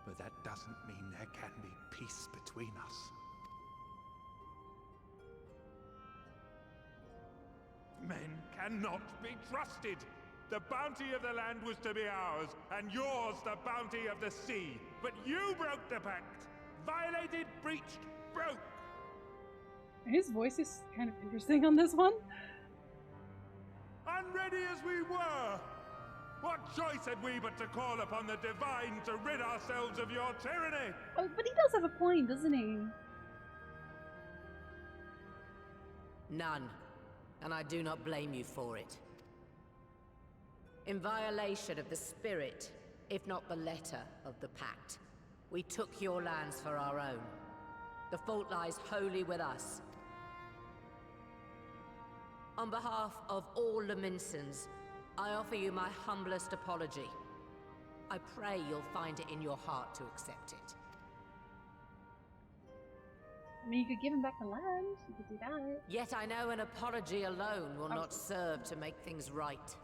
But that doesn't mean there can be peace between us. Men cannot be trusted. The bounty of the land was to be ours, and yours the bounty of the sea. But you broke the pact. Violated, breached, broke. His voice is kind of interesting on this one. Unready as we were, what choice had we but to call upon the divine to rid ourselves of your tyranny? Oh, but he does have a point, doesn't he? None, and I do not blame you for it. In violation of the spirit, if not the letter of the pact, we took your lands for our own. The fault lies wholly with us. On behalf of all Laminsons, I offer you my humblest apology. I pray you'll find it in your heart to accept it. I mean, you could give him back the land. You could do that. Yet I know an apology alone will not serve to make things right.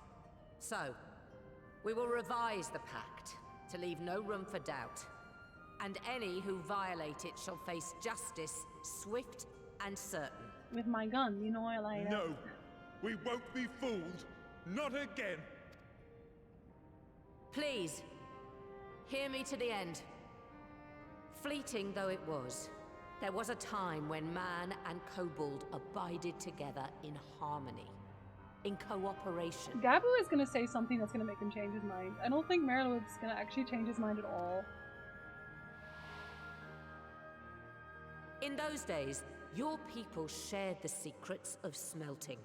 So, we will revise the pact to leave no room for doubt. And any who violate it shall face justice, swift and certain. With my gun, you know I like that. No, we won't be fooled. Not again. Please, hear me to the end. Fleeting though it was, there was a time when man and kobold abided together in harmony, in cooperation. Gabu is gonna say something that's gonna make him change his mind. I don't think Merylwood's gonna actually change his mind at all. In those days, your people shared the secrets of smelting.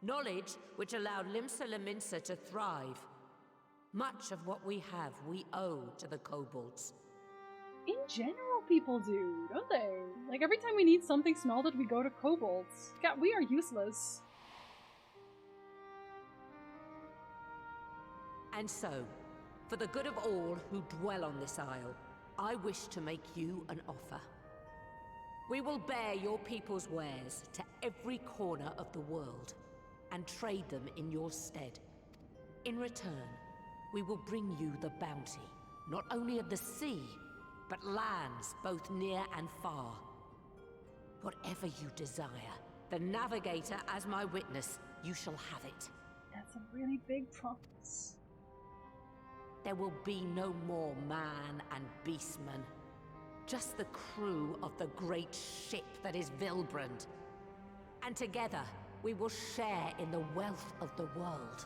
Knowledge which allowed Limsa Lominsa to thrive. Much of what we have, we owe to the kobolds. In general, people do, don't they? Like, every time we need something smelted, we go to kobolds. God, we are useless. And so, for the good of all who dwell on this isle, I wish to make you an offer. We will bear your people's wares to every corner of the world, and trade them in your stead. In return, we will bring you the bounty, not only of the sea, but lands both near and far. Whatever you desire, the Navigator as my witness, you shall have it. That's a really big promise. There will be no more man and beastman. Just the crew of the great ship that is Vilbrand. And together, we will share in the wealth of the world.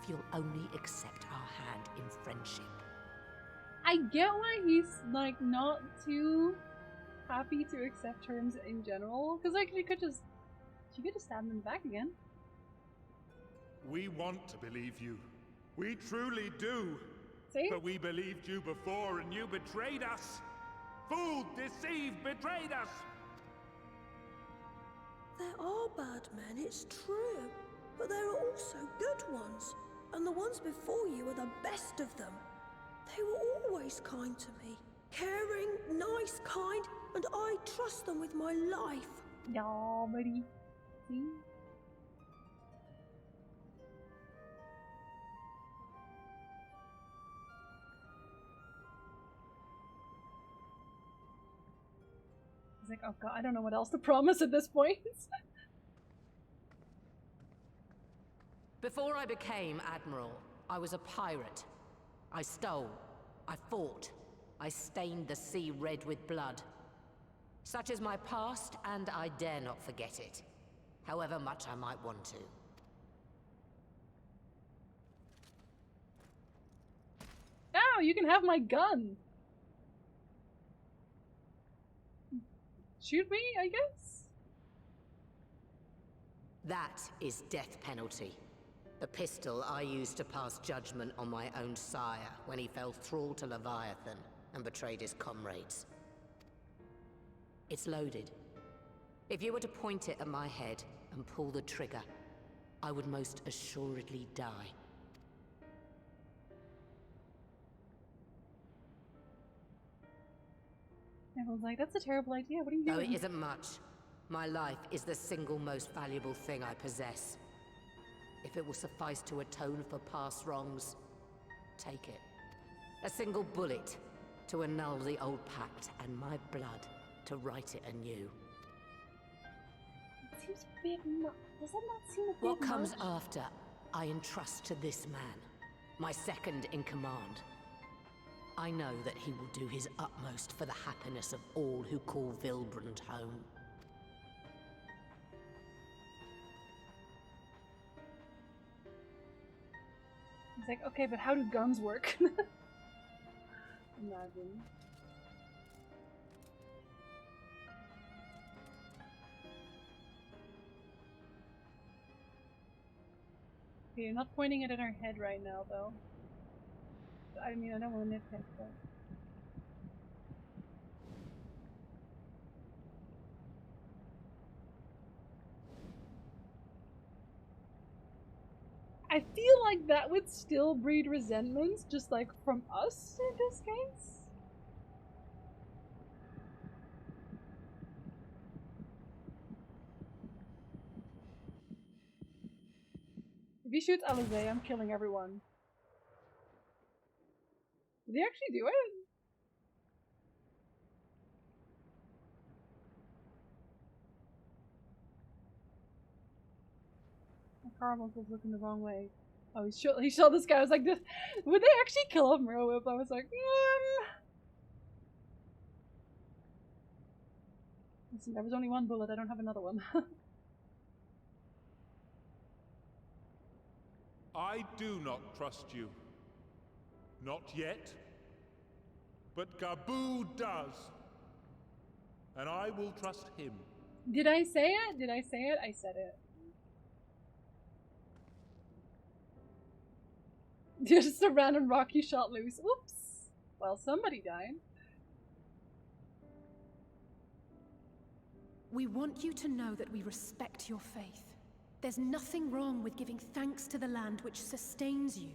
If you'll only accept our hand in friendship. I get why he's, like, not too happy to accept terms in general. Because, like, she could just stab him in the back again. We want to believe you. We truly do. See? But we believed you before and you betrayed us. Fooled, deceived, betrayed us. There are bad men, it's true. But there are also good ones. And the ones before you are the best of them. They were always kind to me. Caring, nice, kind, and I trust them with my life. Yeah, buddy. See? He's like, oh god, I don't know what else to promise at this point. Before I became Admiral, I was a pirate. I stole, I fought, I stained the sea red with blood. Such is my past, and I dare not forget it, however much I might want to. Now you can have my gun! Shoot me, I guess? That is death penalty. The pistol I used to pass judgment on my own sire when he fell thrall to Leviathan and betrayed his comrades. It's loaded. If you were to point it at my head and pull the trigger, I would most assuredly die. Everyone's like, that's a terrible idea. What are you No, doing? it isn't much. My life is the single most valuable thing I possess. If it will suffice to atone for past wrongs, take it. A single bullet to annul the old pact, and my blood to write it anew. It seems a bit much. Does that not seem a bit What comes much? after, I entrust to this man, my second in command. I know that he will do his utmost for the happiness of all who call Vilbrand home. He's like, okay, but how do guns work? Imagine. Okay, you're not pointing it at her head right now, though. I mean, I don't want to nitpick, but... I feel like that would still breed resentments, just like from us in this case. If he shoots Alizé, I'm killing everyone. Did he actually do it? Carmel was looking the wrong way. Oh, he shot this guy. I was like, would they actually kill him real whip? I was like, Listen, there was only one bullet. I don't have another one. I do not trust you. Not yet. But Gabu does. And I will trust him. Did I say it? Did I say it? I said it. Just a random rock you shot loose. Oops. Well, somebody died. We want you to know that we respect your faith. There's nothing wrong with giving thanks to the land which sustains you.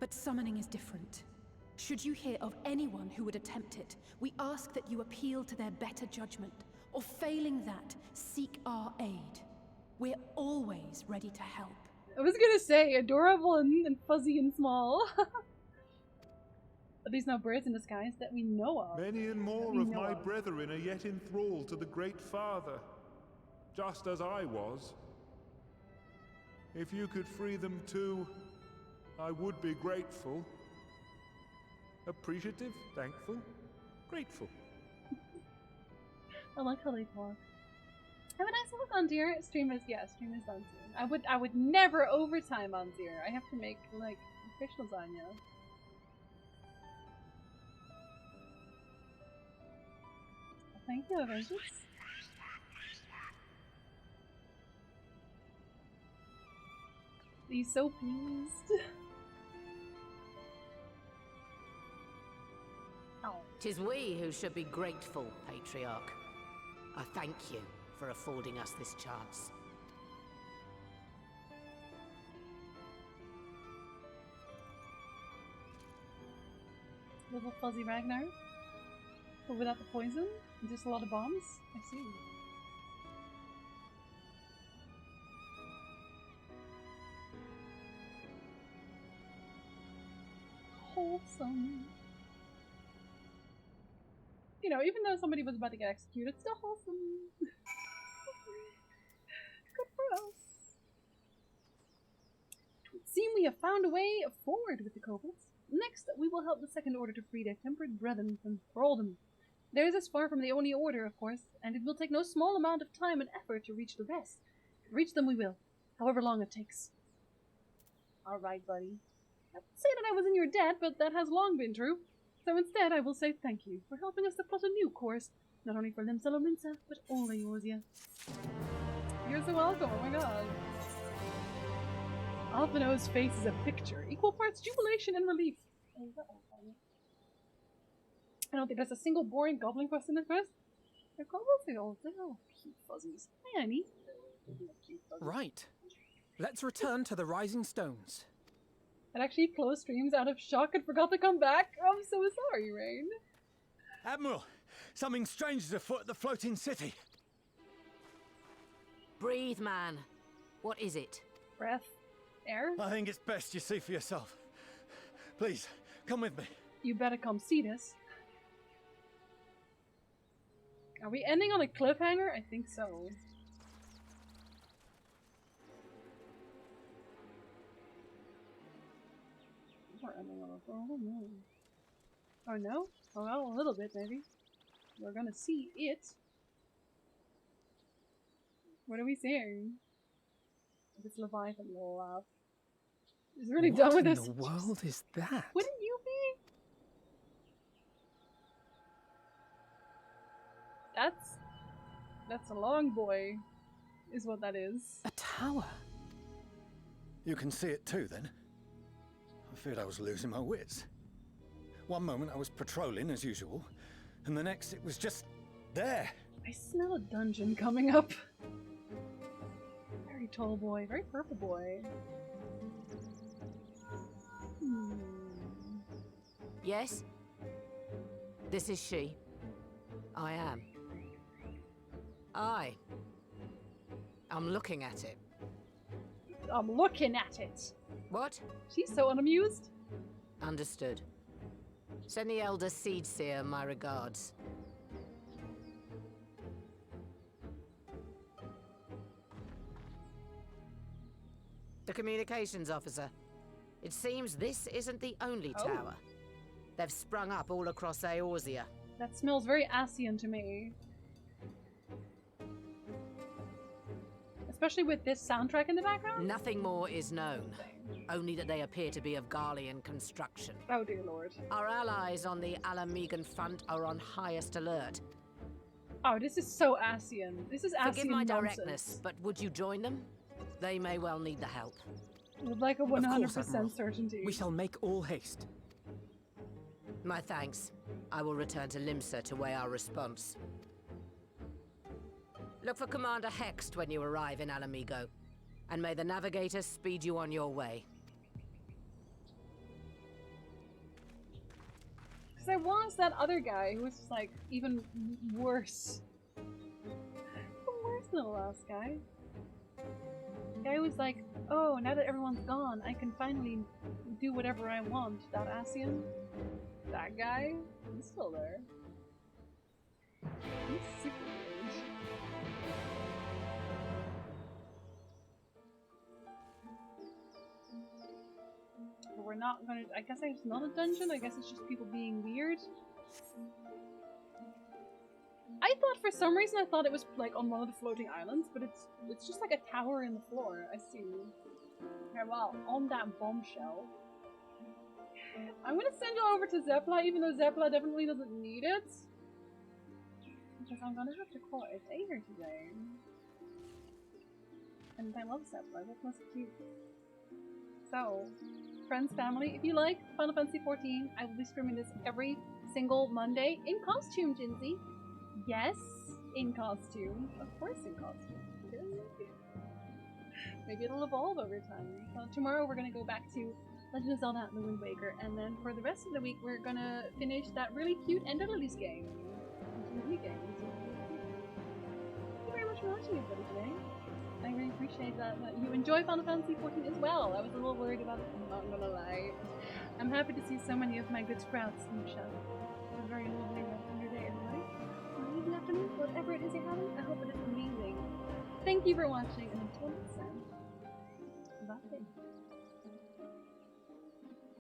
But summoning is different. Should you hear of anyone who would attempt it, we ask that you appeal to their better judgment, or failing that, seek our aid. We're always ready to help. I was gonna say, adorable and fuzzy and small. But there's no birds in the skies that we know of. Many and more of my brethren are yet in thrall to the Great Father, just as I was. If you could free them too, I would be grateful. Appreciative, thankful, grateful. I like how they talk. Have a nice look on dear. Stream is done soon. I would never overtime on dear. I have to make like fish lasagna. Thank you, Avengers. He's so pleased. Oh. 'Tis we who should be grateful, Patriarch. I thank you for affording us this chance. Little fuzzy Ragnar. But without the poison? Just a lot of bombs? I see. Wholesome. You know, even though somebody was about to get executed, it's still wholesome. Good for us. It would seem we have found a way forward with the kobolds. Next, we will help the Second Order to free their tempered brethren from thraldom. There is as far from the Oni Order, of course, and it will take no small amount of time and effort to reach the rest. Reach them we will, however long it takes. Alright, buddy. I would say that I was in your debt, but that has long been true. So instead, I will say thank you for helping us to plot a new course, not only for Limsa Lominsa, but all Eorzea. You're so welcome, oh my god. Alphino's face is a picture. Equal parts jubilation and relief. Oh, that one's funny. I don't think there's a single boring goblin quest in this quest. They're all cute fuzzies. Hi, Annie. Right. Let's return to the Rising Stones. It actually closed streams out of shock and forgot to come back. I'm so sorry, Rain. Admiral, something strange is afoot at the floating city. Breathe, man. What is it? Breath. Air? I think it's best you see for yourself. Please, come with me. You better come see this. Are we ending on a cliffhanger? I think so. We're ending on a... Oh no. Oh no? Oh well, a little bit maybe. We're gonna see it. What are we seeing? This Leviathan will laugh. He's really done with this. What in the world is that? Wouldn't you be? That's a long boy, is what that is. A tower. You can see it too, then? I feared I was losing my wits. One moment I was patrolling as usual, and the next it was just there. I smell a dungeon coming up. Very tall boy, very purple boy. Yes? This is she. I am. I'm looking at it. I'm looking at it. What? She's so unamused. Understood. Send the Elder Seedseer my regards. The communications officer. It seems this isn't the only tower. They've sprung up all across Eorzea. That smells very Asian to me. Especially with this soundtrack in the background? Nothing more is known. Only that they appear to be of Garlean construction. Oh dear lord. Our allies on the Alamegan front are on highest alert. Oh, this is so Asian. This is Asian Forgive my nonsense. directness, but would you join them? They may well need the help. With like a 100% certainty. We shall make all haste. My thanks. I will return to Limsa to weigh our response. Look for Commander Hext when you arrive in Alamigo, and may the Navigator speed you on your way. Because there was that other guy who was just like even worse. Worse than the last guy. The guy was like, oh, now that everyone's gone, I can finally do whatever I want. That Asian. That guy. He's still there. He's super weird. But we're not gonna. I guess it's not a dungeon. I guess it's just people being weird. I thought for some reason I thought it was like on one of the floating islands, but it's just like a tower in the floor. I see. Okay, well, on that bombshell. I'm gonna send you over to Zepla, even though Zepla definitely doesn't need it. Because I'm gonna have to call it a day here today. And I love Zepla, Zepla's cute. So, friends, family, if you like Final Fantasy XIV, I will be streaming this every single Monday in costume, Jinsey. Yes, in costume. Of course in costume. Maybe it'll evolve over time. So tomorrow we're gonna go back to Legend of Zelda and the Wind Waker, and then for the rest of the week we're gonna finish that really cute Ender Lilies game. Thank you very much for watching everybody today. I really appreciate that you enjoy Final Fantasy XIV as well. I was a little worried about it, I'm not gonna lie. I'm happy to see so many of my good sprouts in the show. Have a very lovely rest of your day, everybody. Or evening, afternoon, whatever it is you're having, I hope it is amazing. Thank you for watching, and until next time, bye.